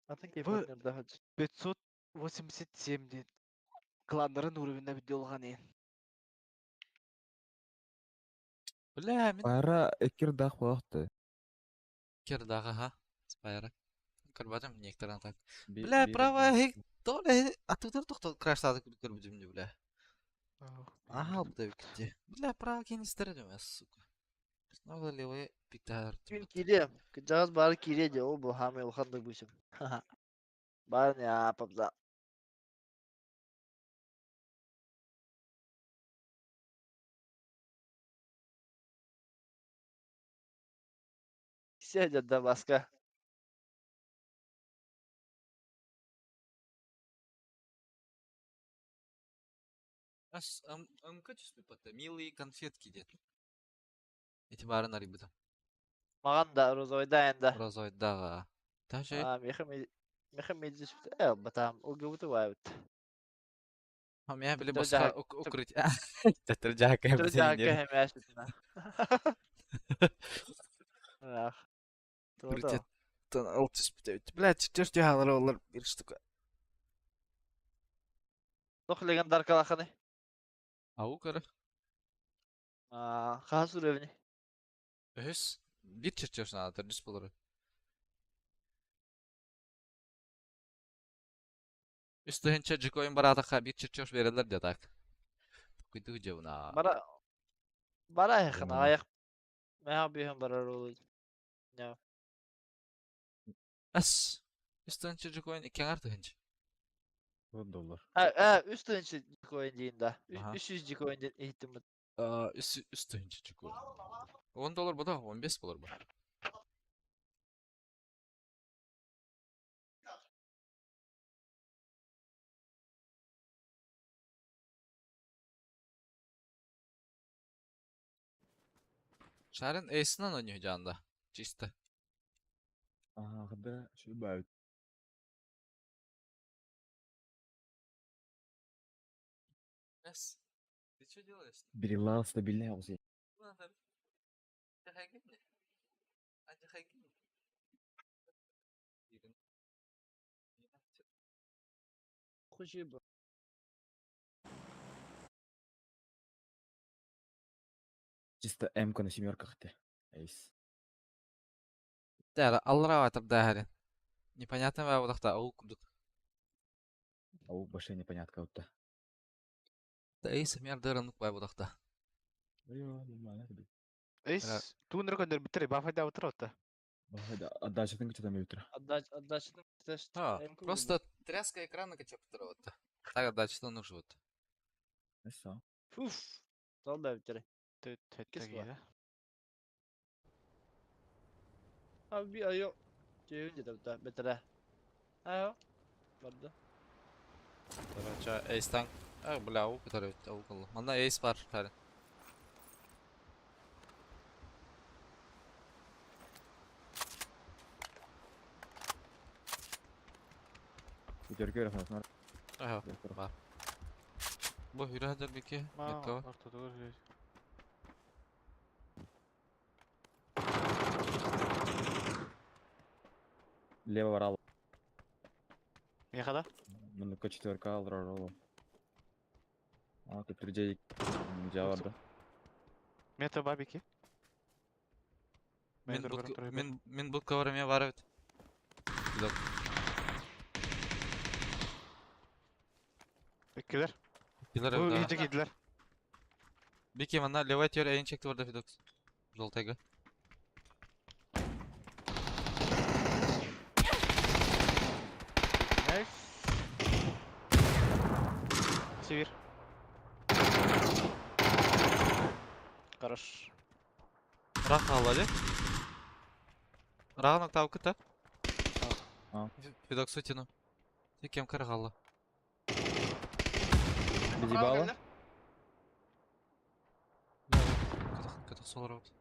Atın ki Bu- partner daha. 587'den klanların uğruna bir olğan eyin. Бля, мен Байра экер дақ қояқты. кердага ха. Спайра. Кырбадым некоторан так. Бля, право хек. Толя атыдыр тохто краштады көрбүдүм бля. Ага, bu da bitti. Bля, право кен истередим я, сука. Снова левый пиктар. Gün kiri. Kıcağız bari kiri diyor. O bu hami ukandık bu işim. Bari ne yapıp da. Seyirci de başka. Аж качестве пота милые конфетки дед. Эти бары на рыбы. Mağan da rozoyda ende. Розой дага. Даже Mekhem meclis bitti. Batam. O gibi var bitti. هم يا بلي ترجع- بس اكرت ترجع كيف Tırcağı hem yaşlısına. Ah. Doğru. Приоритет алт испытывать. Блядь, четвертый халар bir штука. Nok legendar kalakını. Ау кара. Kasur evini. Өс. Bir çerçevesine atır düz bulur. Üstüne çocuk oyun barada bir çerçeve verirler de tak. Kuydu cevuna. Bara yakın Tamam. ayak. Ne yapıyorsun bara rolü? Ya. As. Üstüne çocuk oyun iki artı hınç. $10. Üstünçü coin deyin de. Aha. 300 coin ihtimal. Üstünce çıkıyor. $10 bu da 15 olur bu. Şarin Ace'den oynuyor canda. Çiste. Ahırda şu böyle. Yes. Ты что делаешь? Birilla stabilne olsun. Ладно. Ты хагибни? А ты хагибни? Kuşu bu. Чисто М-ка на семерках-то. Эйс. Да, аллара да, непонятно, а вот так, ау, кудук. Ау, вообще непонятно вот-то. Да, Ace мер дырынık bay bu dakta. Yo, нормально тебе. Эйс, туунер көндөр битер, бафайда отыр отта. Отдача тынка что там утро. Отдачный тест. Просто тряска экрана качок вот. Так дальше то нужно вот. Эсо. Uf. Tamam ben bitireyim. Төттөгий да. Abi bir ayo. Ceyhun dedim de bitire. Ayo. Vardı. Короче, Ace'den бля, у который около. Манда Ace var Şarin. Пятерки рахнасынар. Aha, var. Bu hüradır bir ki. Metka var. Ортодо жер. Лево ворал. Мехада? Мындыкка четверка алдырар ол. Көтүрүжей жабарды. Мета бабики. Min bu kavramaya var evet. Güzel. Bekkiler. Güzel Bu evet. iyice giydiler. Bir ki bana leva atıyor yayın çekti orada Fidox. Zoltega. Nice. Север. Хорош. Rak havalı. Rak nokta avkıta. Fidox utinu. Tekem karahalı. Без ебала. Katak solar out.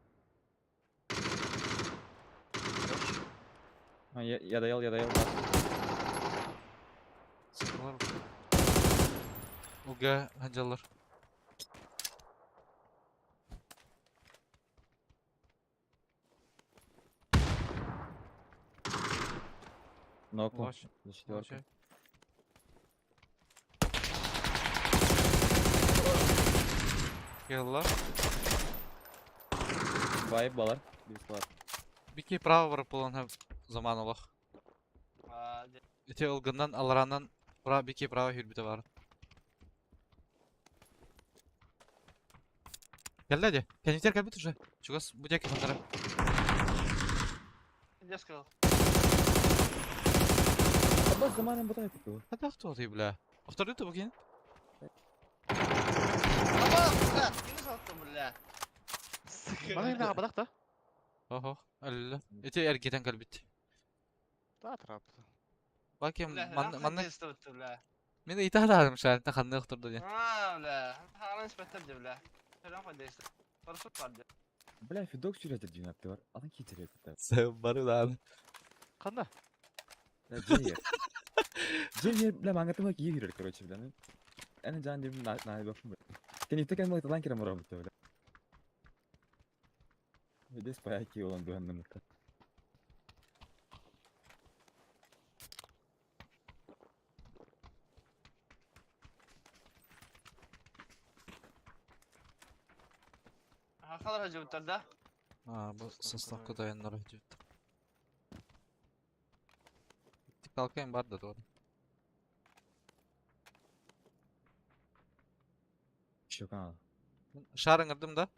Я доел. Solar out. Uga hancalar. Нокнул. Watch. За четверку. Yıllar. Вайп балар. Бесплат. Bir ki prava var bulan hem zaman olaq. Hadi. Ete ılgından alarandan bir ki prava hürbüte var. Geldi hadi. Kendikler kalbit уже. Чугас, будяки фантара. Ne сказал? Аббас заманын бутан yapıyor. Hadi hafta oldu bile. Hafta ötü bakayım. Ama bırak. Yine sattım bile. Bana yine abadak da. Oho. Allah. Ete erketen kalbit. Daha tarafta. Bakayım Manne. manne. Test bitti bile. Meni ita da almış halinde kandı oturdu diye. Ha bile. Hala nispeten de bile. Selam fadesi. Parasut vardı. Бля, Фидок сюжеті дюнапты бар. Адан кетер еді. Sen barı lan. Қанда? Джейер. Джейер, бля, маңатыма кие жүрер, короче, бля. Әні жан дебім нағай бақшым, бля. Кен итті кән болайты лан керем ұрам, бля. Өдес пая кие olan дуанны мұтта. Kadar hacı bitirdi. Ha bu sınıfta dayanlar ödüyor. Gittik kalkayım var da doğru. Şu kanal. Şarın kırdım da.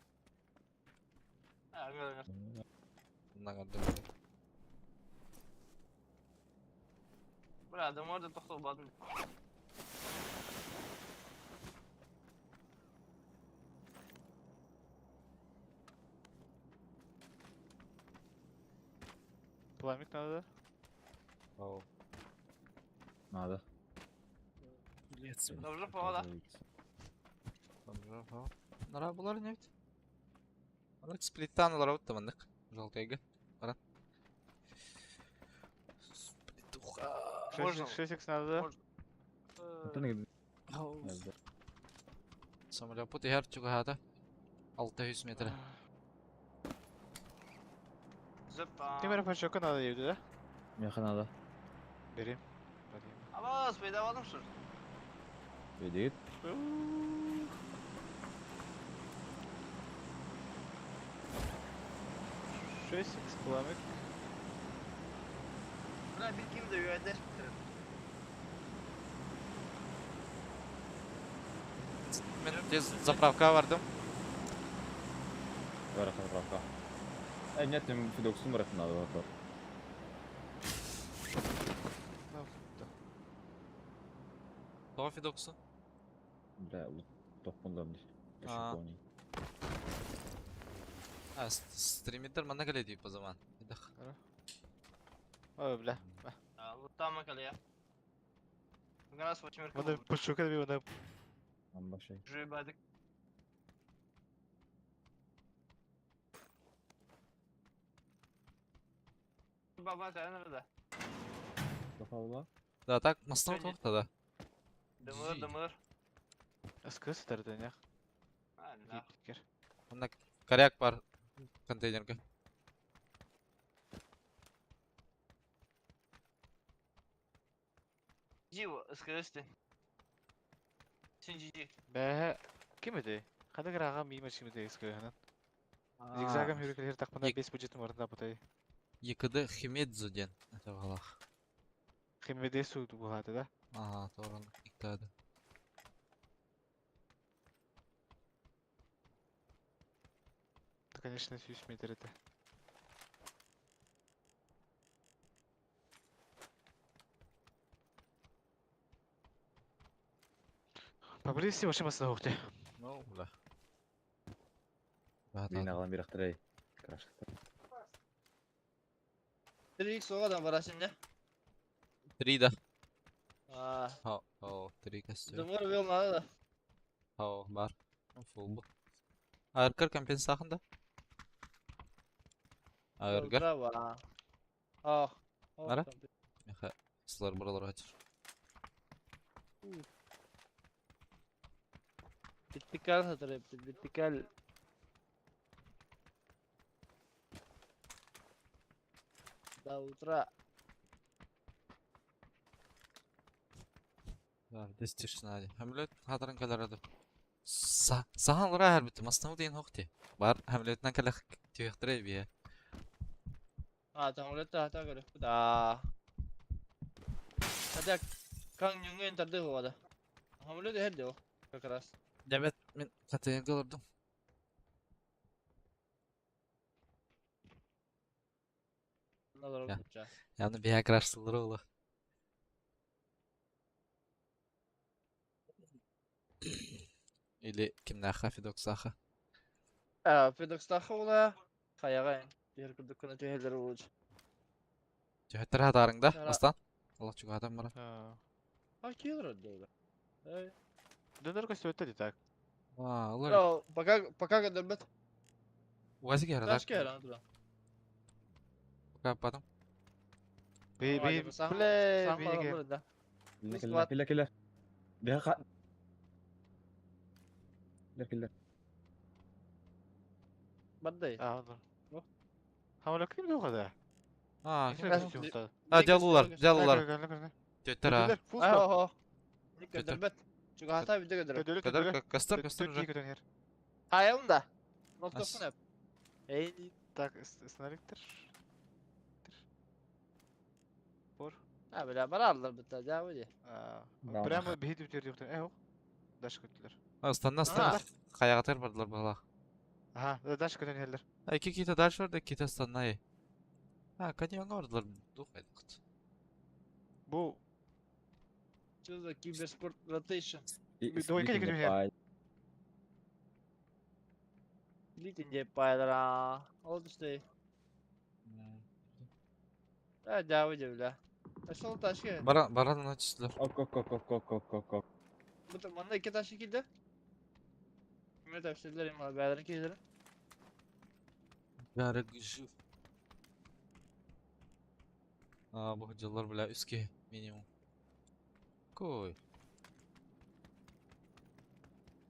Ha gör. Bundan kırdım. Bırak adam orada doktor badın. Пламик надо. Ау. Надо. Dobrze, pogoda. Nara bular ne bit? Nara split'ten alara bit tamandık. Жалкайга. Бара. Сплитуха. 6x надо. Это не Самолет her чугахата. 600 metre. Темір фашока надо evde de. Yakın ada. Vereyim. Ama bedava aldım sür. Ödeyip. Şöyle 6 пламик. Buna bir kim de üyede. Ben tez zapravka vardım. Var arka. Нет, им Фидоксу братан надо вот. Тофи доксу. Бля, вот топунdan Aa. Стримитер mana kale deyip o zaman. Bir dakika. Öyle. Luttan makale ya. Bugün nasıl başım Bana пошукай bir bana. Amma şey. Şuraya baydık. Baba sen nerede? Kapalı. Да так, мостом тоқта да. Dımır. Askı starten ya. Ha ne? Gir. Onda коряк бар контейнерге. Civo, ıskırıstı. Üçüncü. Be kim idi? Kada garaga mi maçı mı deyiz köyünün? Zigzagam hürükleri takmada Yek- 5 budjetim vardı da butay. Yıkıdı Химедзу ден. Это балах. Kimde su bu hadi da. Ага, тоғран иктады. Это, конечно, 100 метр это. Поблизости машина ухты. Ну, бля. Мен ағалам bir ақтырай. Крашықты. 3x o kadar var şimdi. 3 да. Aa, О, 3 костюм. dımır bir olmadı da. О, бар. Фул bu. Аркар компенсахында. Аргар. Bravo ha. Ah. Ara? Меха. Сылар buralara açır. Bittikal hatır hep. Bittikal. Da ultra. Да, достижно hadi. Hamlet hadaran kalarады. Сахан лара her bitim. Aslında deyin hoqti. Бар, hamletden kalak tüyüktüre biye. Ha tamam öyle hata göre. Da. Hadi kan yung enter'de o da. Hamle de herde o. Kakaras. Evet, men kataya kalırdım. Nalar Ya. olacak. Yani bir yakraştılır oğlu. Или kimnaha Fidoksaha. Fedex taxı ola. Kayağa. Diğer kurdukuna tüheleri olacak. Tühüttür hadarında. Yara- Aslan. Allah çok adam var. Ha. Ha kilir öyle. Ey. Döner gösterdi de tak. Aa, ular. Ya пока kadar bet. Uazı ki Taş ki yaran dur. Kapadım. Bir Ple bir bir burada. Killer. Bir kat. Killer. Badday. Aa dur. Hamle kim de o kadar? Aa, Kim Ben- istiyorsa. ha calılar, calılar. Gel. Tühüttür ha. Full Ay stop. ho. Dik Götür. kadar bet. Çünkü hata bir de kadar. Dödülü Kadar dödülü. göster Dödülü göster. kadar yer. Hayır da. Not As- olsun hep. Ey. Так, снаряктır. Бор. Ha böyle bana aldılar bir tane cevabı diye. Bravo. Прямо бейді бітер жоқты. Еу. Даш көттілер. Aslandan Aa. aslan. Kayağa bardılar bala. Ага, даш көтен елдер. Ha iki kita daş var da kita stanayı. Ha kanyonga vardılar. Dukaydık. Бұл Что за киберспорт rotation? Двойка Splitting дикий the pie. Литин де пайдара. Oldu işte. Ha devam ediyor bile. Taşın taş ki. Баран начислер. Ok. Bu tamamda iki taş şekilde. Kime tavsiyeler ama beylerin kişileri. Бәрі жив. Бұл жылар бля үске минимум. Кой.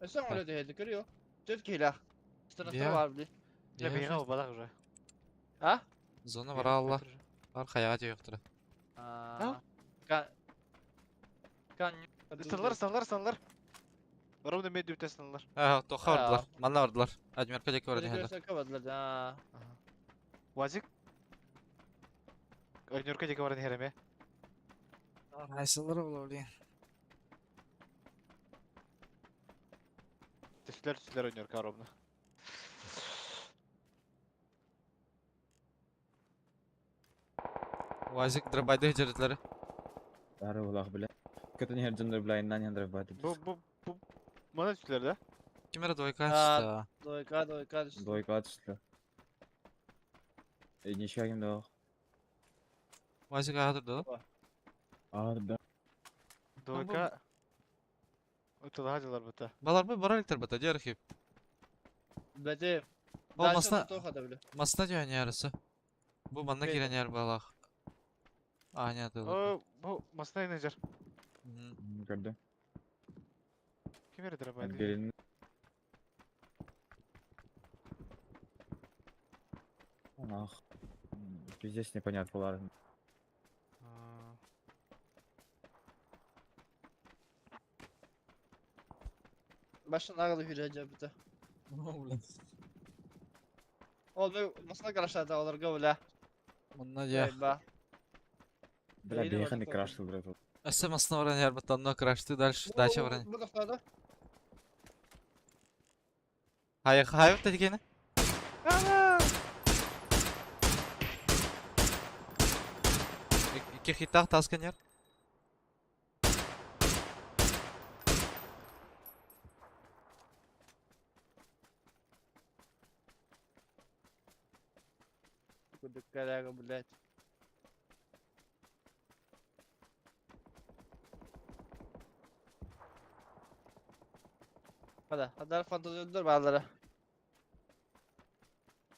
Sen öyle de hedi görüyor. Türkiye'yle. Sınıfta Ya. var bile. Не, бейга ол балақ уже. Ha? Зона бар алла. Бар қаяға жайықтыры. Kan. Сынлар. Ровно мен дүпте сынлар. Тоқа бардылар. Манна бардылар. Адмирка жеке барды хәді. Görse kavadılar da. Вазик. Ойнерка деке барын хереме. Айсылар ол олейін. Түслер ойнерка ровно. Вазик драбайды жеретлері. Бәрі олақ біле. Көтін херджіндір білайыннан ендір байды. Bu Bana түслер да? Кемера двойка Aa. açtı. Doyka düştü. Дойқа түслі. Неше агим да Вазик ағадырды да. Арда. Дойка. Ötüle hacılar bata. Балар бай бараликтер бата дерхип. Bence. Olmasa- Toka bile. Масына дүйен ярысы. Бұл манна Бейді. керен яр балақ. Аня дылы. O bu masına inecek. Gördüm. Kim verir arabayı? Gelin. Ах. Здесь непонятно было. Baştan ağlı hürece bite. Oldu masana karıştı olur gavula. Манна я. Eyvah. Бля, Бейді бейхан и бата краш играет. Әсі масына варан яр бата, но крашты дальше варан. Bu da Хайық та дегені? Ике хитақ тасқан яр. Кудык коряга, блядь. Hadi fantezi öldür bağları.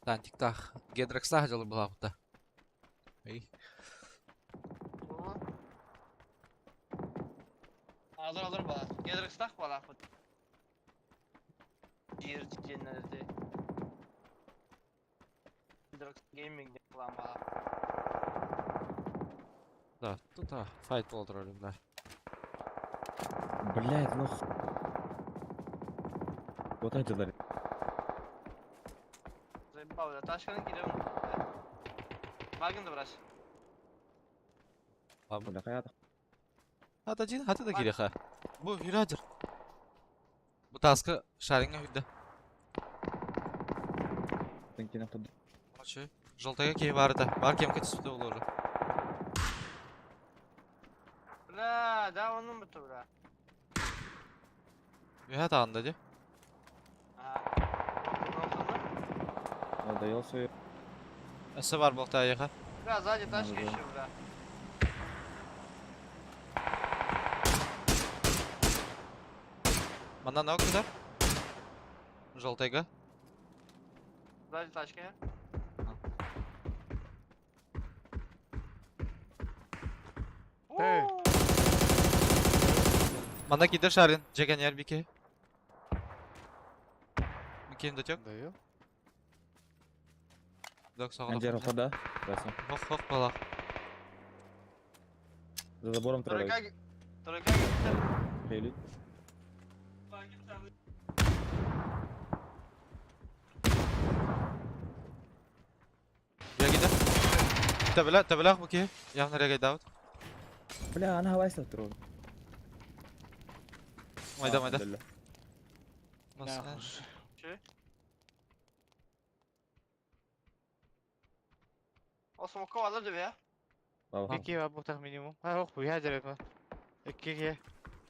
Тан тик-так. Гедрекста жылы бұла бұта. Ей. Alır bağlar. Gelir ıslah bağlar. Yer cennet de. Gaming falan bağlar. Да, тут файт болды рөлі, бля. Блять, ну. Вот это Zaybavla taşkanın gidelim. Bagın da biraz. Бля, хаята. Хаты да керек ха. Бұл үйрадыр. Бұл таскы шарыңа үйді. Тенкина ходы. Açı. Жолтайға кей барды. Бар кемке түсіпті ол уже. Bla, daha onun mu tura? Үйә тағында де. Надоел свою. Әсі бар бұл тайыға. Biraz hadi taş Anladım. geçiyor bla. Мана не окыдар? Жолтайға. Hadi taş gel. Эй, Мана кидер шарын. Жеген яр бике. Бикем да тек. даю. Док сағылық. Анжер хода. Красный. Хоқ балақ. За забором троллей. Тройка gitti. Хейли. Я кидер. Табілақ бүке. Яғны регай дауд. Бля, она хавайся тролль. Майда. Alhamdulillah. Şey. O smoke alırdı be ya. Baba. İki var bu tak minimum. Ha yok bu ya direkt var. İki.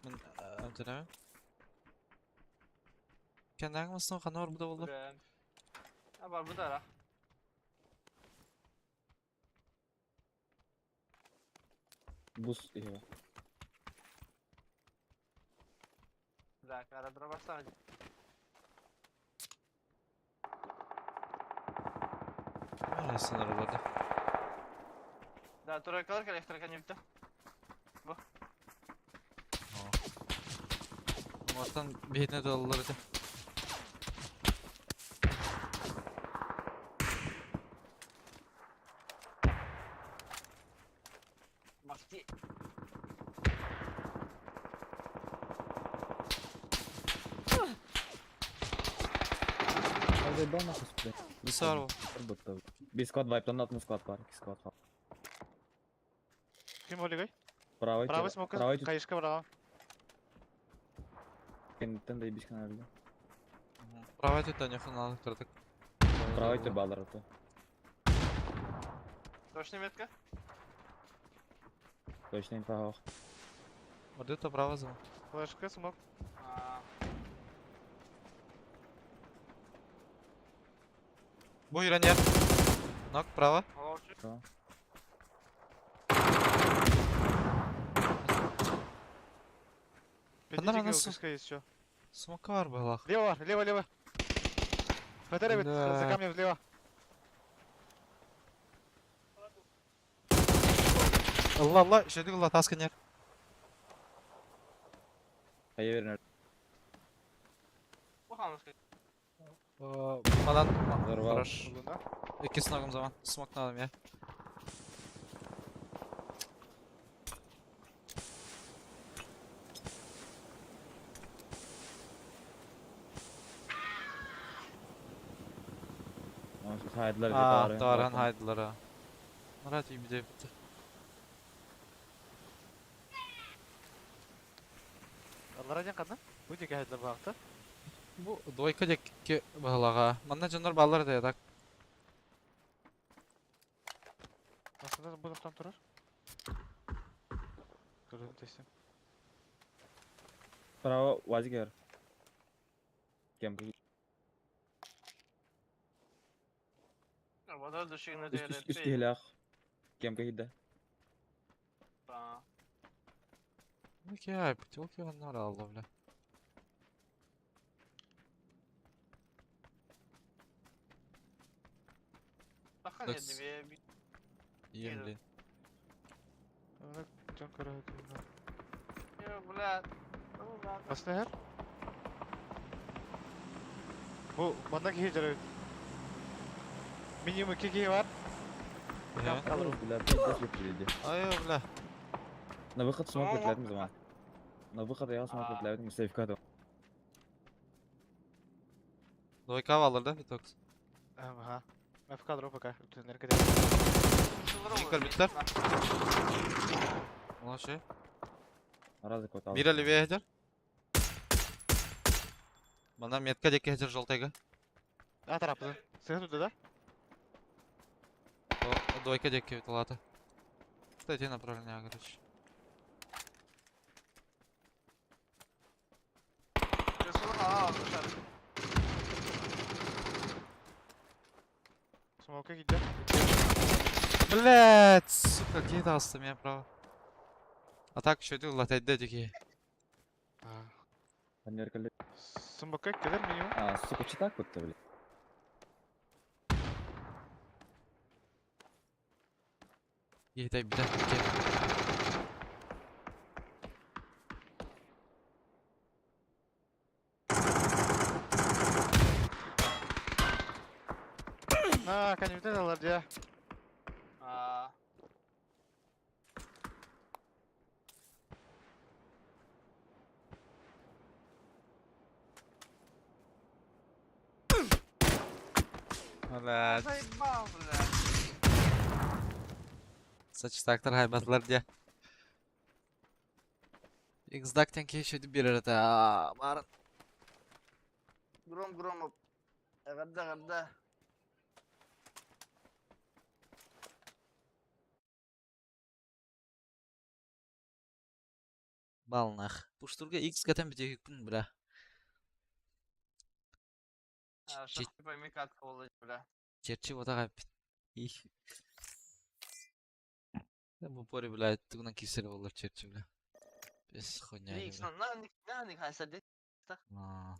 Ben öldüremem. Kendin mısın? Kanı var burada olur. Ulan. Ha var bu da ara. Buz iyi. Bir dakika aradıra baksana. Var sınır burada. Daha tura kalırken elektrika не bitti. Ortadan beynine dolardı. Bakti. Hadi ben nasıl split? Bir sağır o. Bir squad wipe'landı, 60 squad var. 2 squad var. Kim Oligay? Правый Правый смог, правый каишка брала. кенттен да ибиш каналда. Правай тут не финал кырдык. Правый төр балдар ото. Точно метка? Точно инфа хавах. Вот это право за. Флешка, смог. Bu İranyer. Nok право. Молодцы. Идите, анасы. киска есть еще. Смока var bu lak. Лево, лево, лево. Фатеребит, Да. за камнем слева. Allah Allah. Şeydik Allah taskın yer. Kaya verin. Bu hangi? Falan. Zor var. Хорош. Solunda. İki snogum zaman. Smoke alalım ya. Haydiler diye Aa, bağırıyor. Darhan haydılar ha. Murat iyi bir de bitti. Allah rajan kadın. Bu diye geldiler baktı. Bu doyka dek ki bağlağa. Manna canlar ballar da yadak. Aslında bu noktadan durur. Görüntü teslim. Bravo, Vazger. Кем? Вода душигна Üst hilak. Кем кайда? Okey abi. Okey onlar Allah bile. Bakın Lux. ya bir İyi bilin. Ona can karahati. Ya блядь. Aslında her. Bu bana ki hicret. Minimum 2 kişi var. He. Kalırız bile. Pek getirdi. Ay bile. На выход смог bekledim zaman. На выход я смог bekledim. Safe'ka Doyka bağlardı. Bir toks. Ага. FK drop пока. Tünleri kadar. Yukarı bitler. Ulan şey. Razı kotal. Mira левее хедер. Бана метка деке хедер желтайга. А тарапты. Сыгы туда да? Дойка деке виталата. Кстати, направление, короче. Смока gitti. Блять, сука, где даст меня право? А так еще ты латать деки. Панеркали. Смока kadar minimum. А, сука, чи так вот-то, блин? Yeter bir dakika. Ha, kanimde dalar ya. Блять. Заебал, блядь. Saçtaklar haybatlar diye. X'dakten keşfedi bir arada. Varın. Гром. Гадда. Балнах. Пуштурга X гатан битегикпин, бля. А, что ты пойми, как колоть, бля. Черчи вот так. Их. Да бу пори, бля, тугна кисер болар черчи, бля. Без хуйня, Ликс, бля. на, хайсадик. А.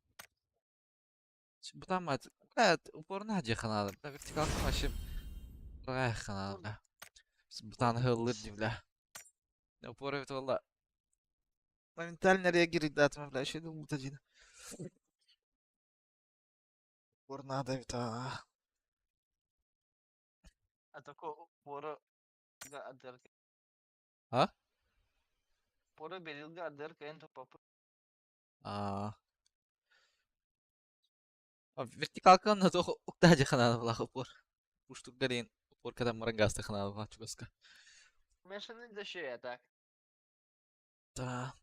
Бутан мать, бля, упорно хаджи ханады, бля, вертикалка маши. Бля, ханады, бля. Бутан хыллыр, бля. Упоры бит валла. Моментально реагирует датма, бля, еще думал, один. Упор надо, бит, А такой пора адер. А? Пора берилга адер кайын топапы. А. Вертикалка на то уктаджи ханады, бля, упор. Пуштур гарин, упор кадан марангаста ханады, бля, чугаска. Мешаны да şey так. Да.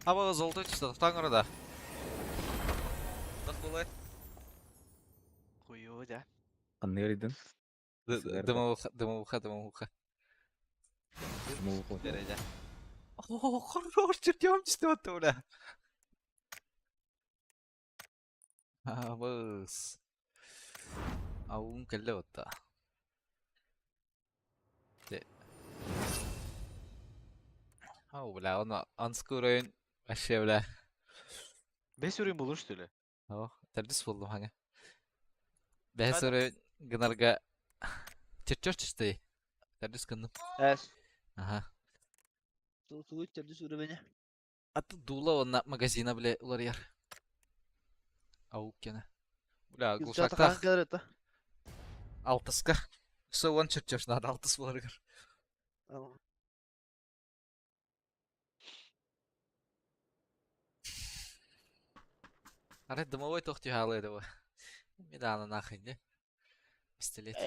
Аба золотой чисто, таңыры да. Так болай. Хуёво, да. Аннериден. Дымовуха. Муу. Дереже. О, хорош, чертём чисто, бля. Абыз. Ауын келе отта. Ау, бля, оны анскуройын. Вообще, бля. 5 ürün bulur üstüyle. О, тердис болдум хаңа. Бәсөрі гынарга чертёр чисты. Тердис кындым. Es. Ага. Tuğ içeride sürü beni. Аты дула онна магазина, бля, улар яр. Аук кені. Бля, Kızcağıta глушакта kan kadar etti. алтыска. Со он чертёш надо, алтыс боларгар. Tamam. Ары дымовой тохти халы еді бу. Меданы нахын, не? Пистолет.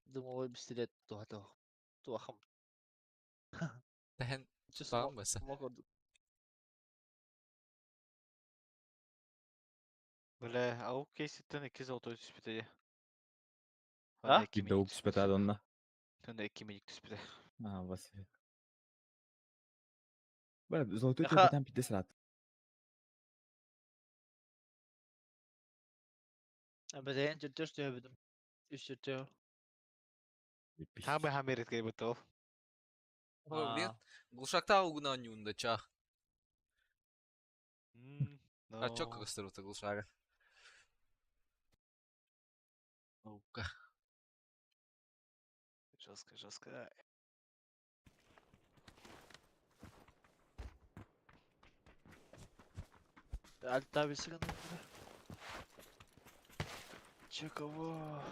Дымовой пистолет туğata. Туğakım. Тәхен бағым баса. Мокорdu. Böyle avuk kesitten 2 zoltoy tüspütedi. Ha? Gidde uk spetad onna. Tönde 2 minik tüspüte. Ah, vas. Böyle zoltoy Yaha- tepeden pide salat. Bedeyen çerçör söyledim. Üç çerçör. Ha be hamerit gibi tol. О, блин. Глушакта угна нюнда, ча. А чё как остается глушага? Аука. Жестко. Altta bir sıkıntı var. Çakova.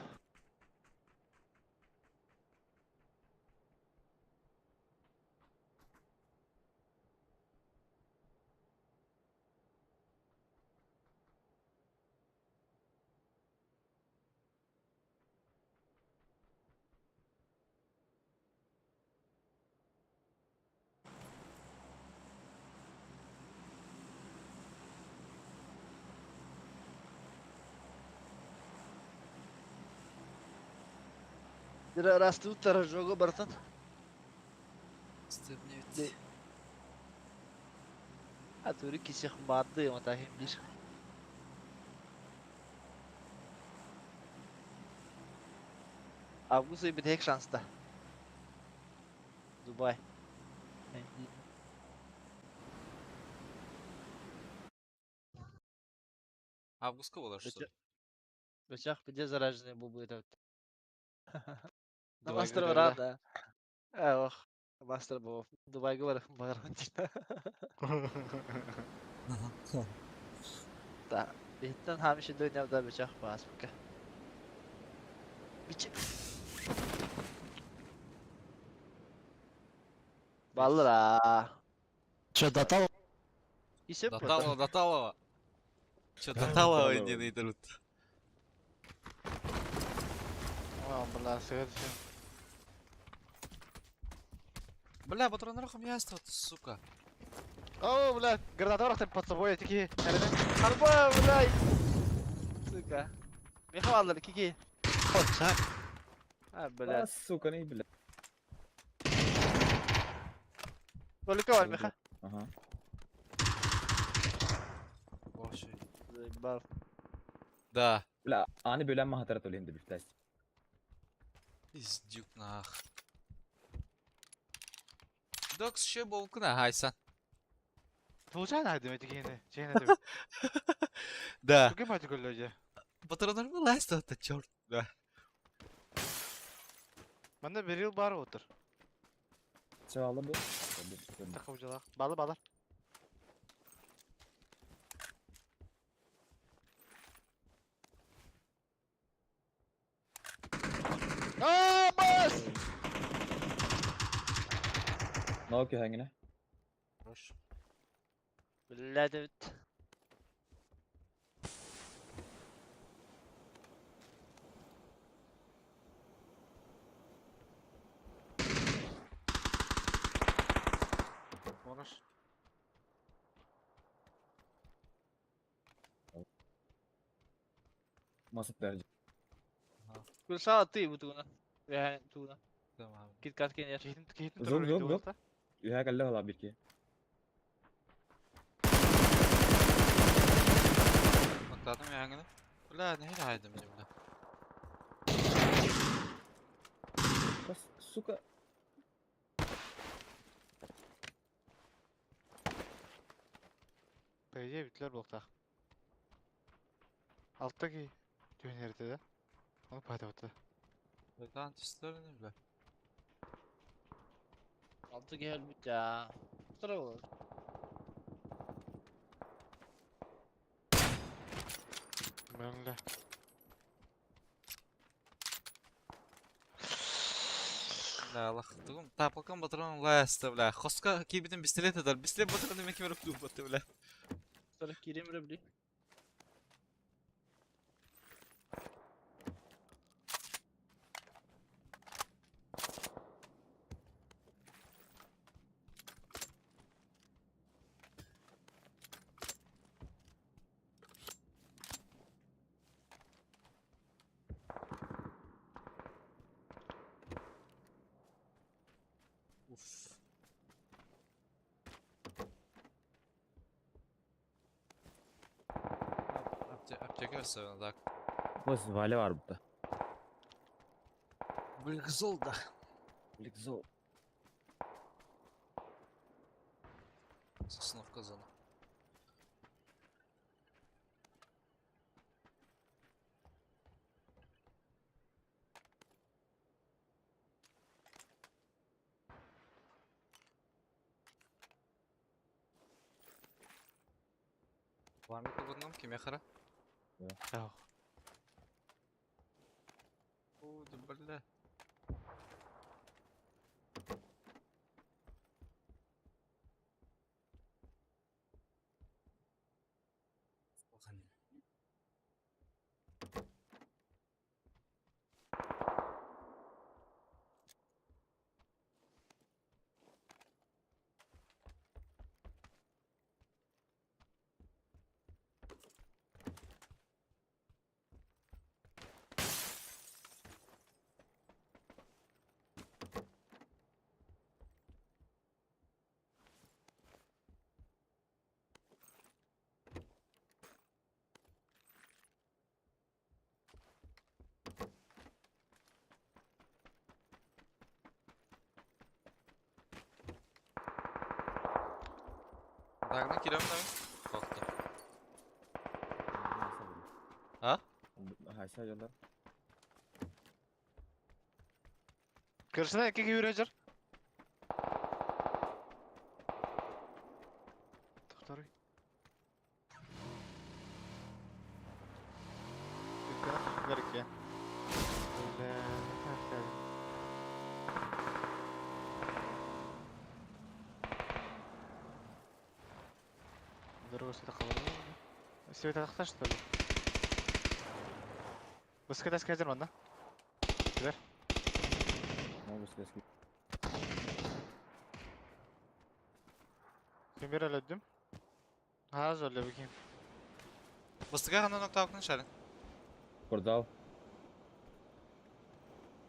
Dira rastı utara jogo baratan. Стебни De. вид. Aturi kisih badı ya matahim bir. Abi bu bir tek şansta. Dubai. Августка болар, что ли? Бычак bir de zaражный bu evet. Dubai'ga Master öyle var bir de. da. Evet. Master bu. Dubai'ga var. Bağırın. Da. Bihitten hamişin dünyada bıçak bas baka. Biçim. Balır ha. Что, дотал? İsim mi? Даталова. Чё, Даталова. Даталова не найдут. Ой, бля, следующий. Бля, патрон рахом ясно, сука. О, блядь, гранатор ты под собой такие. Harba bulay. Suka. Bir havalar kiki. Хоть, Ha А, böyle. сука, не, блядь. Golüka var Miha. Ага. Вообще. Bar. Да. Бля, ани бölenme hatarat olayım da bir test. Издюк нах. Докс ще болкuna Haysan. Получай найдем эти гены. Чей найдем? Да. Туги мать гуллöce. Патронlar mı last attı çort. Да. Bende bir yıl bar otur. Çağla bu. Takıvcılar. Balı balar. Aaa bas! Ne yapıyor hangine? Хорош. Billahi evet. Хорош. Masıp verecek. Kul sağ attı bu tuğuna. Yani tuğuna. Tamam. Git kat kenyer. Kehin Zor, turur zor, video zor. olsa. Ya galle hala bir ki. Atladım yangını. Bля, ne haydım bile bля. Bas, suka. Beyce bitler blokta. Alttaki düğün haritede. Onu payda batı. Lan testleri ne bля. Altı gel bit ya. Sıra olur. Benimle. Бля, лохтугум. Тапалкан патрон last бля. Хоска кибитин пистолет eder. Пистолет патрон demek ki verip dur batı bля. Sıra gireyim rebli. Uf. Apteka versen tak. Bas, vale var burada. Bля, kızıl da. Блик, зол. Sosnovka zona. Var mı kullanmam ki mekara? Yok. Oo, bля. Dagna kiram da mı? Kalktı. Ha? Haysa yollar. Karşısına iki gibi ürecer. Doktoru. Просто это қалады. Света тақта что ли? Бысқа да скайзер манда. Могу сказать. Kim bir öldüm. Ha zorla bakayım. Быстыга гана нокта окна шарын. Portal.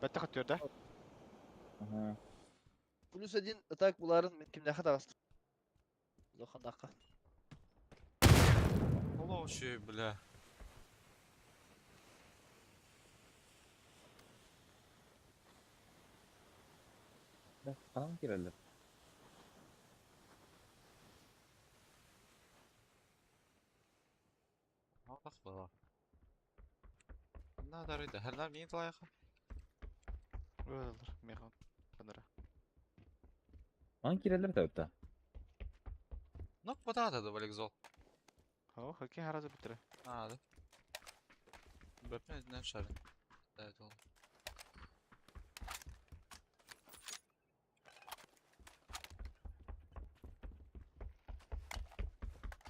Бәтті қатты да. Ага. Плюс один атак буларын мен кимдә хата бастым. Зохандакка. Олоу şey бля. Bana mı girerler? Аллах бала. Ne kadar iyiydi. Herler niye dolayı? Öldür. Mehan. Kanara. Bana girerler tabii da. Nok подата да балик зол. О, хоккей харазы бітірі. А, да. Бөпне не шарын. Evet oğlum.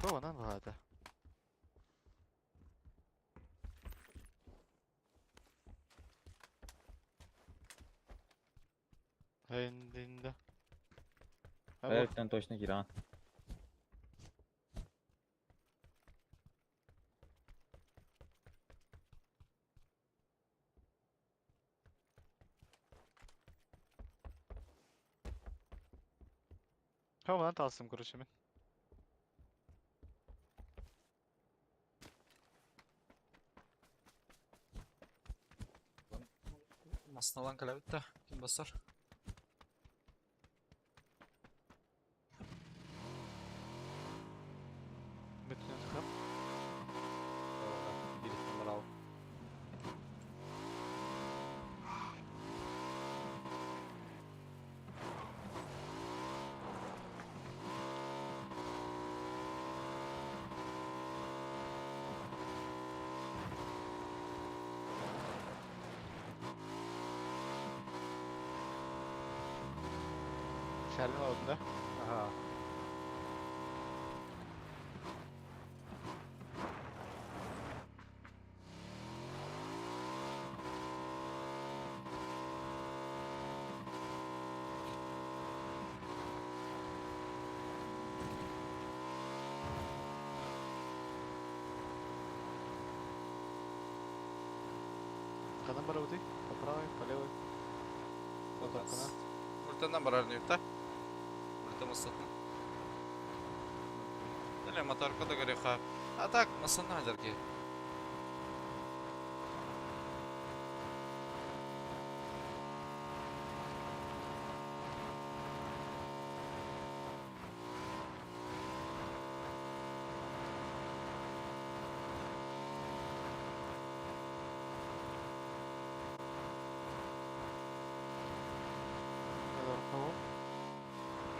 Kovanan vada. Endinde. Heriften точно gir ha. Kovanan talsım kuruşumun. Masnalan kalabit de. Kim basar? Bütün tıkap. Bir numara al. Şerlin olduğunda. Aha. Kadan bara budi. По правой, по левой. Вот так она. Buradan bararını da. Burada masatın. Dile motorka da göre ha. Atak masana hajar ki. Кого?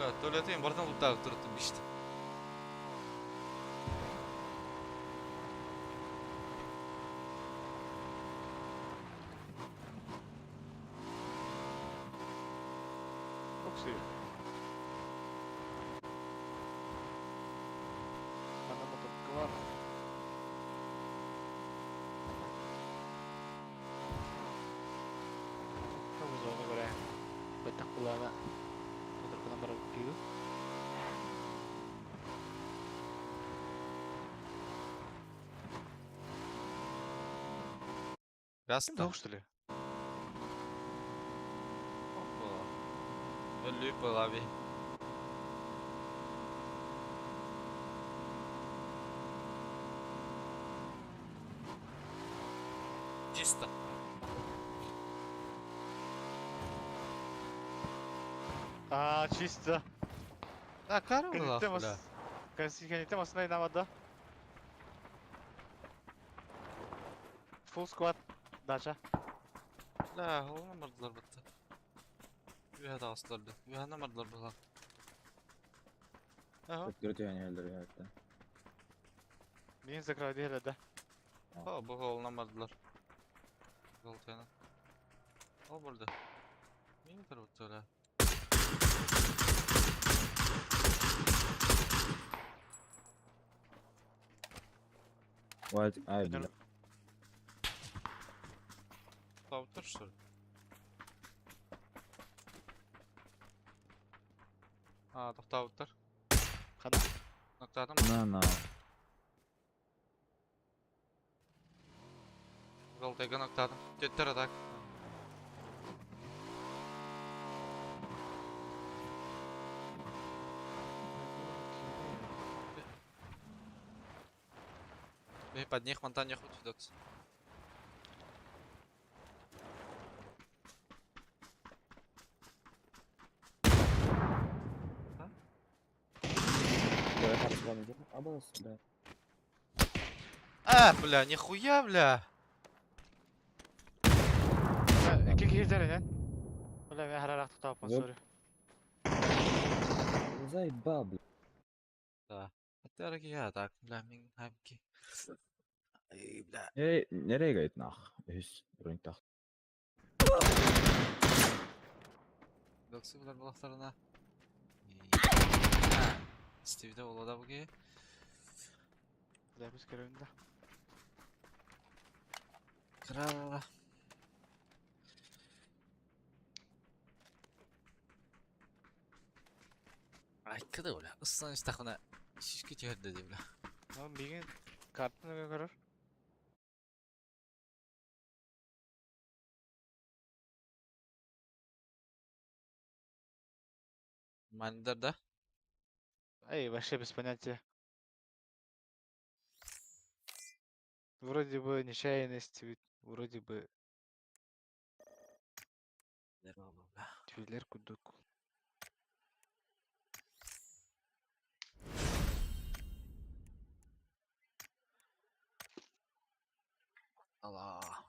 Evet, tuvaleteyim. Buradan uttağı turuttum işte. Çok seviyorum. Bana motosiklet var. Çok güzel ona göre. Betak kulağına. Motosikletten bara gidiyor. Rasta. Doğru что ли? Ölüyü bul abi. Чисто. Aa, чисто. Да, кару была, Канитемос. бля. Канитемос на инамада. Full squad. Дача. لا هو ما مرض ضربته. هذا أصلا له. هذا مرض ضربته. أهو. Kötü yani öldürüyor hatta. Мин закрой дверь, да. Ha bu olamadılar. Koltuğuna. O burada. Niye tarafta öyle? Ай, бля. Тоқтап тұр, что ли? Тоқтап тұр. Қандай? Ноктадым. На. Голдайга ноктадым. Төттер атак. Под них монтан не хоть докс. Да, я хорошо ладно, обалдел, бля. Бля, нихуя, бля. İki kişiler ya. Ulan ben her ara tutup Yok. sorry. Заебал, бля. Да. Это я так, бля, мин хабки. Ey, bля. Nereye gayet nah? Üst, rönt tak. Doksu bilen bulaklarına. Steve'de olada bu ki. Ulan biz görevinde. Kral. Ay kıdı öyle. Islan istakına. Şişki çöğürdü dedi bile. Oğlum bir gün kartını görür. Manidar da. Эй, вообще без понятия. Вроде бы нечаянность, вроде бы tüyler kuduk. Allah.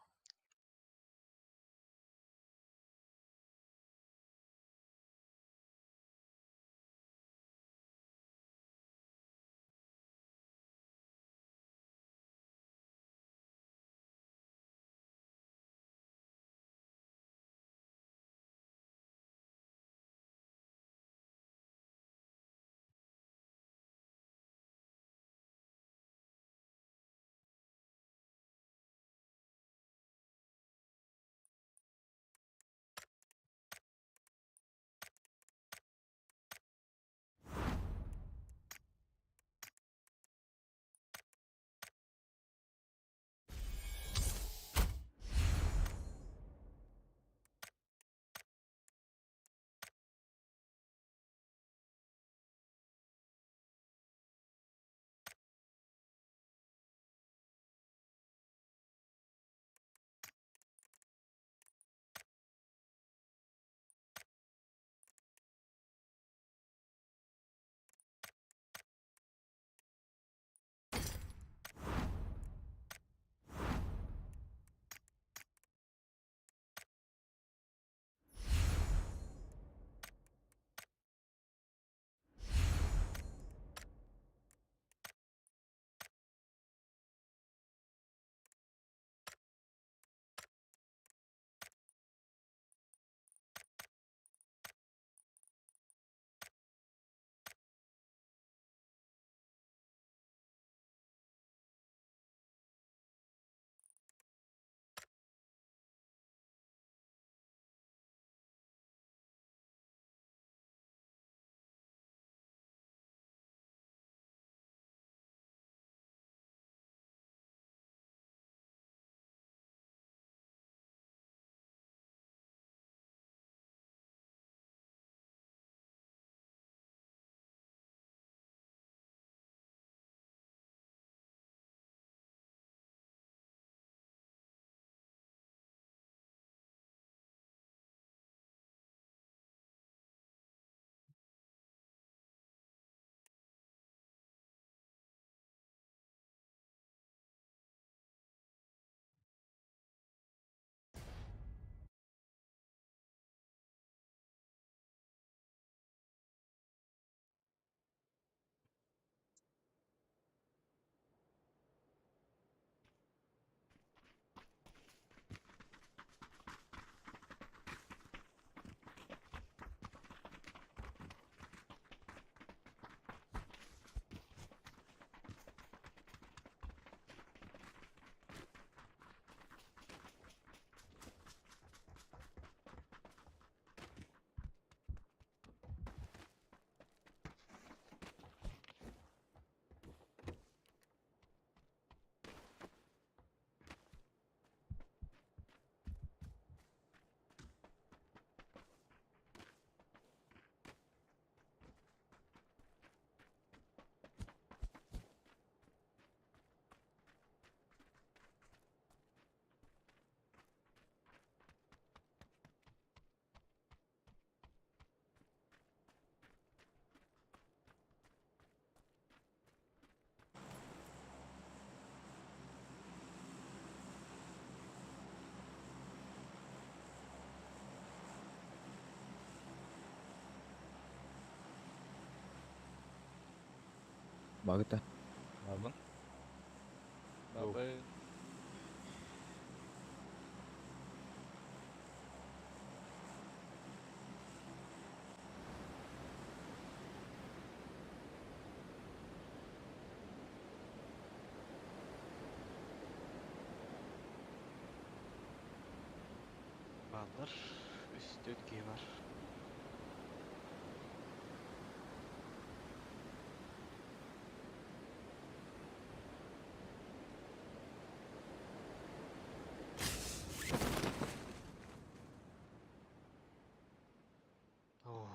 Багыта. Babın. Yok. Babı. Ballar. Üstte ötkeyi var. Oh.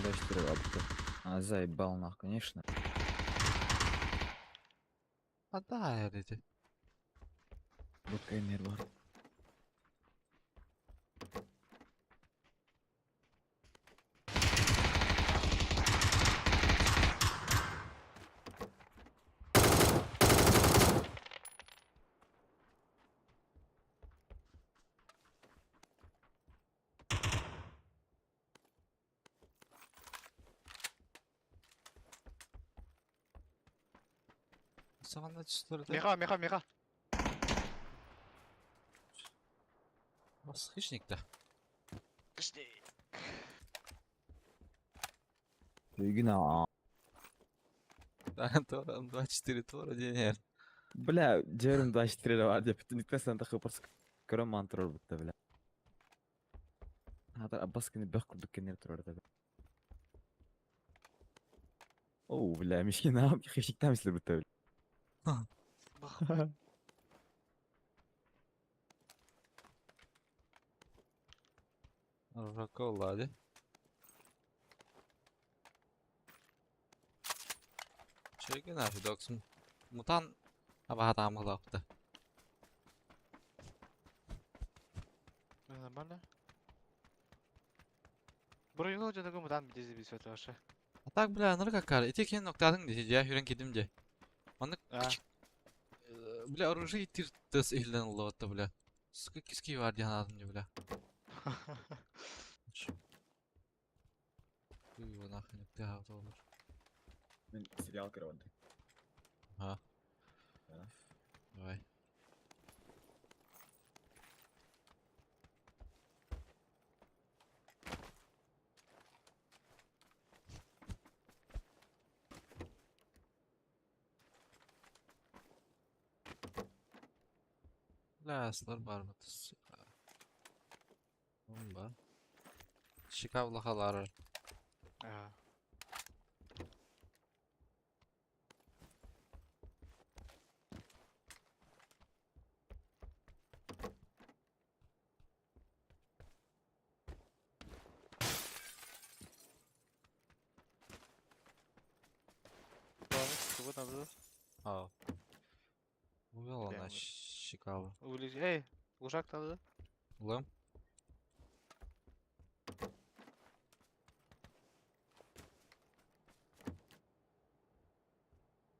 Да, 4 бабка. А, заебал нах, конечно. Hatta ya dedi. Вот камер бар. Sana çıtırdı. Меха. Bas хищник-то. Фигна. Да, Тором 24 Тора денег. Бля, Джерем 24 var diye bütün sen takı pas kırım antrenör bitti bile. Hatta Abbas kini bak kurduk kini turardı. Oo bля, مش ne yap خشيكتا مثل bitti bile. Rakı oldu hadi. Çekin abi doksun. Mutan apa tamu laktı. Нормально. Burayı yolu hoca mudan bir dizi bir söyle aşağı. Atak bile anır kakar. İtekin noktadın diye ya hüren kedimce. Anlık Ha. küçük. Bile orucu itir tıs ihlen Allah'ta bile. Sıkı kiski var diye anladın bile. Uy nahın yok daha da olur. Ben serial kıramadı. Ha. Ya. Vay. Laslar var mı tıs? Bomba. Şikavlakaları. Ha. Вот надо. Ha. Bu yalan Beğenmedim. şikavlı. Эй, ужак надо. Ulan.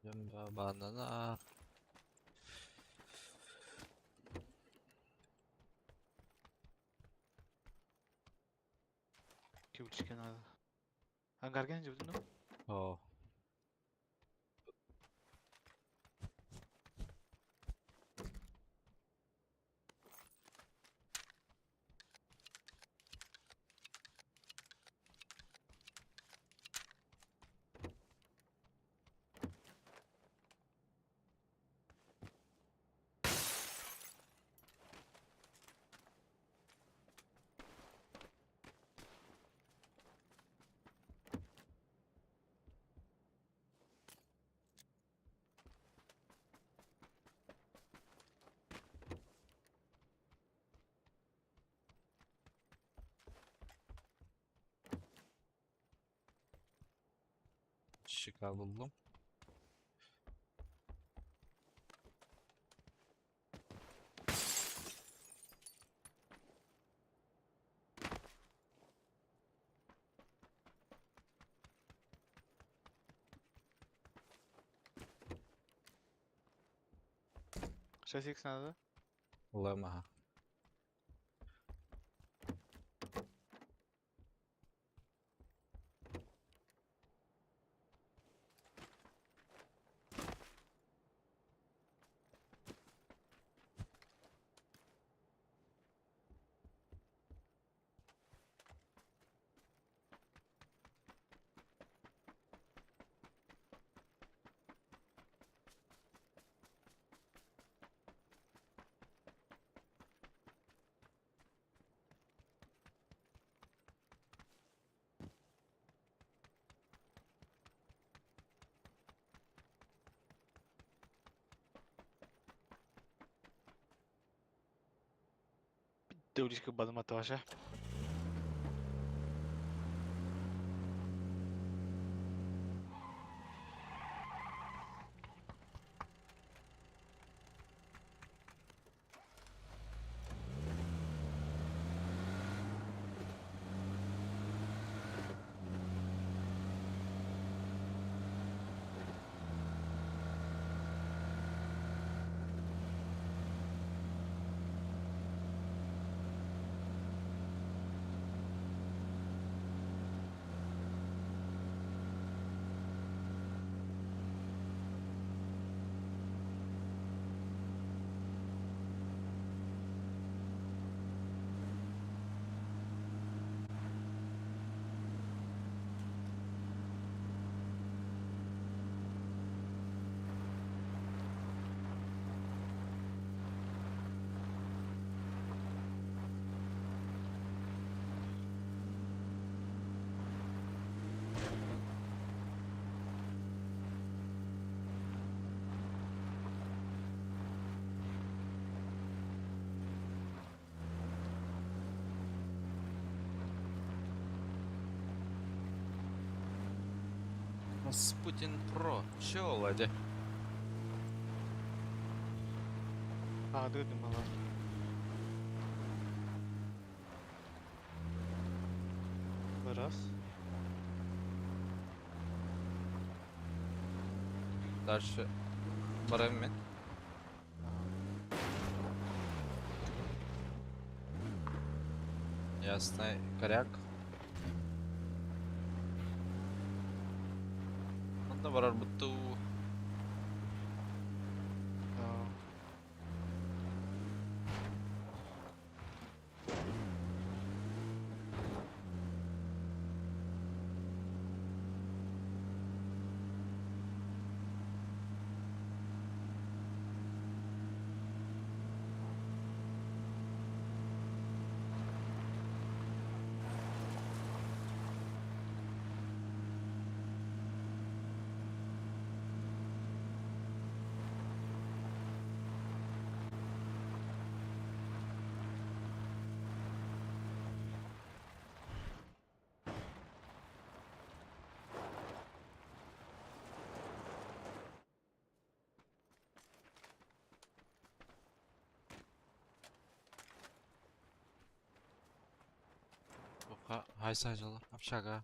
Jamba banana. Кибучке надо. Ангарген же bütün o. Oh. Şika buldum. 6x надо. Лемага. Дövлишке бадым атываша. Спутин Про. Чё, Ладя? А, duydum valla. Biraz. Дальше. Барайım ben. Ясный коряк. Onda barar buttu. Hay sayıcılar. Apşaga.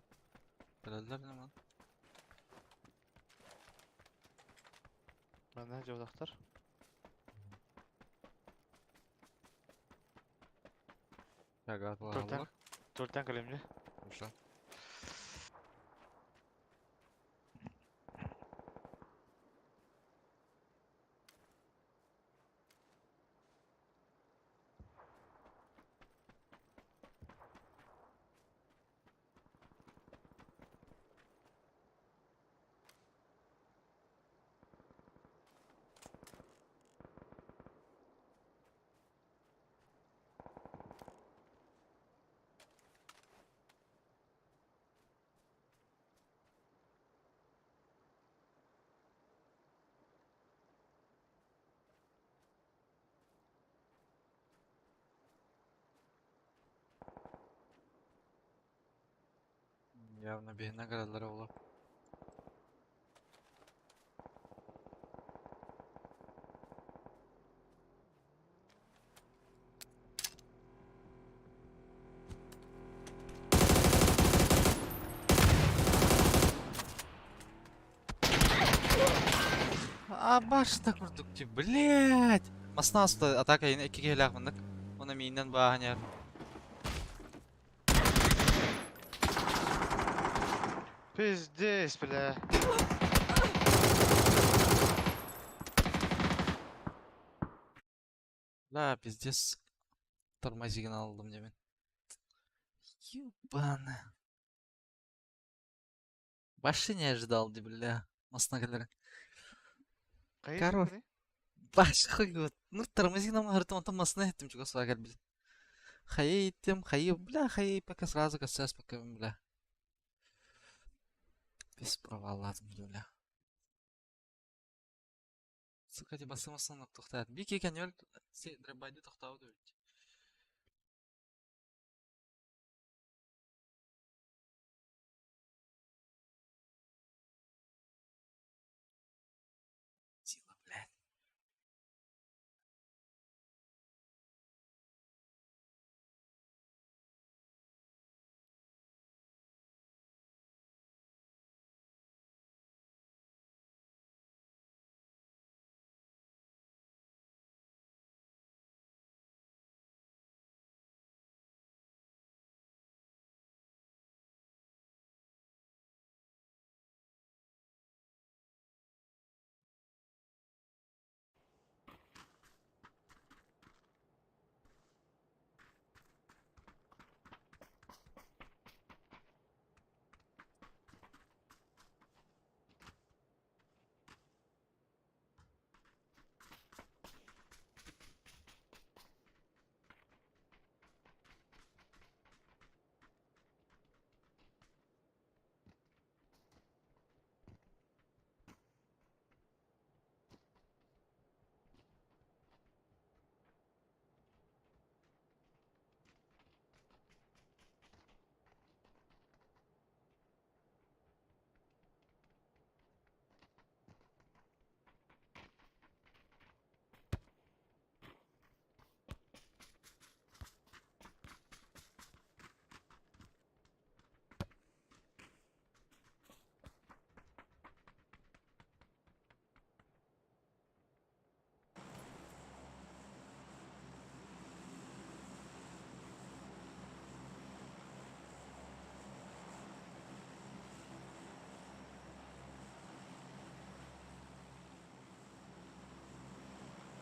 Belediler ne lan? Benden cevdaktar. Şaga atılar. Dörtten kalemli. Uşa. Явно бігна градları ola. А башта курдукчу, блять! Masna astı ataka yine 2 kere lakmandık. Ona miyinden bağın yer. Пиздец, бля. La pиздец. Тормозигін aldım demin. Юбаны. Вообще не ожидал, бля. Масна kadar. Короче. Кайсы, Başka yok. Ну, тормозин ama her zaman masna ettim çok asla gel bil. Hayı ettim, hayı bля, hayı пока сразу касаюсь, пока бля. Без провалладым, бля. Сука, де басымасынан ақ тоқтады. Бик екен өл, драбайды тоқтауы да өлді. Сила, блядь.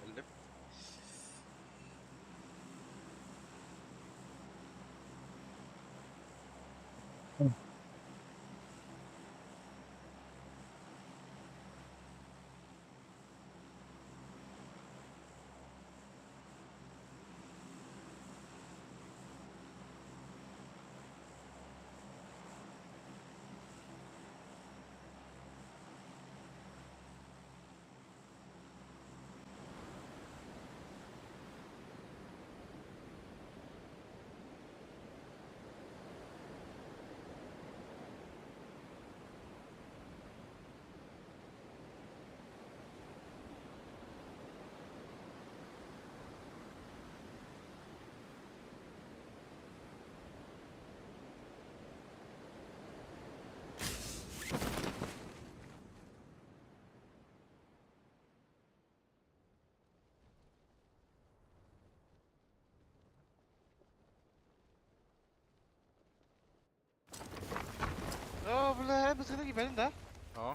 Öldüm. О, бля, без книги белин да. О.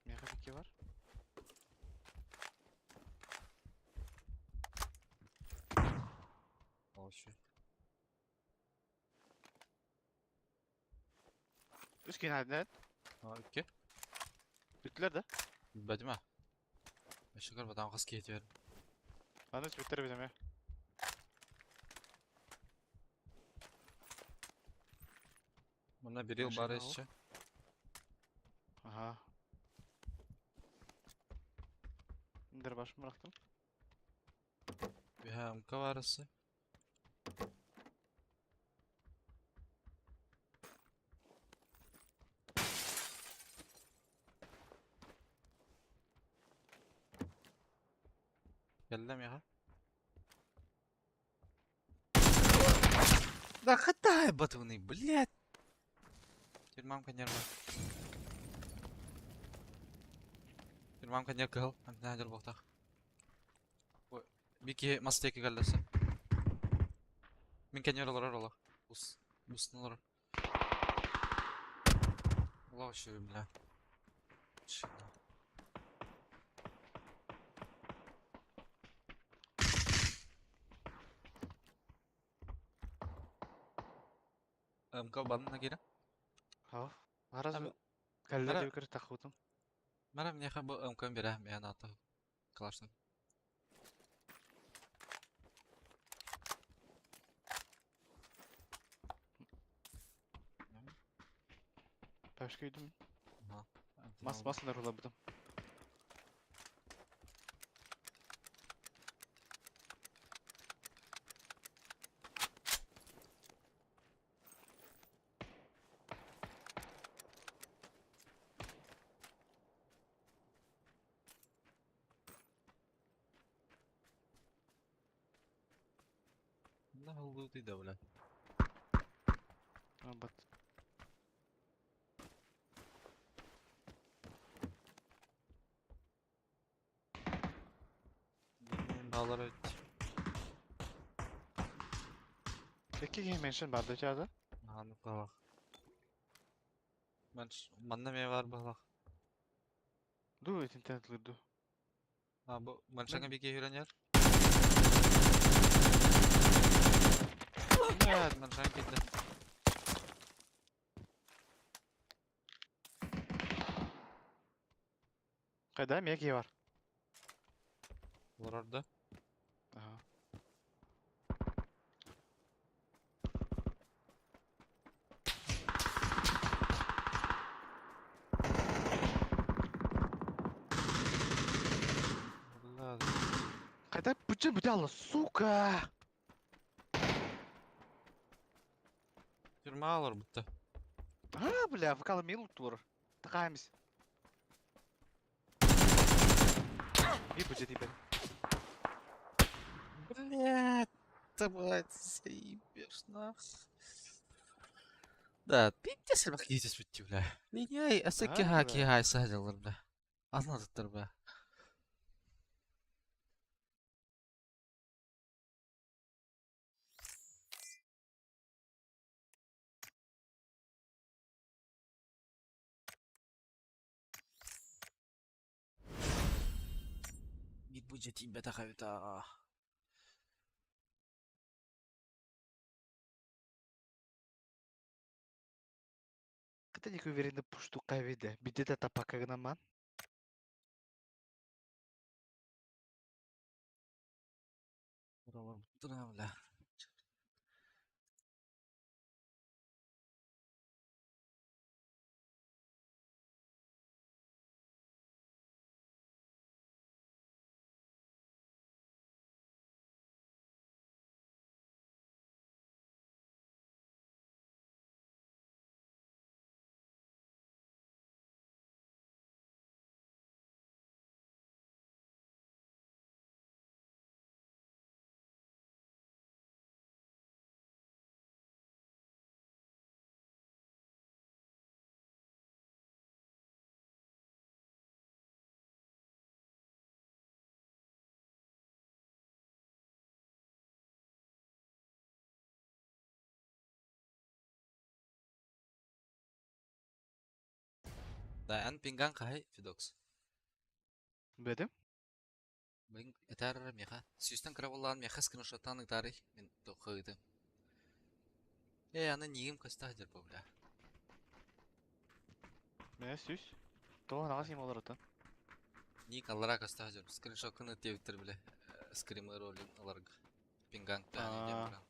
Меха пики var. Al şu. Üst genelde. Ha, iki. Bütler de. Bilmedim ha. Ben şu kadar adam kız giyiyorum. Ben de hiç bütleri bilmiyorum ya. Buna bir yıl Başka bari ne o? işçi. Aha. İndir başımı bıraktım. Bir HMK varası. Geldim ya. Да хватай, батуны, блядь. Тюрьмам конерва. Тюрьмам конер кыл. Амна дер бохтах. Ой, бики мастеки галласа. Min конер алар алар. Бус налар. Allah aşkına bile. Şimdi. Kau bana kira. اه عرز أم- قال مرة لي وكرت تاخذهم Mana minha kau kau berah minha nata. Kelasnya. Başka yedim. Ha. Mas olabilirim. Ne oldu di devlet. Evet. Dağlara öt. Peki game mention vardı içeride. Anlık bak. Bende mi var bak. Du internet du. Ha bu manşanga bir kehir yer. Evet manşanga gitti. Kadar mı yeki var? Var orada. Aha. Allah. Kadar bıçı Allah suka. Firma alır bitti. Ha bля, bakalım mil tutur. Takaymış. Bir bıçı değil benim. Блядь, давай, заебешь, нах. Да, пиздец, бахните свети, бля. Линяй, асаки Да, хаки бля. хай садилар, бля. Anladıktır be. Git bu jeti beta kayıta. Kada никой уверен да пущо кайвиде. Бидете тапака гнаман. Buralar bitti ne bля. Dayan pinggang kahay Fidox. Bedim. Bing etar miha. Sistem kravallan miha screenshot'tan tarih min toqıydı. Ana niyim kastahdır bu bля. Ne süs? Doğan ağzım olur atan. Ник алара кастахdır. Screenshot'ını Twitter bile. Screamer rolün alarga. Pinggang tani Aa. demra.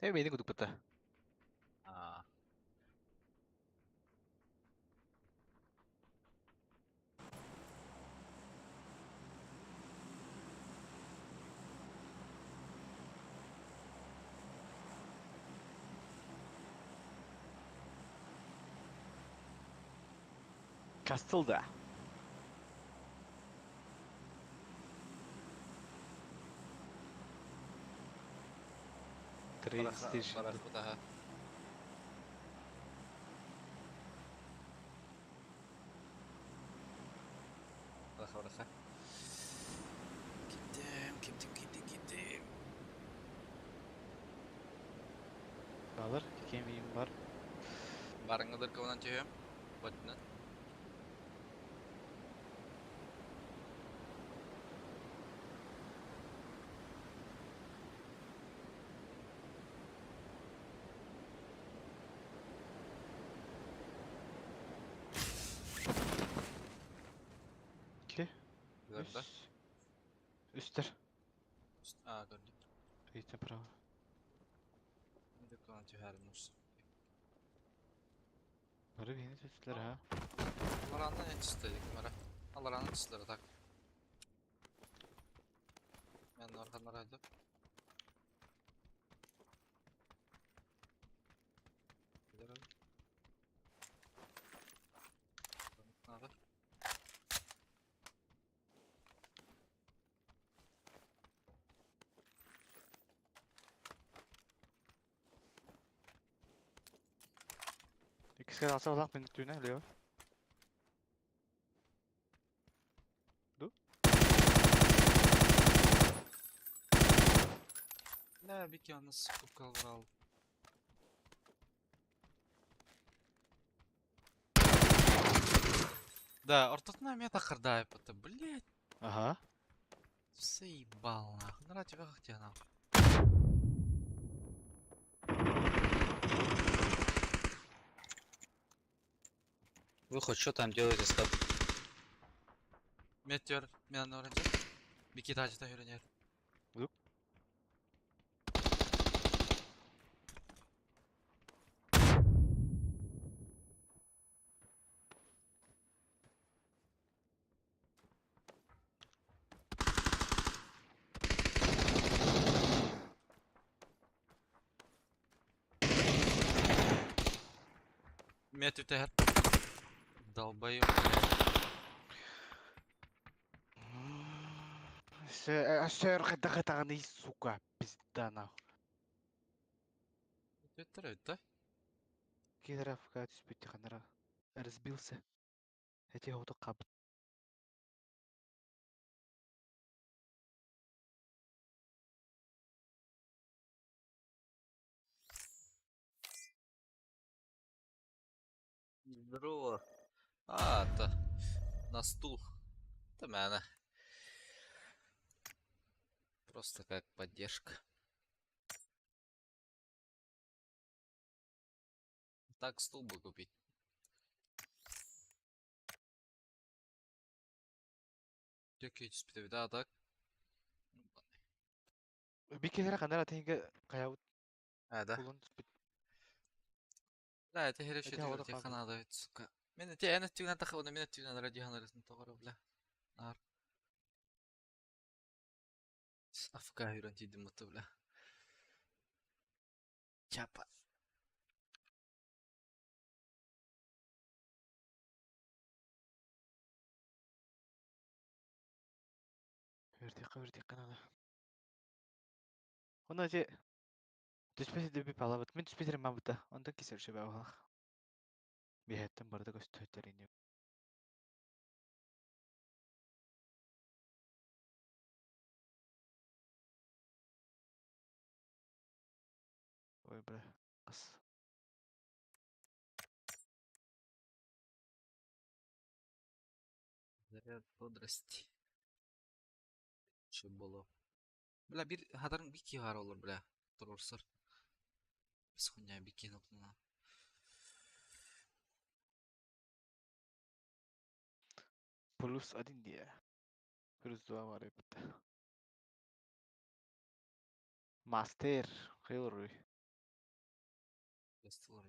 Tapi beni kudu peta. Ah. Castle'da. Train station. Barak utaha. Barak. Gittim. Alır. Kemiyim var. Barangıdır kawanan cewek. Buatna. İki. Gördü. Üster. Aa gördüm. Eğitim prava. Bir de kawanan cewek harim olsun. Barı beni tuttular ha. Allah'ın ne istedik mara. Allah'ın istedik tak. Ben de arkadan araydı. Gider abi. Abi. İkisi kadar alsa balak beni tuttuğuna ölüyor. Ne bir ki yalnız sıkıp kalır al. Да, ортотна меня так хардает, это, блядь, Aha. заебал нахуй. Ну, тебя как тебя нахуй. Вы хоть что там делаете, стоп? Meteor, ben öğrenci. Bir kitacı da öğreniyor. Meteor teher. Долбоёб, Сэр хатагатаганы сука. Пизда нахуй. блядь. Это? Кидра в катис пятиханера. Разбился. Эти ауто кап. Здорово. А, это на стул. Это мяна. Просто как поддержка. Так стул бы купить. Yok hiç bir daha tak. Bir kere kanara tinga kayavut Hadi. kulun spit. لا это هي شيء Эти ауто دي кап. خنا هذا سكا من تي انا تينا تاخذ من تينا رجع هنا رسم تغرب بلا نار افكا هيرون تي دم تبلا чапа Verdi kanala. Onu aja düşmesi de bir palavat. Min düşmesi ben buta. Ondan keser şey bağlı. Bir hatten barda gösterin. Ой, бля. Ас. заряд бодрости что было бля bir hadarın bir ki var olur bля durursun biz хуйня bir ki noktada Плюс один dia. Плюс два var ya buta. Master. Хейлруй. Бастылар.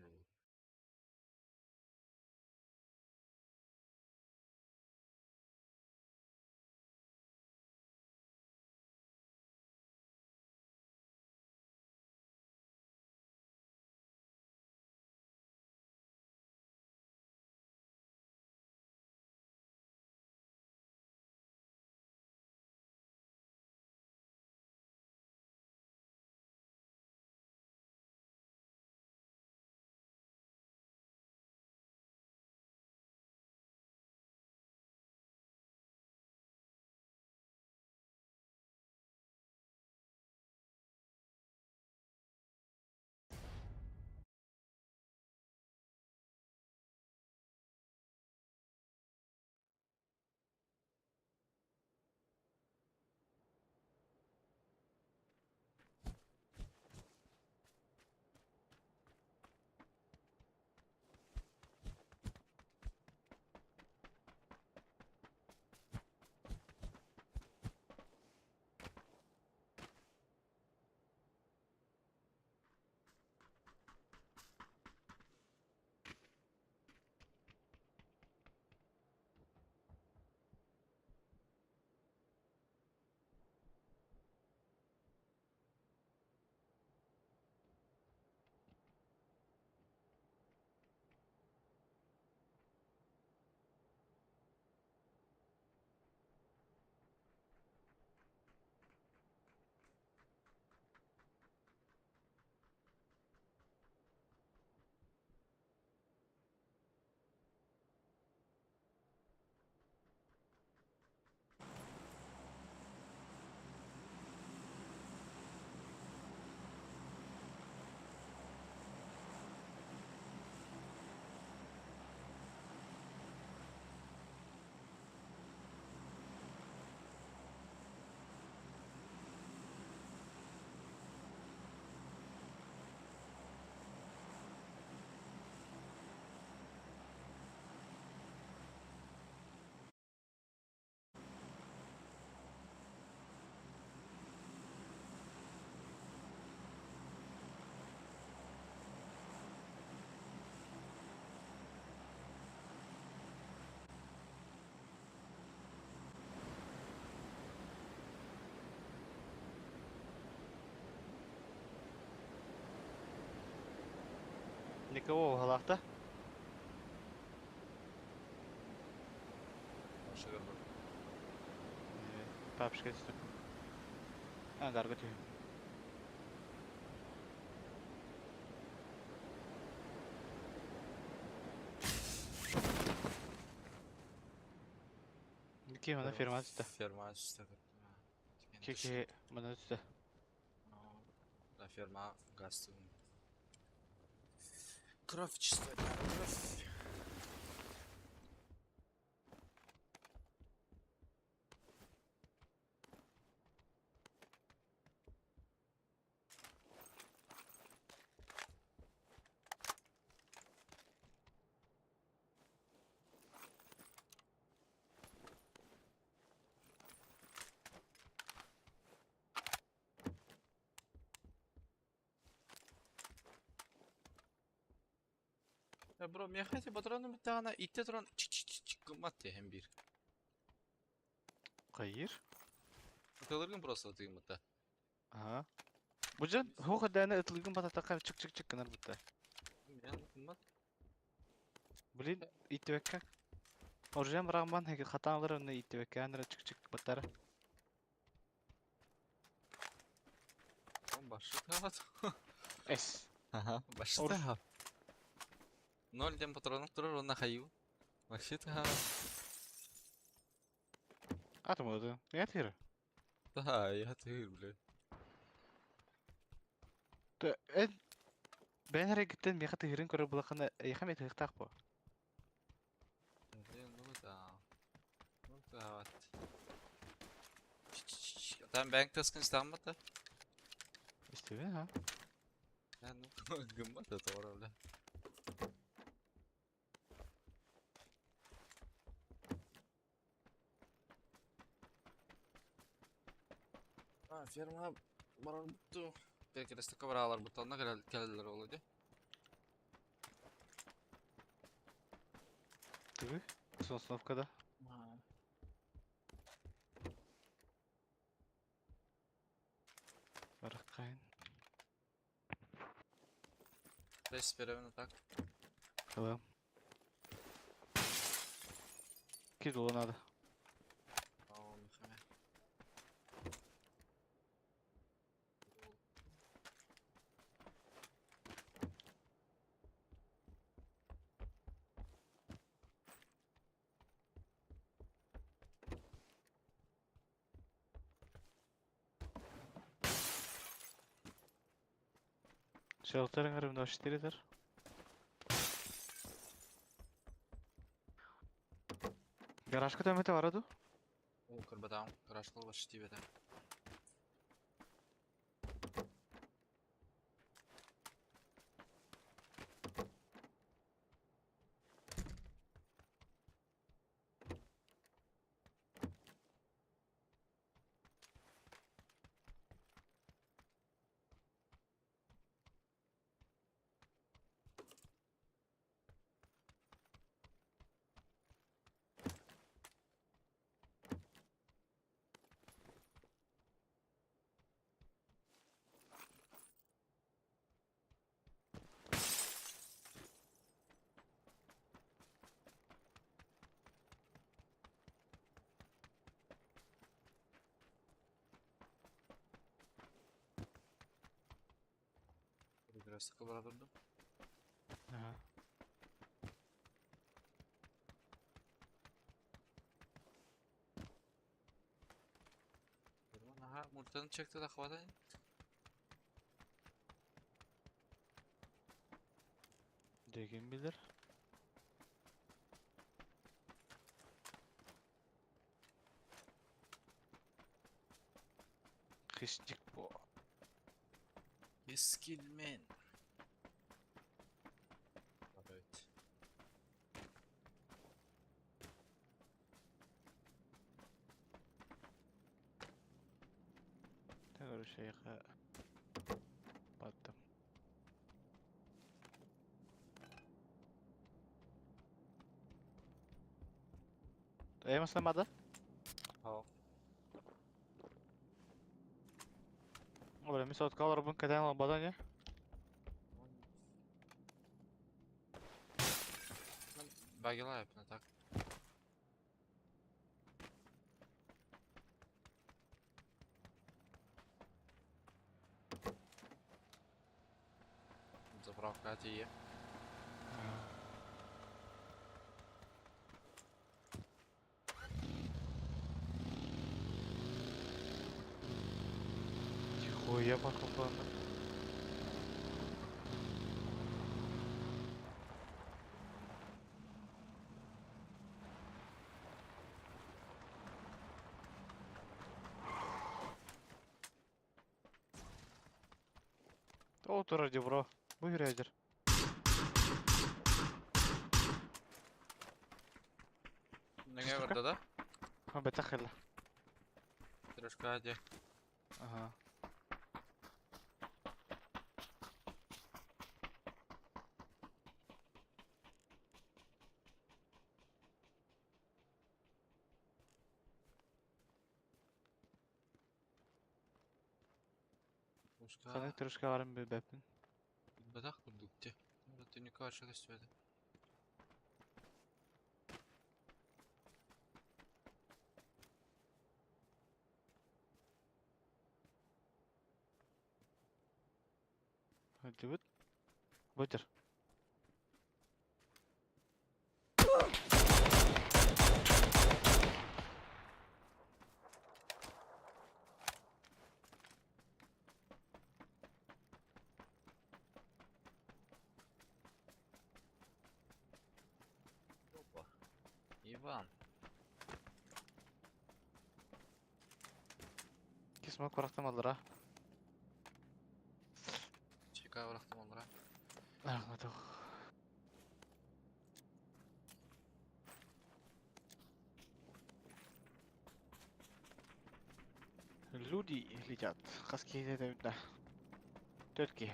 Никого халахта. Папшка түстүк. Гарга түйін. Ки мына ферма түсті. Ферма түсті. Кеке мына түсті. Да, ферма газ. Кровь чистая, кровь. Bro, мен хотя патроны бітті ғана итте тұран чик-чик-чик қымбатты hem bir. Қайыр? Атылыргын просто тыйым бітті. Ага. Бұжан, хоқ дәні ұтылығын бататаққа чик-чик-чик кінар бітті. Мен қымбат. Блин, иттебекке. Оржан бірағыман хеге қатаңлары оны иттебекке әнірі чик-чик баттары. Başı kapat. Эс. Ага, başı kapat. 0 ден патронов тұрыр, онна қайу. Başı kapat. Атым өді. Не атыры? Да, я тыгыр, блядь. Бән әрекеттен меға тыгырын көрі бұлақаны еқам етіғықтақ бұ. Ну да. Ну да, вот. Там бәнк таскын стан бата? Истебен, ха? Я, ну, гымбат это вора, бля. Ферма барар бұтту. Belki de stakka varalar buttanına geldiler oldu. Ой, Сосновкада. Бараққайын. Десь беремін так. Қалам. Кет ол надо. Ау, мехаме. Шелтерің әрімді аштередер. Гаражка төмете бараду? О, кырбадам. Карашкал башы тибеде. Biraz sıkı bana durdum. Ага. Aha, Murtan'ı çekti de havada. Деген билер. Хищник bu. Eskilmen. Evet. Тәгәрі шайға баттым. Эмаслемады? Hao. Обре, ми се откала ръбън къде на бадане. Bagela yapın tak. Заправка тие. Хуя пахопана. Otur hadi bro. Buyur Eder. Ne var da? Ha betakhilla. Трошка hadi. Ага. Трошка. Ханек трошка varım bir bepin. Badak bulduk de. Burada ne karşı gösterdi. Hadi bud. Buyur. Опа. Иван. Kisme koraktam alır ha. Çeka bıraktım onlara. Rahmet ol. Люди летят. Хаски едет да. Тетки.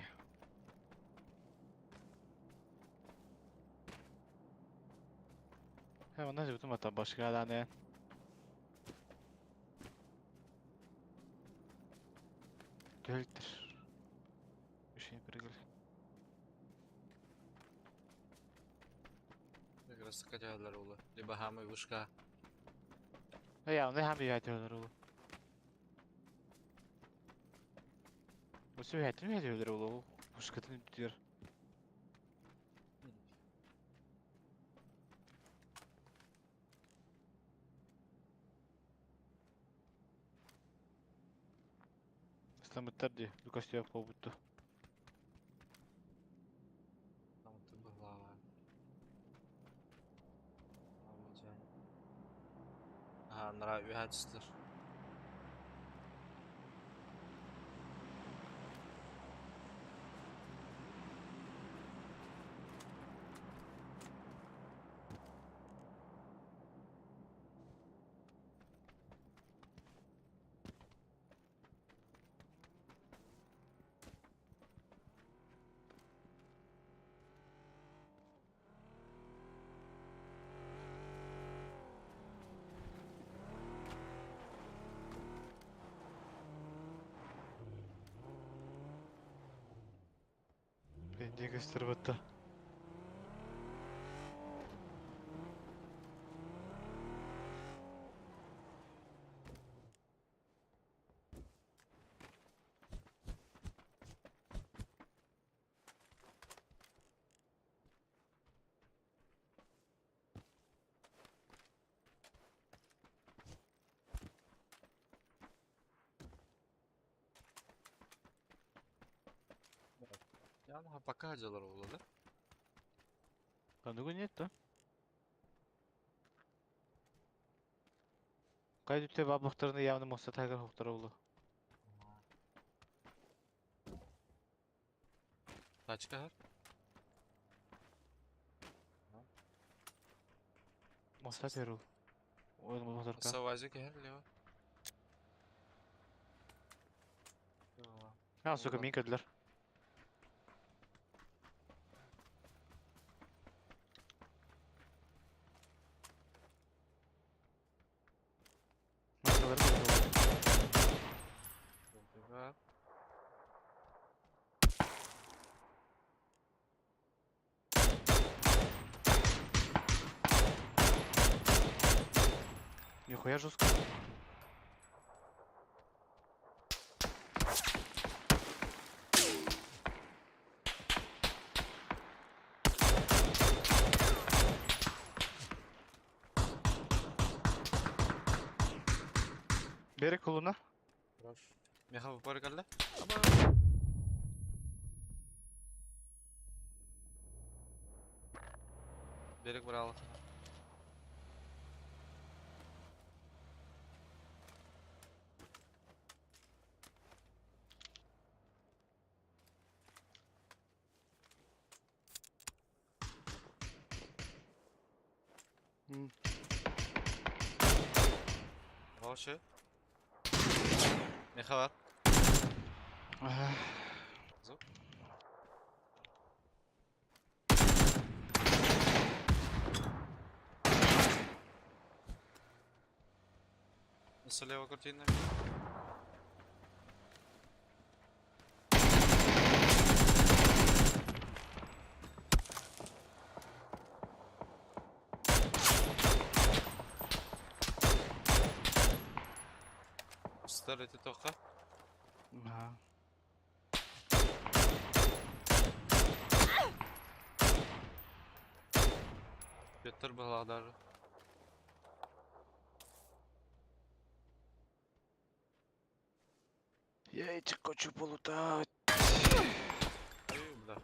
He ondan sebutun hatta başka adam ne? Döltür. Bir şey bırgıl. Как раз катялар улы. Либо хамы вышка. He ya ne hem bir yatıyorlar oğlum. Bu süheytini mi yatıyorlar oğlum? Bu sıkıntını tutuyor. Стамыттар ди. Лукас тияп болбутту. Там ты была. Амаджан. Ага, нравится. Bence gösterbatta. Ya ama пока acılar oldu da. Кандыгу нет, да? Кай дүтте бабықтарыны явны моста тайгар хоқтары олу. Тачка var. Моста теру. Oyun motorka. Савазик her leva. Ha, suka min ködüler. Maskaları koydu. Var. Нихуя жестко. Бери колуна. Хорош. Меха выпор geldi. Берег брал. Хороший. Меха var. Zor. Слева картина. Старый ты тоха. Ага. Петр была даже. Яйчик хочу полутать. Да.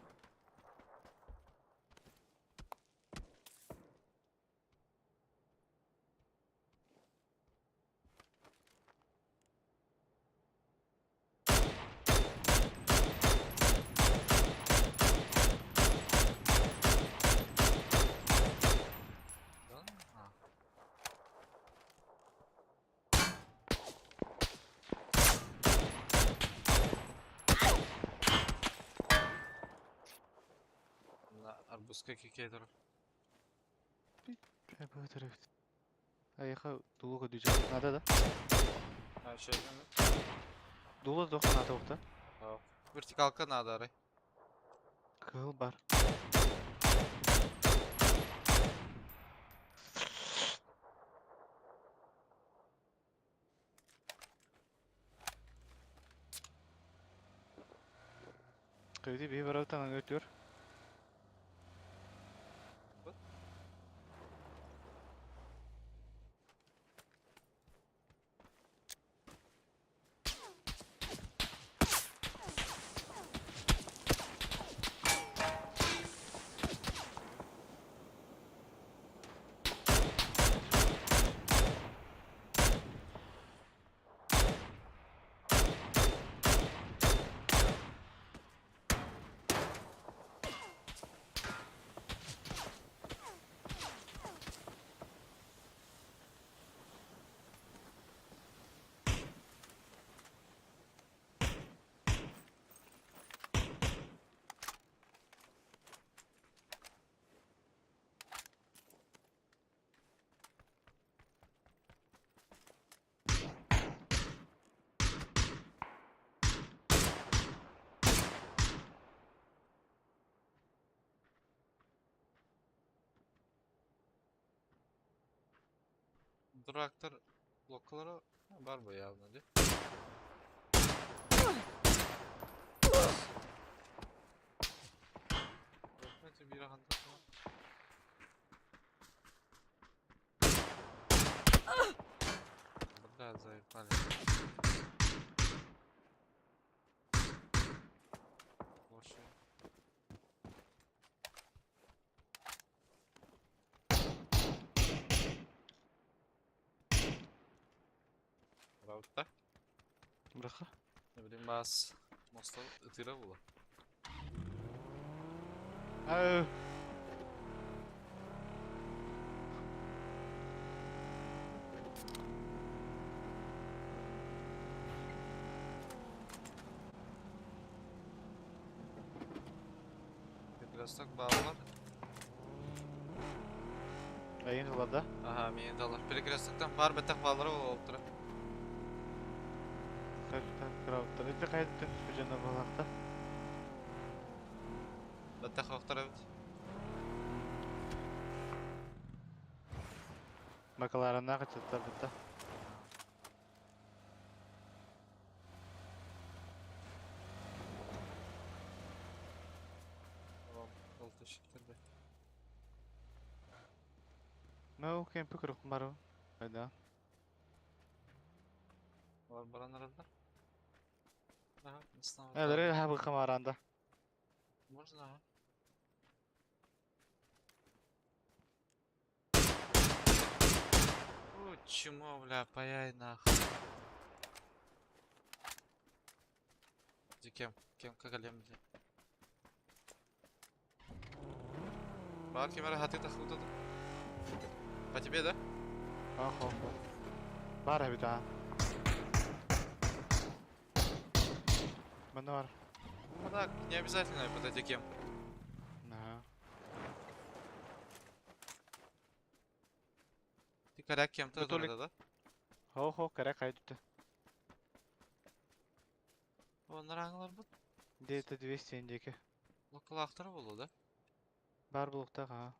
Arbuz kekik yedir. Bu taraf. Ayıqa dulu koyacağım. Nada da. Ha şeyden mi? Dulu da nada okta. Ha. Vertikalka nada aray. Kıl bar. Kıydı bir varavtan götür. Duraktır blokları var bu явно de. Рахмет bir anda. Бля, заебали. Вообще. Раутта? Bırakı. Ne bileyim bazı Mosta ıtıra bula. Au. Birazdak bağlar. Ayın hılada. Aha, meni dalar. Birazdan var betak bağları oldu. Kaçtan kravttan. İşte kaydetten şu canına balakta. Betak vaktar evet. Makalarına kaçırtlar bitti. Tamam, oldu teşekkür be. No, kempi kırık maru. Hayda. Var baran arada. Aha, nasıl var? Elleri habı kamaranda. Можно, ага. О, чмо, бля, паяй нахуй. Где кем? Кем кагалем, бля. Бар кемера хаты тахуда. По тебе, да? Ах, ах, ах. Var bir daha. Bende var. Ну так, не обязательно под эти кем. Ne? Ты коряк кем-то Bu tulik- да? Ho ho kare kaydetti. Onlar hangiler bu? Data 200 önceki. Lokal aktarı bulu da. Bar bulukta ha.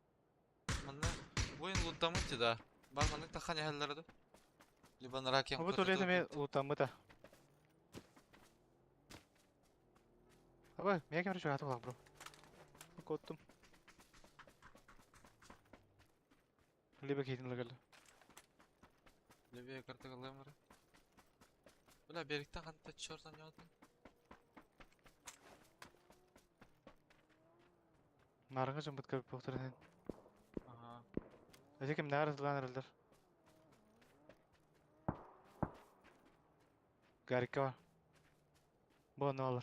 Mana oyun loot'tamı da. Бар маның тахан яһаллары да. Либо на ракем. Bu tulik mi utanma da. Abi, niye kamera şu hayatı kulak bro? Korktum. Libe keydin geldi. Левее карта галемара. Бля, берегтен қанта чёртан яудым. Narınga jambıt kapıp baktıran. Ага. Özekim ne arasılan herhalde. Garika var. Bu ne olur?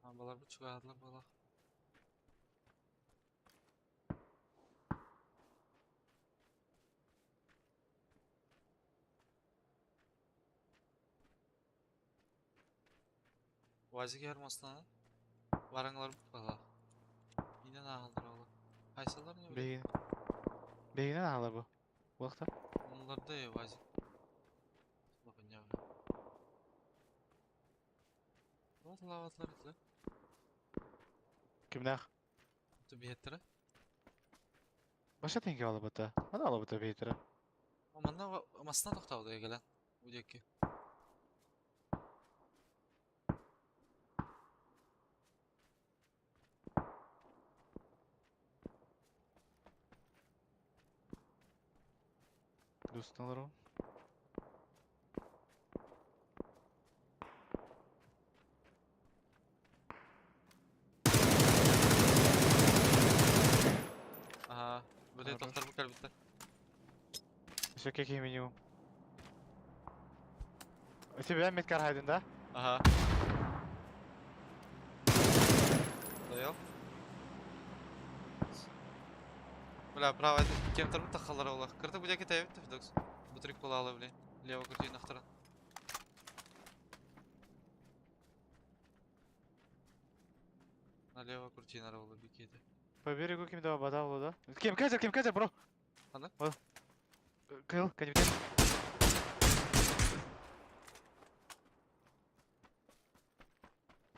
Ha, балар bu çıkardılar bala. Вазик ярмасынан. Varanglar bu bala. Yine ne aldır oğlum? Haysalar ne böyle? Bey Бейгінен ағала bu. Уақытта. Onlarda ya vazir. Bakın ya. Вот лаватлар это. Кімнақ? Это беттера. Баша теңге алып бұта. Ана алып бұта бейтірі. Аманда амасына тоқтауды егелен. Удекке. Dostun alır o. Aha. Böyle Хорош. toktar bu kalbitte. Все какие минимум. У тебя меткар хайден, да? Aha. Dayal. Бля, право, это кем-то рут тахалара улах. Кырты будяки тайвит фидокс. Бутрик полала, блин. Лево крути нахтаран. Налево крути на роллы бикеты. По берегу кем да бада было, да? Кем кайзер, бро? Ана? Вот. Кыл, канибден.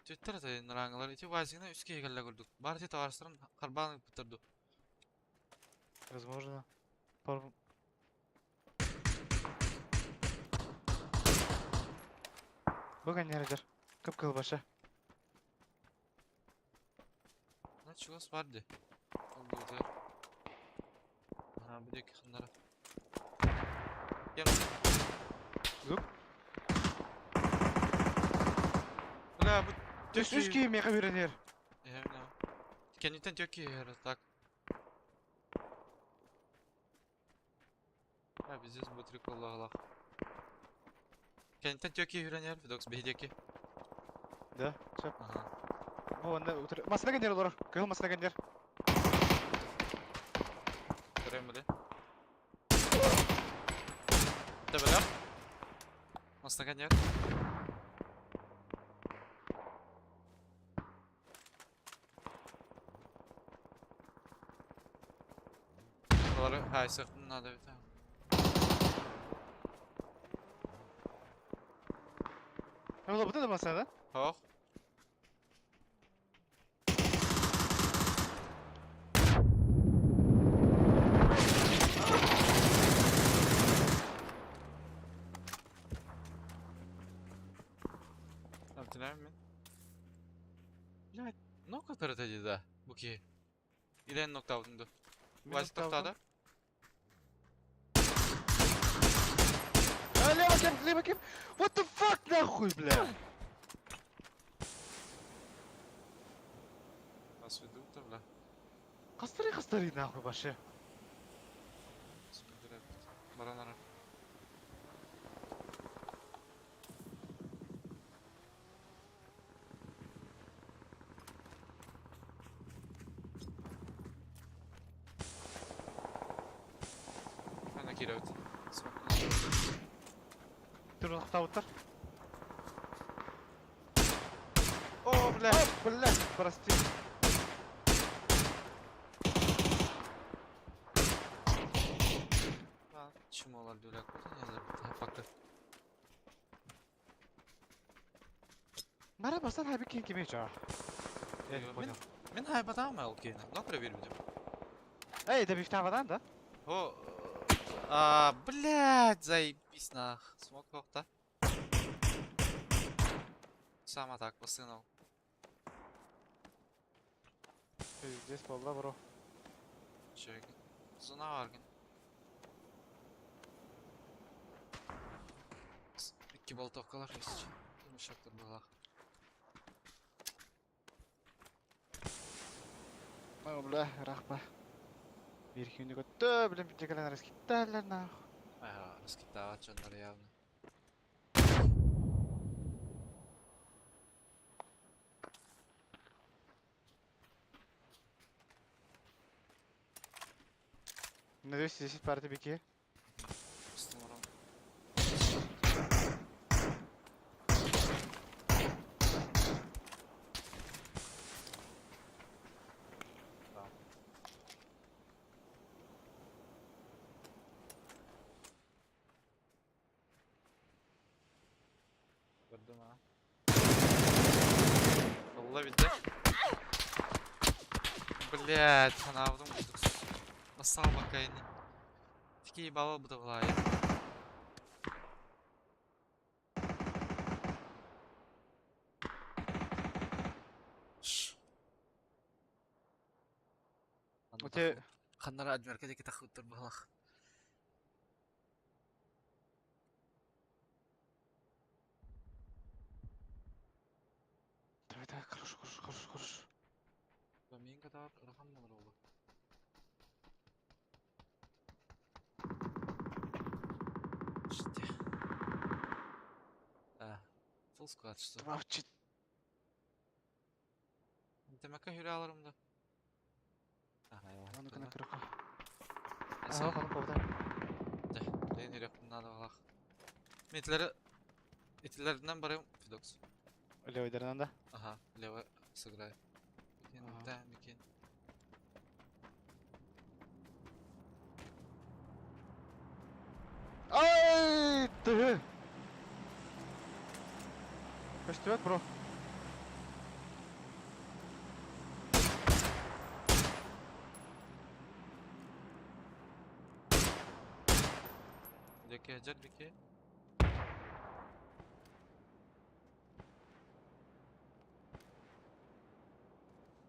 Twitter da narangalar iti vazina üske egalla gördük. Barti tavarstırın karban bitirdi. Возможно. Пару... Бұған нередер? Көп кыл баша. Ne çuğas vardı. Oldu öder. Aha bir de kınlara. Gel. Yok. Bля, bu Төс киім меха беренер. Я не. Кенитен тёки раз так. Ha biz здесь bu trik Allah. Кенитен тёки юранер Фидокс бейдеки. Да, чап. Ага. О, анда утыр. Масына гендер олар. Кыл масына гендер. Göreyim böyle. De böyle. Nasıl kanyer? Onları hay sırtından da bir tane. Ola бұта да масына да? Hoch. Tamam, mi? Блядь, много тратили, да, буки. Или нокта алдыңды. Вазик тоқтады. Лево кем? What the fuck, нахуй, бля? Нас ведут-то, бля. Қастыры, нахуй, башы. Баранара. Она кидает. Тұрын қықтауыттар. О, бля! Блядь, прости. Чему олар дөлек болды, нелер бітті, пакты. Мара барсан хайбек кейін кемей жа. Мен хайбатам ол кейіні, но провербедім. Эй, да бифта авадан, да? О, блядь, заебись нах. Смог тоқта. Сама так, посынул. Здесь болда, бро. Чек. Зона vargın. İki boltovkalar есть. Yumuşaktır bulak. Бля, рахпа. Берхинді көтті, білім бітекелен раскеттәлер, нахуй. Ага, раскидавать onları явно. На 210 парты беки. С номером. Gördüm ha. Solla bir de. Блядь, она в дом. Басал bakayım. Такие баба bu da var ya. Өте Ханнара адверка деке тахыттыр балах. давай, давай, хорош, хорош, хорош, хорош. Мен kadar rakamlar oldu. İşte. Full squad işte. Два в чет. Demek ki hüre alırım da. Eyvah. Аны dur кына lan. кырака. Neyse, Ага, каны повда. Deyin hüre bundan da balak. Итлерден барayım Fidox. Левойдарынан да. Ага, лево сыграй. Бекен, Ага. да, бекен. Ай, ты! Кастет, бро. Beke, jet beke.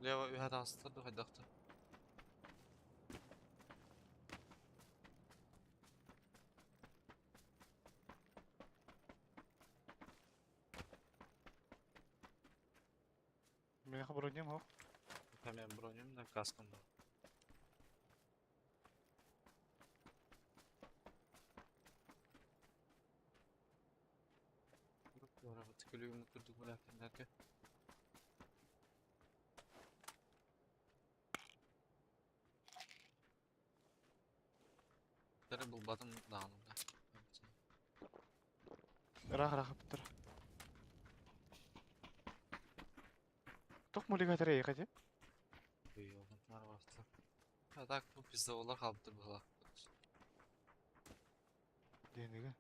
Лево ühede astırdı, haydaktı. Мен бронем, о. Hemen bronum da kaskım da. Araba tıkılıyor unuturduk bu lakin derken. Tere bulmadım dağınımda. Рах, рах, битер. Тох мулигатор ехать. İyi oğlum var varsa. Ya da bu bizde olar kalıptır bu laf. Дендиги.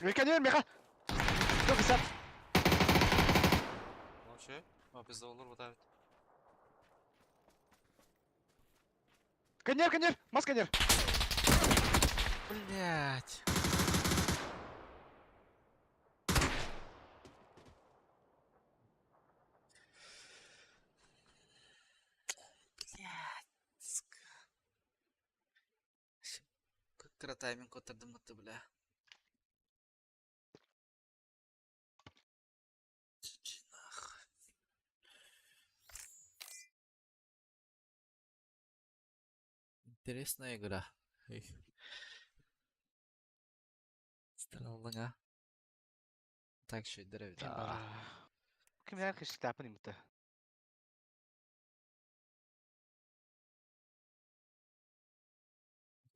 Меканер, меха. Кто писат? O şey, ama bizde olur bu da evet. Конер, конер, масканер. Блять. Как раз тайминг отырдым мытты, бля. Интересная игра. Эй. Странно, а? Так что и деревья. Кем бар? Кем яр кеш тапын имте.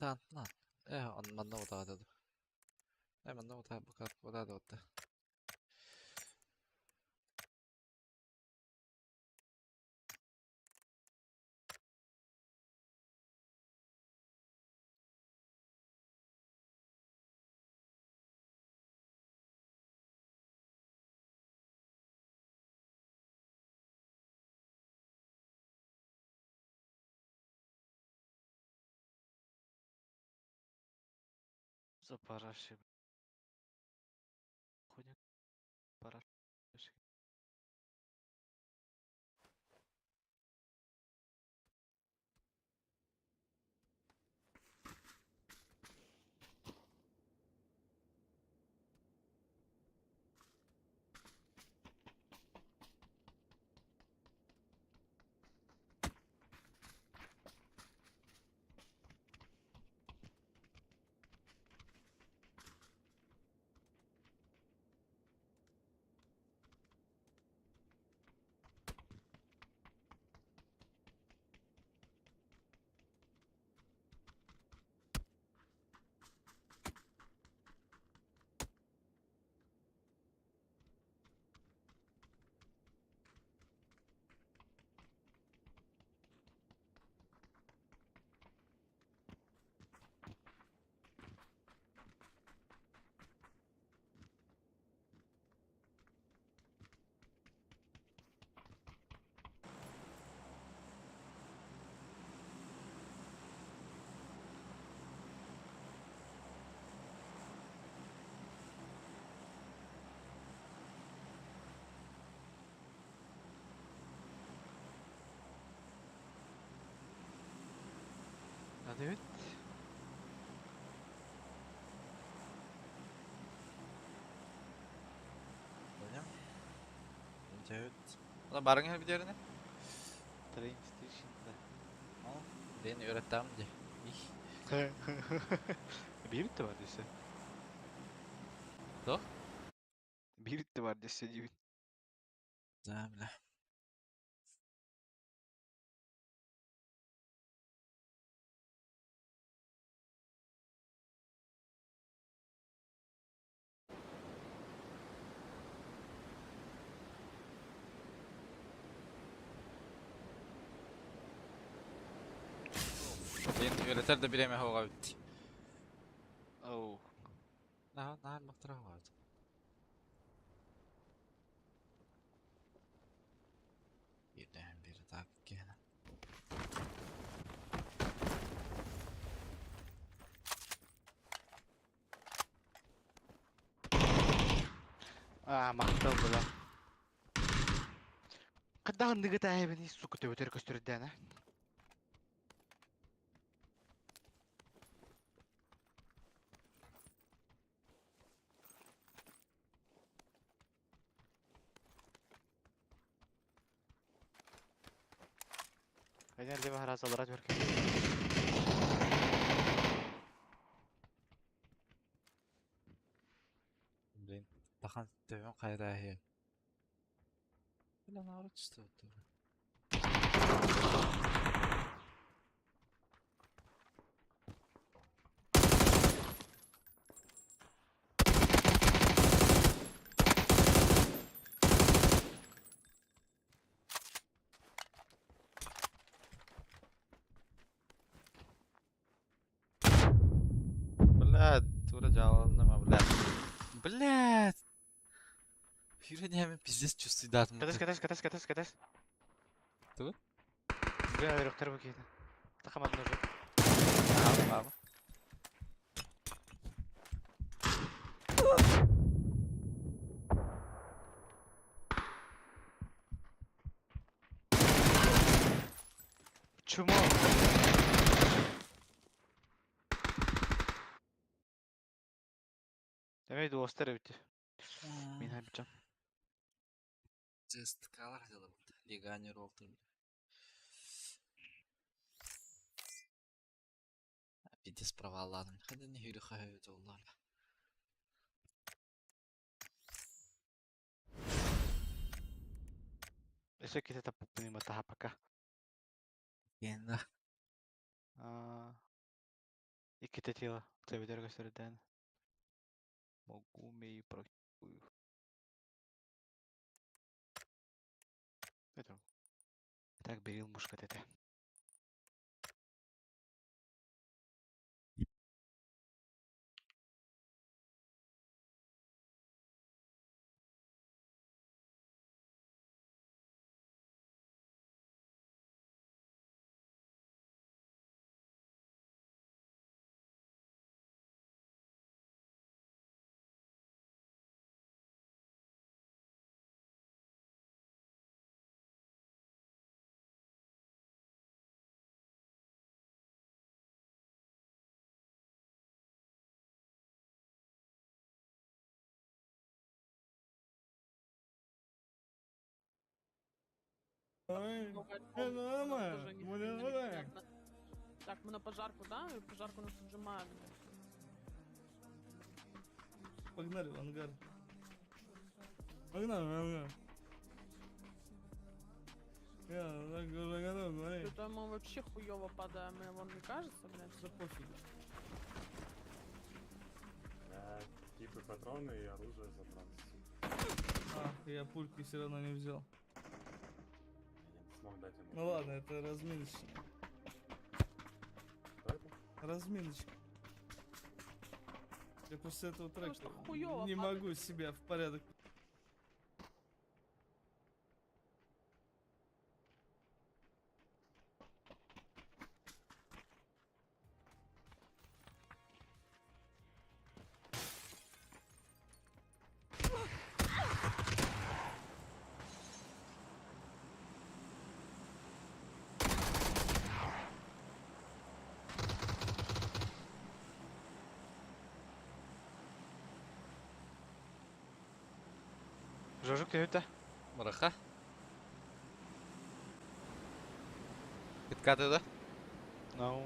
Lan lan. On manna uta dedi. Manna uta bakar uta da uta. Запараши. Ходят. Параши. Hadi evet. Bilmiyorum. Evet. Ulan barın her bir yerine. Train station'da. Al. Beni öğrettim diye. Bir de var dese. Do? Bir de var dese gibi. Zamla. Beni öğretir de bileme hava bitti. Oh. Nahal baktıra vardı. Birden biri tak gene. Мактал була. Кадагындыгы тайбыны сука төбөтөр көстөрдәна. Aynen leva harasa olarak verken. Блин, тахан төбөн кайда хе. Ulan ağrı çıktı otur. Блядь, тура жауабына блядь. Блядь. Yüreğimi pizdes чувствует атом. Катас. Ты? Бля, ректор букет. Тахамат ножи. Ладно. Почему? Demek dostlar ötü. Min yapacağım. Just kalar hadi Легионер oldu. Пиздец провалладым. Хада не хүйрі олар. Eso que te tapo prima taha пока. Енді. İki tetila. Tabii gösteriden. Могу и практикую. Это. Так берил мушка это. Так, мы на пожарку, да? И пожарку нас отжимаем. Погнали в ангар. Погнали. Что-то мы вообще хуёво падаем, мне вам не кажется, блядь? За пофигу. Типы патроны и оружие забрал. Я пульки все равно не взял. Я не смог дать ему. Ну ладно, это разминочка. Что это? Разминочка. Я после этого трека что хуёво не падает. могу себя в порядок. Жожук кеуте. Мыраха. Кыткаты да? No.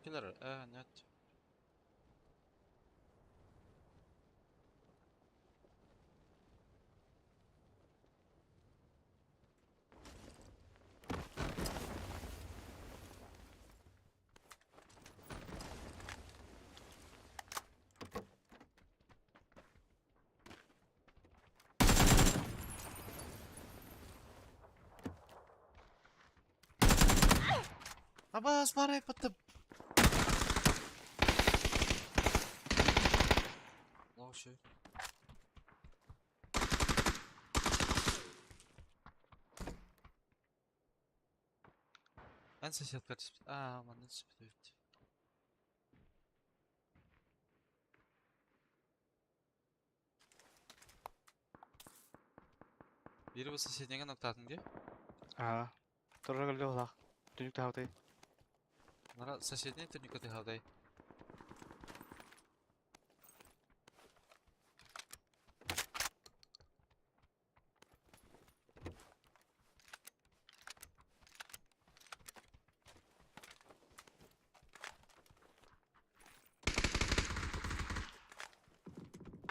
Killer, net. Abbas, parah patep. Oh shit. En sosial kaç? Aman ne sıkıntı. Biri bu соседнего ноктатын где? Ага. Тоже галде олах. Түнүк тахтай. Нара соседний турника ты хавдай.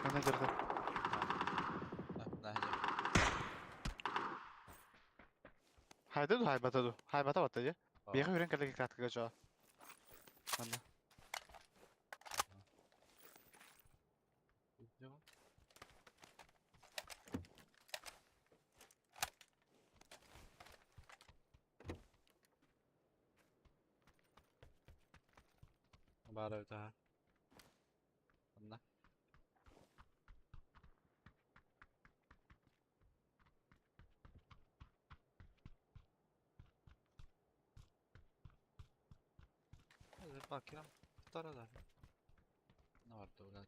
Мана кырды. Нахне. Хайдаду хайбатаду. Хайбата батта же. Бияга үрен калеге краткага жоо. Мана. Bara utaha. Anna. Hadi bakayım. Tara da. Ne var da ulan?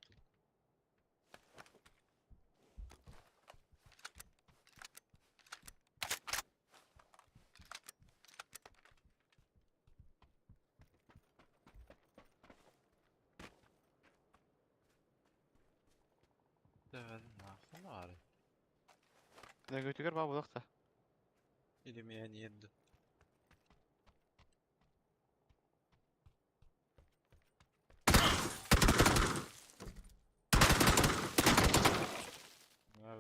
Evet, ne var? Да götügөр ба булакта. İlmeyen yendi.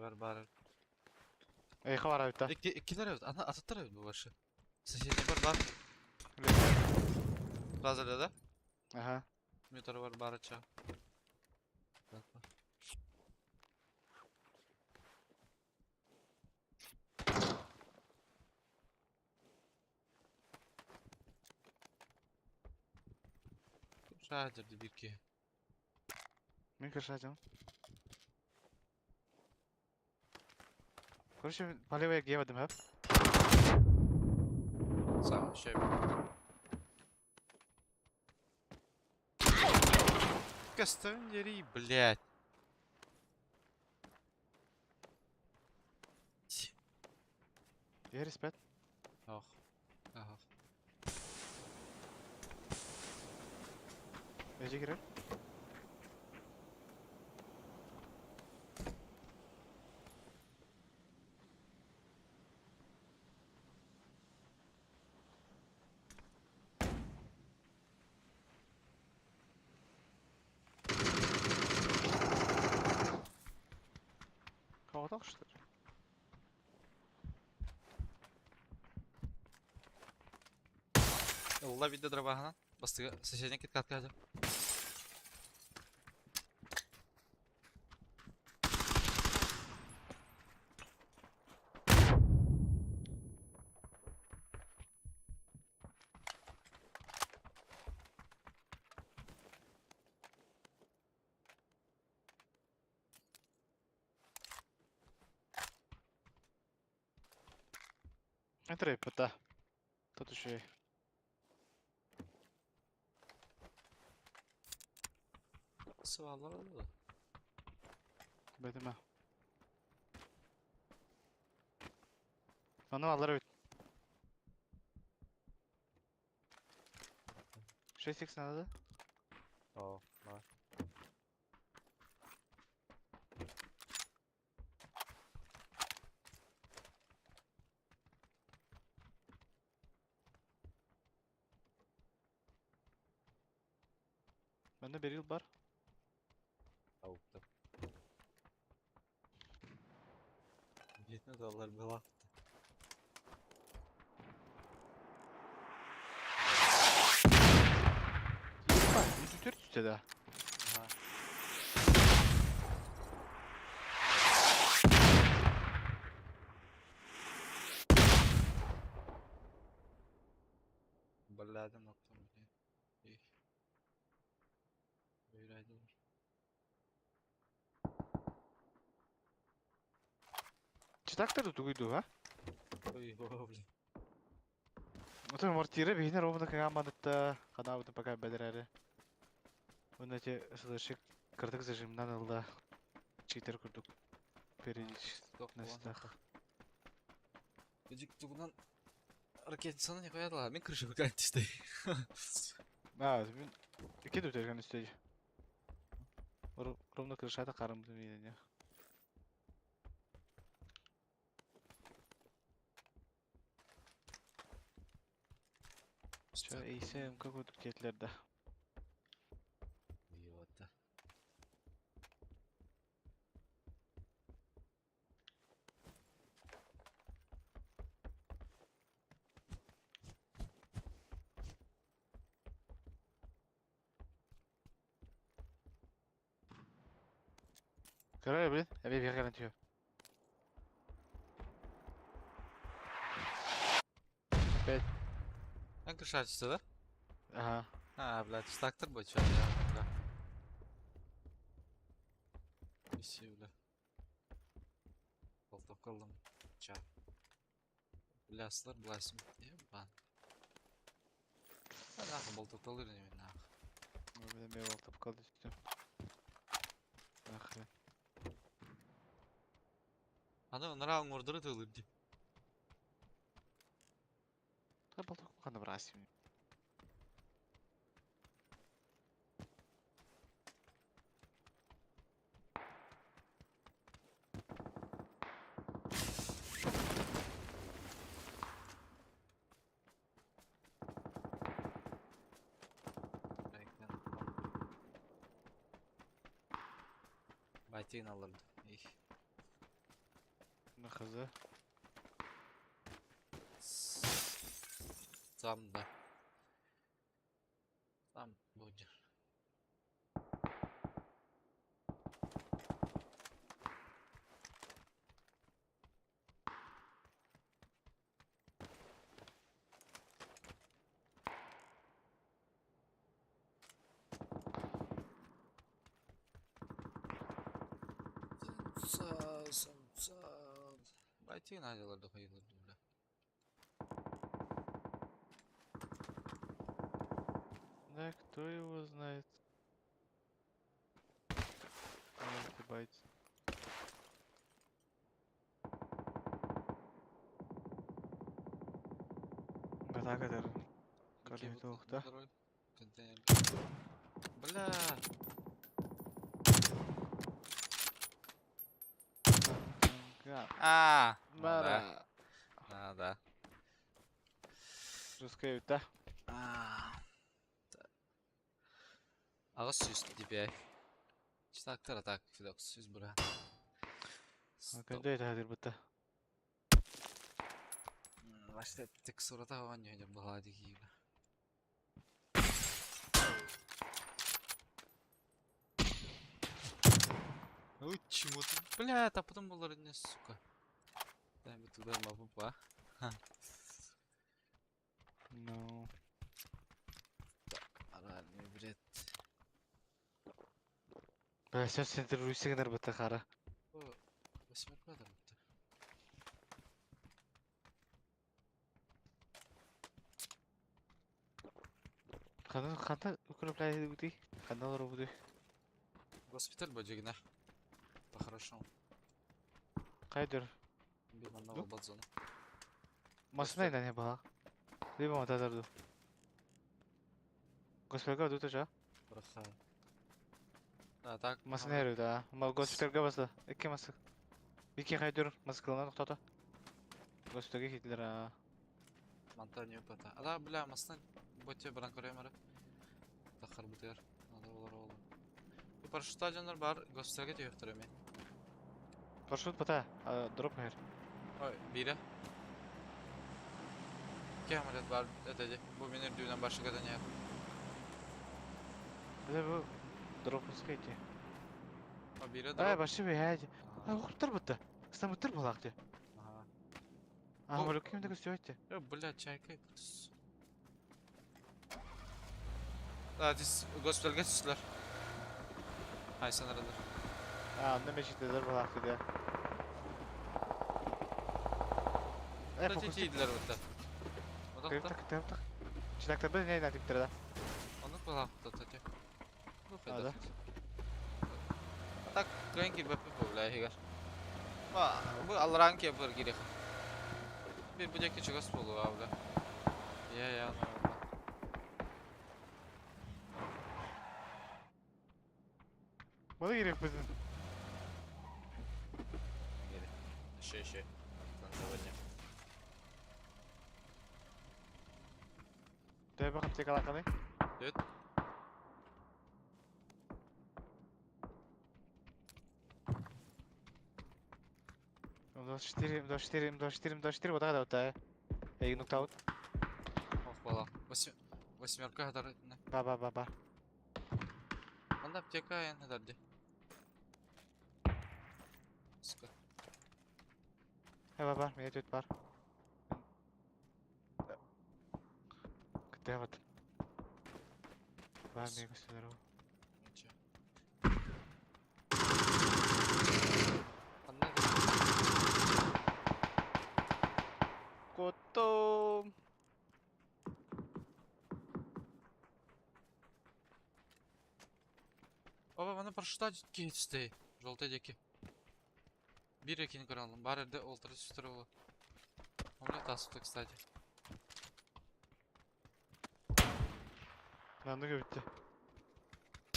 Ver bari. Ey хабар айтта. İki taraf, ana atı taraf bu başı. Соседний бар. Базарда да? Ага. Метр бар барыча. Шадырды бирки. Мен кыршачам. Короче, полевая гевадым хап. Sağ şey. Кастын дери, блядь. Я респект. Ох. Ага. Эже кирер. Кого так что ли? Yolda bir de drabahana. Bastığı seçenek git katkı hadi. Это рэп, это. Тут еще. Sıvalar oldu. Bedime. Bana alır bit. 6-6 nerede? Oo, var. Bende Beril var. Tavukta. Yetmez Allah bela. Var. 104 üstte de. Aha. Baladım nokta mı? İyi. Böyle var. Читак да тугуйду, а? Ой, блин. Ото мортиры бейне ровно кагаманытта канабытын пока бедерәре. Оны те слышик кырдык зажимнан алда. Читер курдук. Стоп, Настах. Gıcık tuğundan hareket sana ne koyarlar? Ben kırışı bakar işte. А, мен ике дөтергән өстәге. Ровно крышада карымды менә. Ча эйсем какой тут кетләрдә. Вот да. Карай, блин, әбе бергән тиё. Ben kırışı açtı da. Ага. Ha, блядь, стактор будет что я, бля. Все, бля. Болтап kaldım. Çağ. Бляслар, бласым. Ебан. Ha, nahı boltap kalır ne ben nahı. Менә мен валтап калды үстә. Ахрен. Ana onlara angordırı tığılır di. Та болтап калганда бир асым. Baytayın alırdı. İyi. На хз. Tam da. Tam будет. Самца. Baytayın hadiyorlar da hayırlı bля. Да, кто его знает. Можете бать. Гада кадar. Короче, да? Контейнер. Бля. А, Мара. да. Русская да? Ağız süslü dibe. İşte aktar tak filox süz bura. Когда это хадир бутта? Başta tek surata havan yönüm bu hadi gibi. Ой, чего-то. Бля, а потом было родня, сука. Дай бы туда мапа. Ну. Аральный бред. Бля, сейчас центрируйся, гнар бутта хара. О, 8 квадрат. Хана, хана, укрепляй бути. Хана лору бути. Госпиталь бөджегіне. По-хорошему. Кайдыр. Бір манда ол бат зона. Машина ида не бага. Либо мотодарду. Госпитальга дута жа. Браха. Да, так. Машина еру да. Ма госпитальга баса. Эки масык. Бики кайдыр маскылына токтота. Госпитальга кетилер а. Манта не пата. Ада бля, мастан боте баран көремәрі. Тахар бутер. Ада олар олар. И парашют стадиондар бар, госпитальге түйіқтір еме. Парашют бата. Дроп хайр. Ой, бире. İki ameliyat var öteci. Bu benim düğünden başka kadın yer. Бля бу дроп скейти. O biri Ай drop. башы бе хәҗи. Хуптар бутта. Стамыттыр булакты. Ага. А бу кемдә көстөйте? Бля, чайка ипотез. Да, дис госпитальге түстілер. Ай, sen aradır. Анда мешиттелер булакты да. Burada tetiğiydiler burada. O da Так. Чилакта бер не айтып да. Onu kulakta teti. Bu Ада. kadar. Tak, rengi bepi bu bля, higar. Bu alrank yapır girek. Bir bucak çıkas bulu abla. Ya, ne oldu? Бала керек безнең. Şey. Tanzavanya. Дай бакып тек алаканы. Evet. М24 вот да та. Эй, ну таут. Ох, бала. Восьмерка kadar ne? Ба. Onda apteka yan kadardı. Sıkı. Ба, менә төт бар. Көтә вот. Бар менә көстеләр ул. Neyse. Anladım. Котом. Baba bana paraşüta geçti. Жолтедеки. Bir ekini kıralım. Bari de ultra süstür olur. Onu tasıptı, kстати. Nandı göbüttü.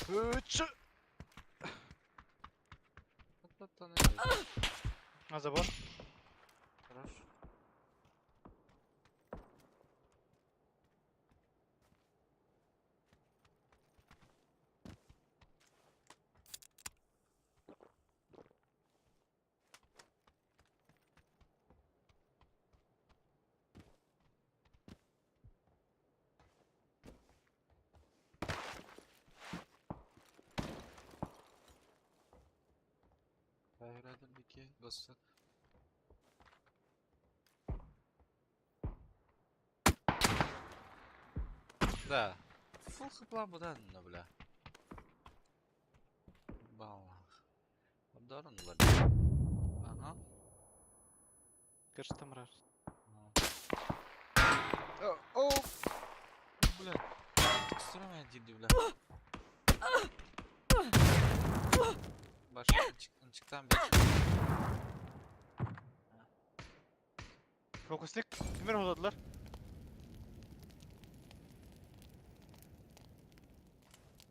Üç. Hatta ne diyeyim? Azabon. Хорош. Hayırdır peki dostlar? Да. Фул хпла будан, ну бля. Балах. Ударон var. Ага. Кырстым раз. О! Бля. Строма дилди, бля. Başka çıktan bir. Fokuslik. Kimler oladılar?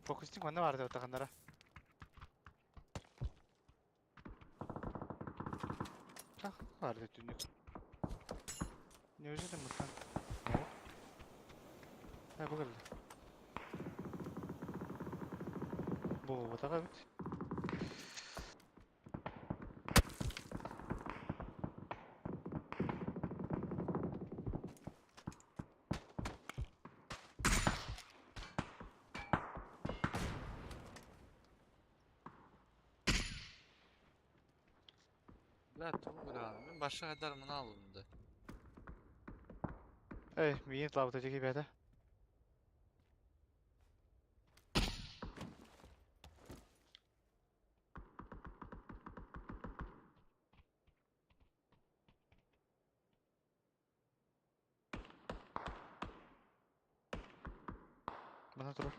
Fokuslik bende vardı o takımlara. Ah, vardı dünlük. Ne özledim mutlan? Ha bu geldi. Bu da evet. Bля, tuğra. Ben başka kadar mı alındı? Ey, miyin lavda çekip yedi. Bana durur.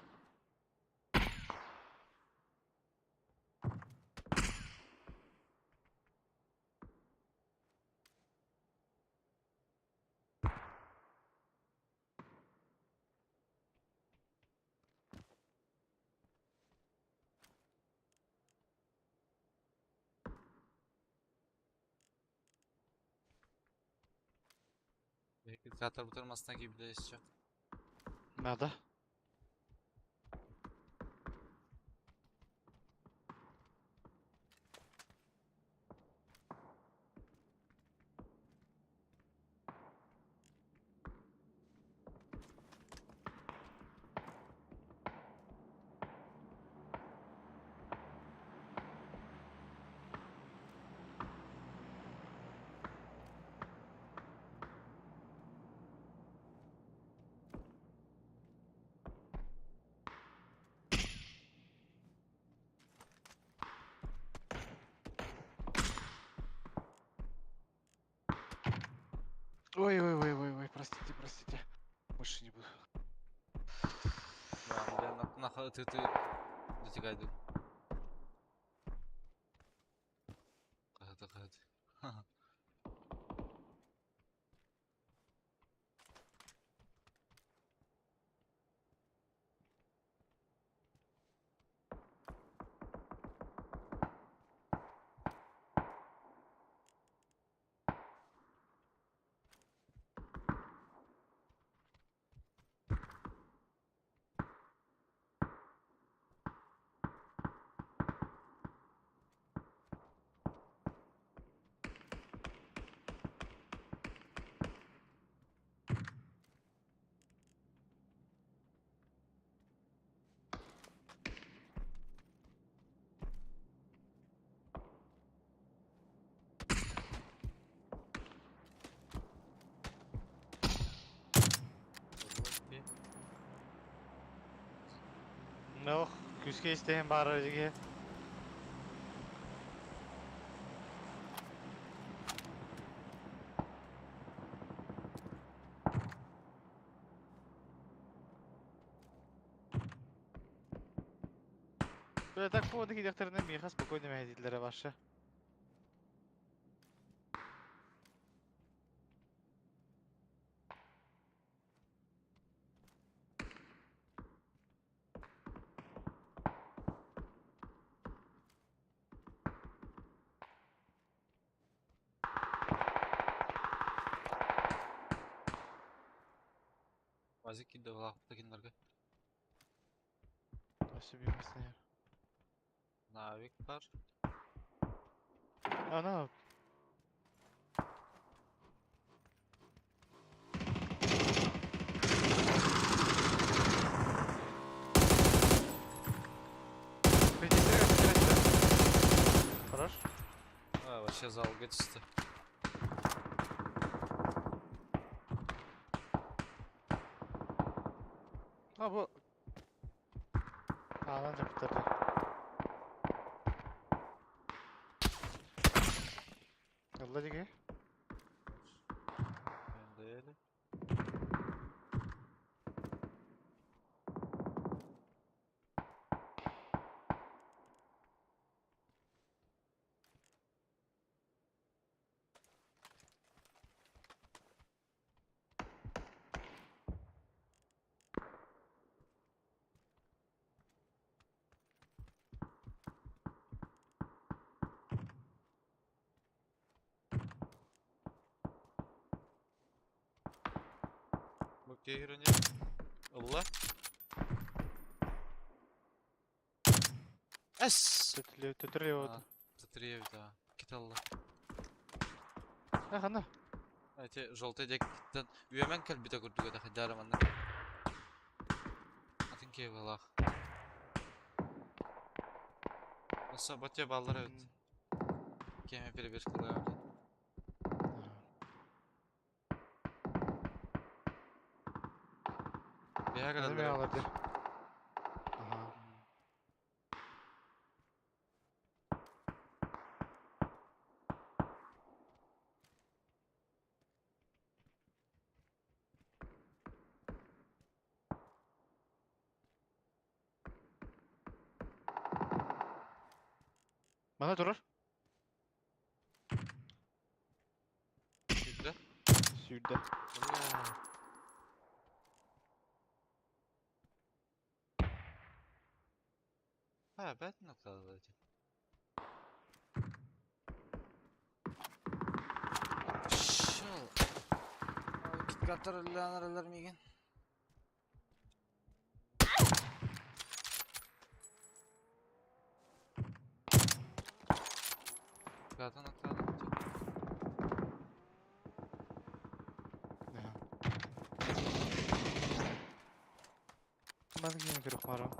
Verifikator bitirmasına gibi de istiyor. Надо. Ой, простите. Больше не буду. Ben naka tıtı dütügaydı. Kahıdı. No, küske isteyen bari öyle. Böyle tak bu odaki daktarından mihas spokojno medidlere başla. Vazik gitti vakıftakilerge. Nasıl bir mesele? Navik var. Ana. Хорош. Вообще зал geçti. Ha bu. Anladım tabii. Allah lige. Ben de öyle. Bak geri Allah. Es. Titriyor oldu. Titriyor bir daha. Git Allah. Ha ana. Эти желтые декten üyemen kalbite kurduk da hadarım anne. Atın ki vallah. Nasıl batya ballar evet. Keme bir kılıyor. Bir Ne kadar mi alırdı? Aha. Bana durur. Şurada. Şurada. Ha ben noktada zaten. Şal. Katırlayanlar migen. Zaten atladım. Bana yine görüp varım.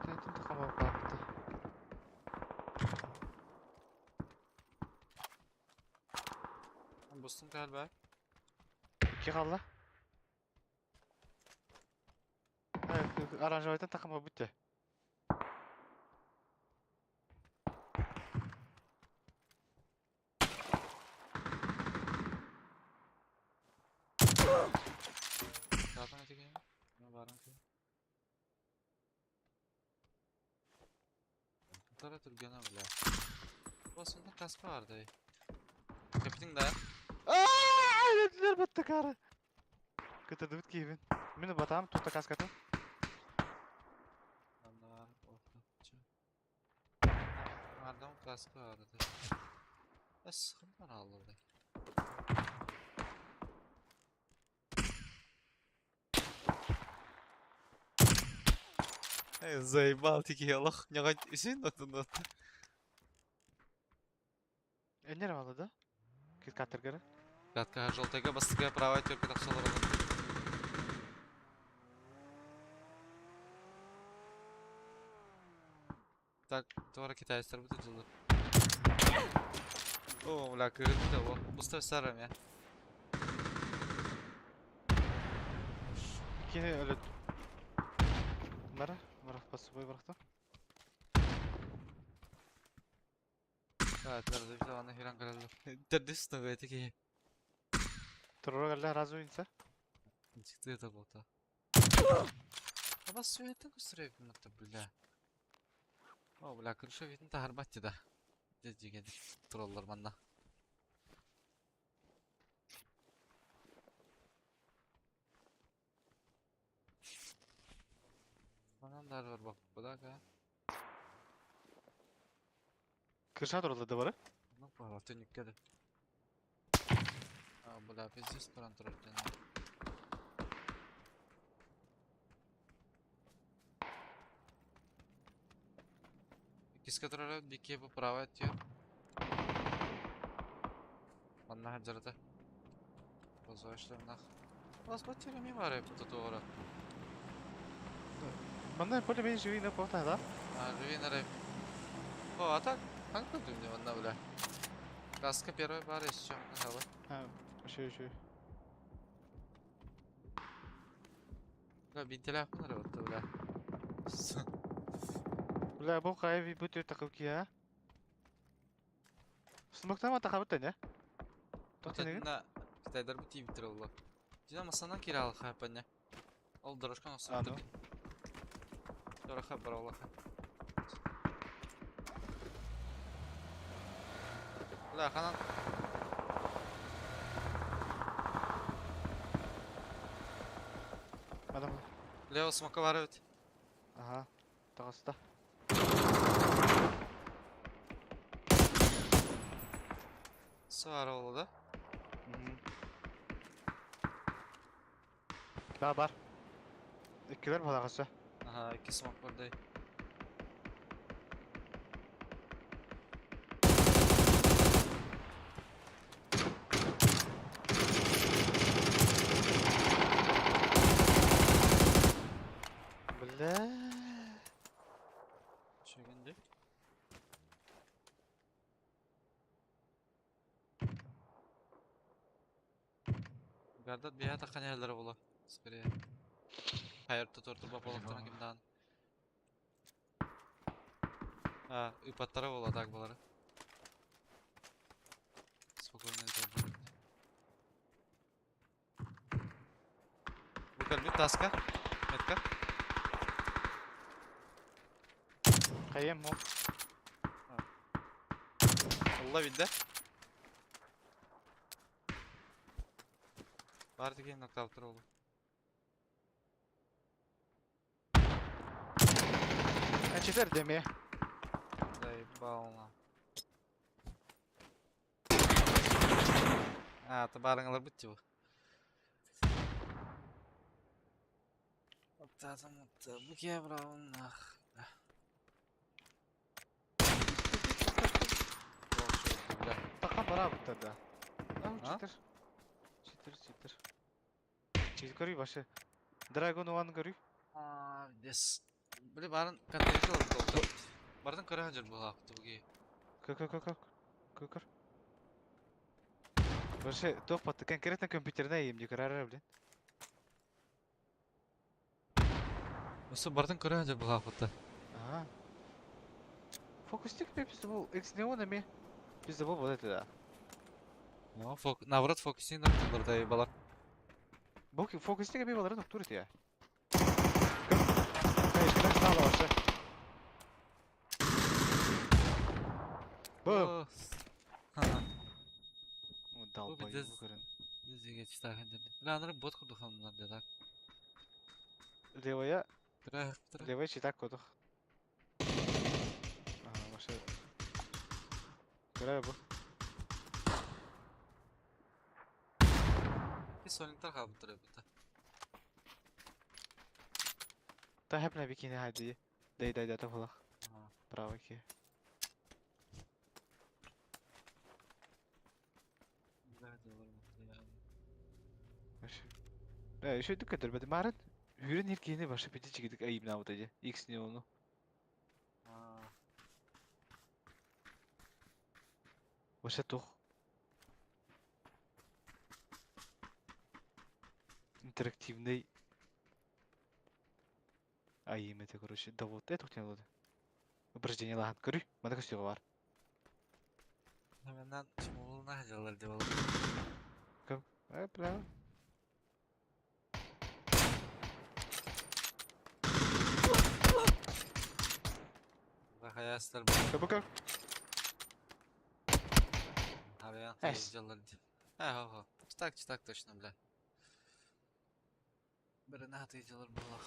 Zaten takım olup kalktı. Boost'um galiba. 2 kaldı. Evet, aranjmandan takım olup bitti. Zaten öteki. Ne var ki? Tara turgana bile. Basında kaskı vardı. Kapitin de. Aaaa! Öldüler battı karı. Kıtırdı bit giyibin. Mini batam tutta kaskatı. Anda ortaçı. Nereden kaskı vardı? Sıkıntılar alırdı. Заебал такие лох, не хоть син отунда. Нерв алды. Кит катыргары. Катка желтыга бастыга правая только так солар. Так, товар китайцтар бит жылы. О, бля, кырды да, бустав сарам я. Кини ölüt. Bunlara bırak bıraktım. Evet, nerede bir zaman hiran kararlı. Derdis ne böyle ki? Terör geldi razı oyunsa. Çıktı da bota. Ama suyetten kusura bir nokta bля. O bля, kırışa vidin tahar battı da. Dedi geldi trollar bana. Bana dar var bak bu da ka. Kırşa duruldu duvarı. Ну, полотенник кеды. А, бля, пиздец, парантор. Киска тұрары бике бұл права әттер. Манна хаджарда. Позуашлар нах. Вас потерями var hep tutuğura. Bana böyle beni живи на повтор, да? А, Рвинер. О, а так? Как ты мне вон бля? Каска первой пары еще. Ha, şey. Бля, бинтелях bunları orta bля. Bля, bu kayı bütün takım ki ya. Smoke'tan mı takabıttın ya? Тотинеген? На Китайдар бити битер олар. Дина масанан кирал хапanya. Ол дорожкан осыпты. Дораха баралах. Ла ханан. Adam. Leo smoka var evet. Aha. Takasta. Sağır oğlu da. Daha var. İkiler mi takası? Aha, iki smoke var dayı. Bля. Çekindi. Gardat bir hayata kanyarları bola. Скорее. Hayır tutur babalıktan kimden. Ha, ipatlara bola tak boları. Spokojno izledim. Bu kalbi taska. Metka. Kayem mu? Allah bildi. Vardı ki knockout'lar oldu. Çeter demeye. Заебал. А, ты барың алар бітті бұл. Татамытты. Bu kebravın ah. Тақа бара бұттарда. Ау, А? читер. Читер. Читер көрүй башы. Драгон оғаны көрүй. Дес. Біле барын контейнер olur doktor. Бардың көрі ханжыр бұл хақты бұге. Көкір. Башы, тоқ батты. Конкретно компьютеріне ем декор әрі білен. Осы бардың көрі ханжыр бұл хақты. Ага. Фокустик ме бізді бұл? Экснеон әме? Бізді бұл болады да. Наоборот, фокусинг нақтылырдай балар. Бұл фокустик әме балары ноқтур еті я. Кайышқырақ сынала башы. Бum! О, далбай бұл көрін. Bizге чистахан деді. Біле аныры бот құрды қанымдар деді. Левая. Тірі. Левая читак көдіқ. Ага, башы. Көрі бұл. Солинтар қалып тұр ебіті. Та хәпіне бекене хайды. Дай тапылақ. Браво ке. Еще дүк көтір бәді марын. Үрін еркені башы петі чекедік айымна бұд әде. Иксіне оны. Башы тұқ. Интерактивный айым это, короче, да вот это не надо. Упражнение лаган көрі, мана көстеға бар. Hemen çimoluna hacılar diyorlar. Кім? Бля. Hayaslar Көбі. Havaya Эс. hacılar diyor. Ho. Çitak точно, бля. Birine hacılar bulak.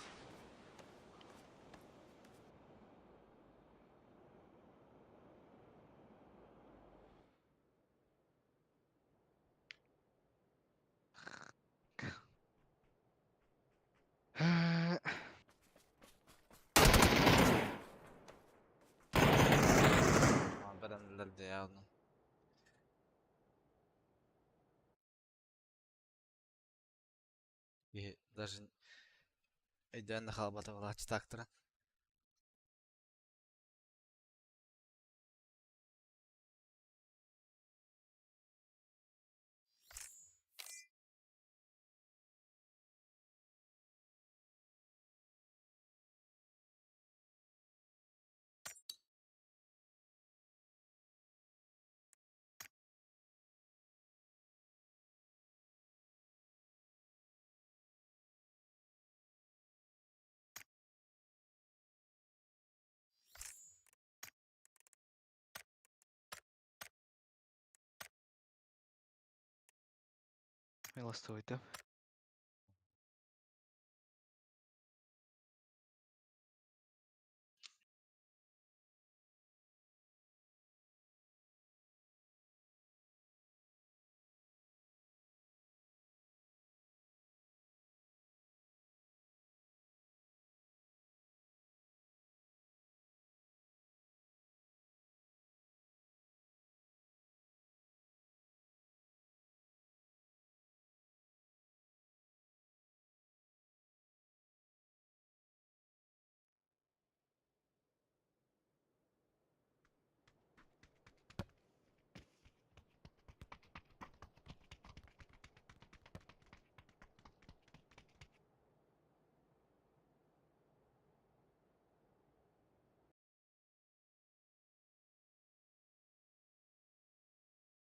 Berendiler diye ya onu. И даже идеально халбата была читактора. Милостойте.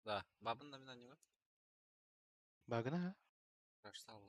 Да, бабын да мен аниме. Багына? Раштал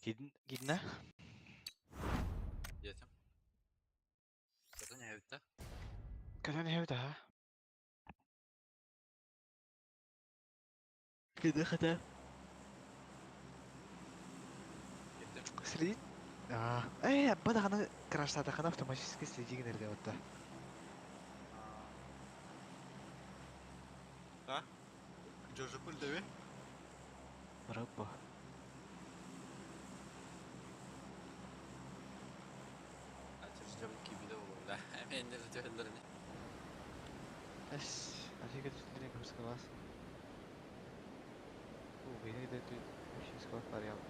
Gidin. Yetim. Kadın evde. Kadın evde ha. Gidin kadar. Yetim. Среди... бада хана крашта хана автоматически следи нерде отта. Ha? Çocuk öldü mü? Мрабба. Açıracağım gibi de olur la. Hemen de öldürürüm. Эс, алига түтүнү көрсө калас. Бени де тү вообще склад вариант.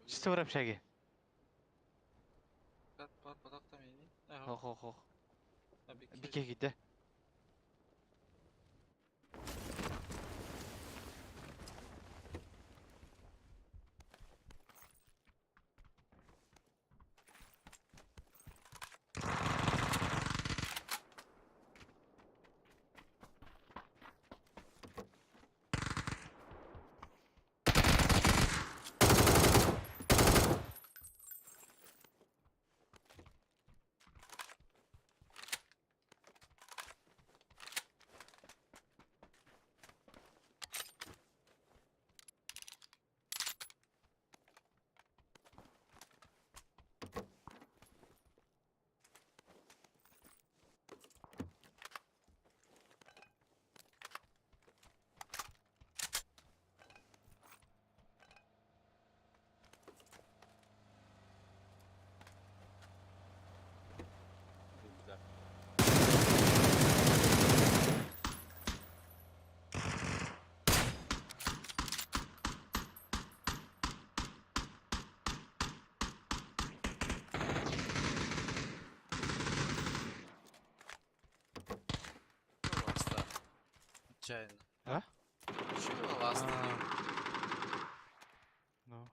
Чисто в общаге. Бар badakta mıydı? Хо. Tabii ki. Бике gitti. Güzel. Yok hasta. Отчаянно. А? Чего ласта? Ну.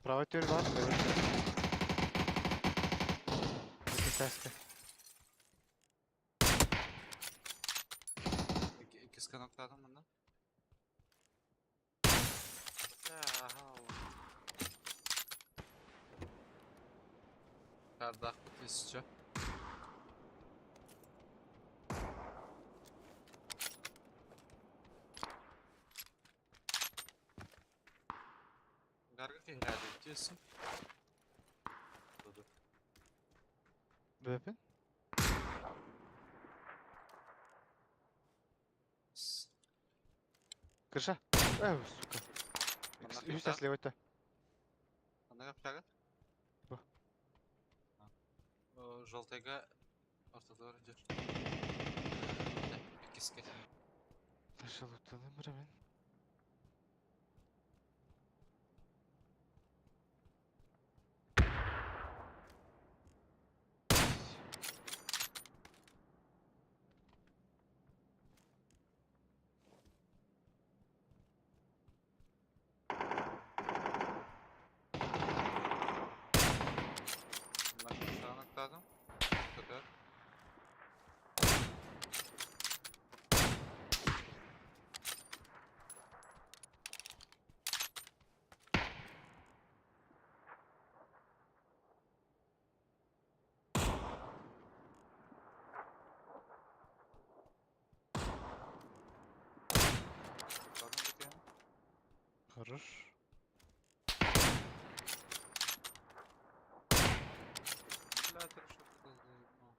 Правый тюрь var. Keserse. İkiz kanatlardan bundan. Kardak tüsçü. Garga fingerde diyorsun. Dur. Weapon? Крыша. Сука. Сейчас слева-то. Anda yapacak. Bu. O желтыйга ortada öğrenci. İkisi. Нашел утаны брамен. Хорош. Бля, ты что заебал.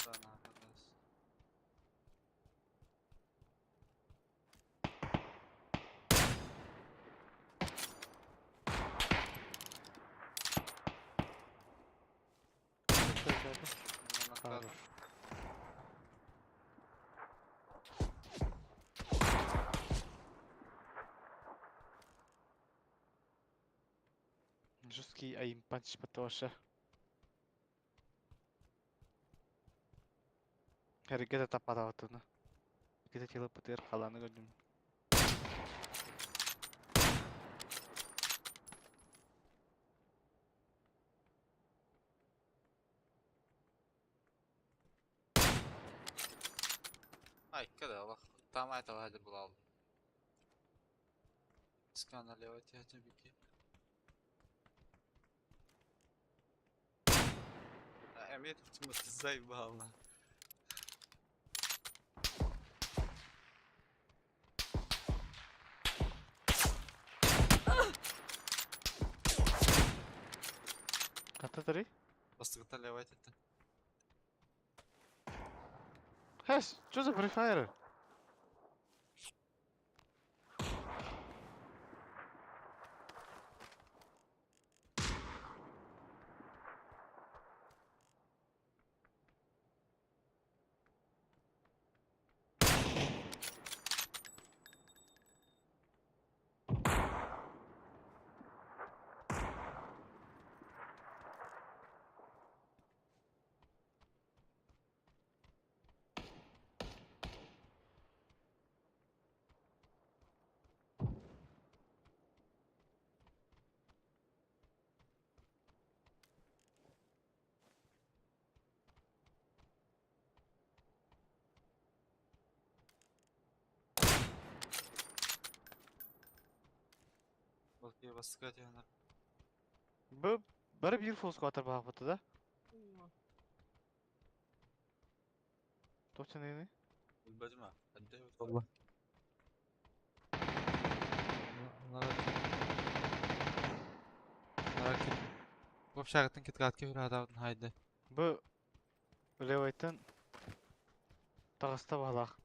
Да, надо, да. Хорош. Жесткий аим панч потоша. Harga tetap patah tuh nah. Kita coba petir kalah nih kan. Ай, когда Allah. Там этого هذا было. Скан налево тебя беги. Эмит, ты заебал на. Kata tadi? Просто когда лево это. Хэс, что за Free Fire? Вот я вас сказать, я на. Bu bari bir full squatter bağlı da. Точно не. Бадьма, отдай вот. Allah. Ларакин. Вообще, я тынкет гадки вирада вот хайда. Bu levaytan tağısta bağlaq.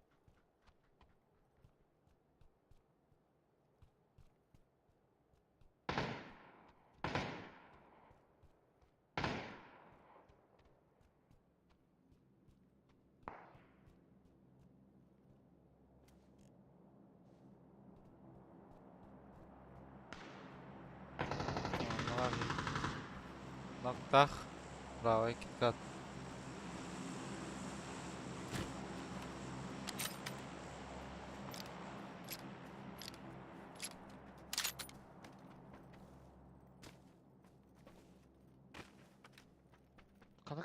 Нактах. Правый киткат.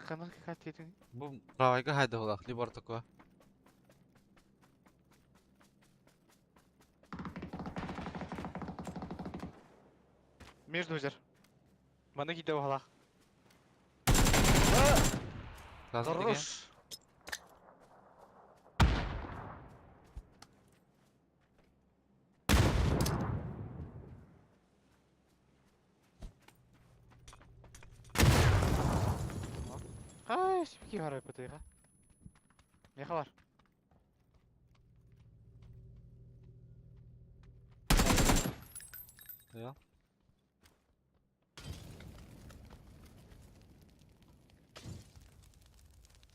Канак кат етің. Бу правайга хайда булак, либор такое. Между үзер. Мана киде bağlaq. Lazım деген. Хорош. Ай, спики гарай патыга. Не хабар. Ja.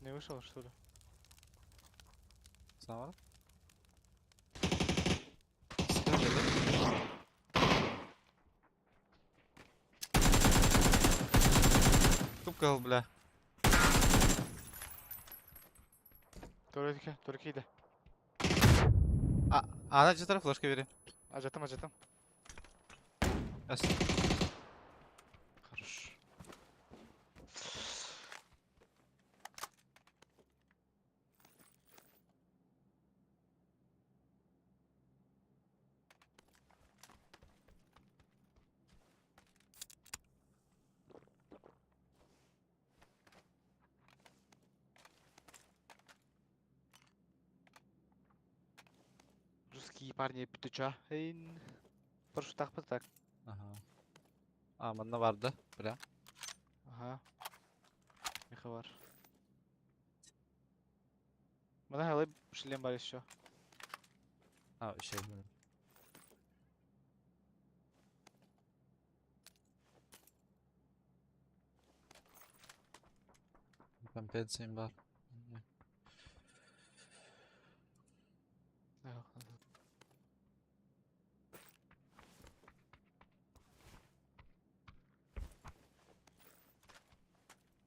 Не вышел, что ли? Сама? Тупкал, бля. Только иди. Она где-то флешка бери. Ажатам. Ас. Хорош. русские парни пятача. Эйн. Парашют так. Ага. А, мында барды, прям. Ага. Меха бар. Мына халай шлем бар еще. А, şey böyle. Компенсиям бар.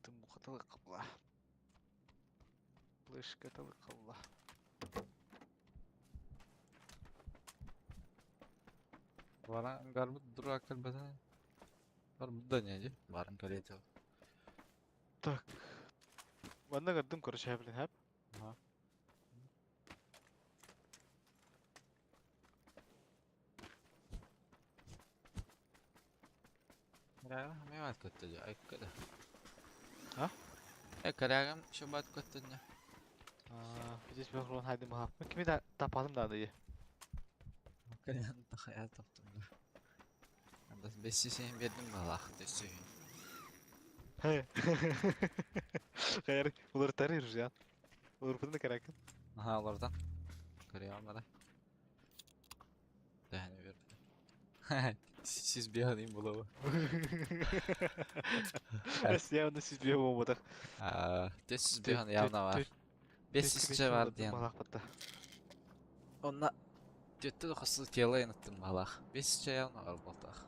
Тым хаталы кабла. Флешка талы кабла. Бара гарбы дура калбада. Бар буда не ди? Барын калете. Так. Мында гадым короче блин хап. Ага. Karagam hame baat करते जा एक कदा हाँ karagam şu baat करते जा здесь бахрон хайдым хап. Кими да тапалым да ады. karagam da hayat taptım da anda 500 verdim balak desi He. Hayır, olur tarıyoruz ya. Olur bunu karak. aha oradan karagam da yani verdim siz bir alayım bulava Biz ya onu siz bir olmadık. siz bir an yavna var 500 var diyen Onda Tüttü dokası tiyala yanıttım balak 500 yavna var baltak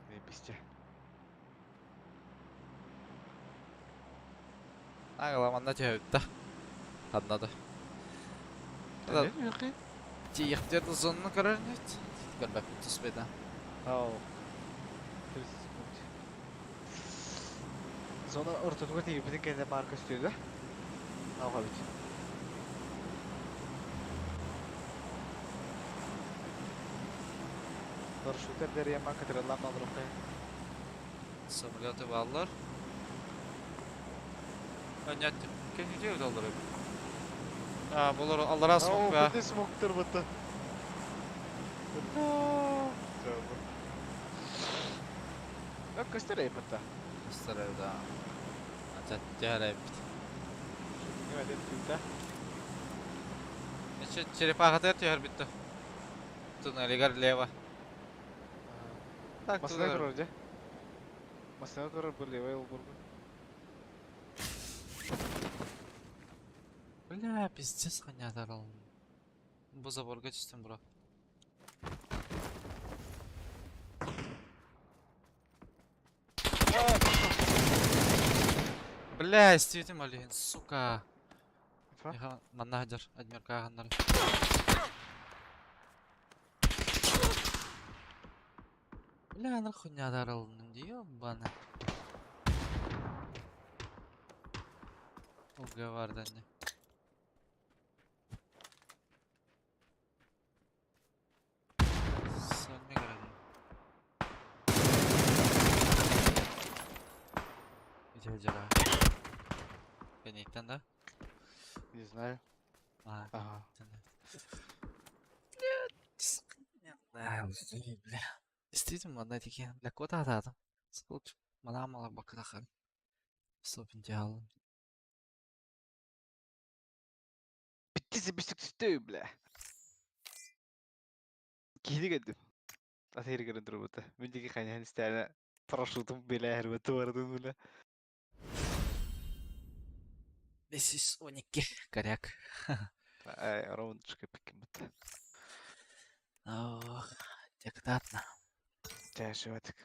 Ne bizce? Ağlamanda tüyüttü Anladı Ne yok ki? Tiyiktirdi zonunu karar net Gölbek tutus beden Oh. Sonra ortalığa değil, bütün kendi marka istiyordu. Ne yapalım? Парашютер дәрия макатраллам алырым. Самолеты баллар Понятно. Кем gidiyor doları? Bunlar Allah'a smok be. Bir de smoktır bıttı. Yok göstereyim bıttı. Göstereyim daha. Açat yarayıp. Ne var dedi Еще черепаха тер bitti. Туннели лево. Так, Масына көрөр же. Масына көрөр бұл левай ол бұрғы. Бля, пиздец ханя дарал. Bu заборга чистим, бро. Бля, истевитим алин, сука. Яха, манна хаджар, адмирка ханнар. Бля, нахуй не дарал, ёбана. Уговор не. Сольми гради. Иди хаджара. Пенитан, да? Не знаю. Ага. Бля. Действительно, одна такие. Бля, кота дата. Сколько манамала бакахан. Стопин диалог. Bittisi bir sıkıştı bile. Geri geldim. Atayır göründür bu da. Önceki kaynayan isteyene paraşutum bile her batı vardı bile. 512 коряк. Ай, ровночка пикем. Ох, диктатно. Тяжело так.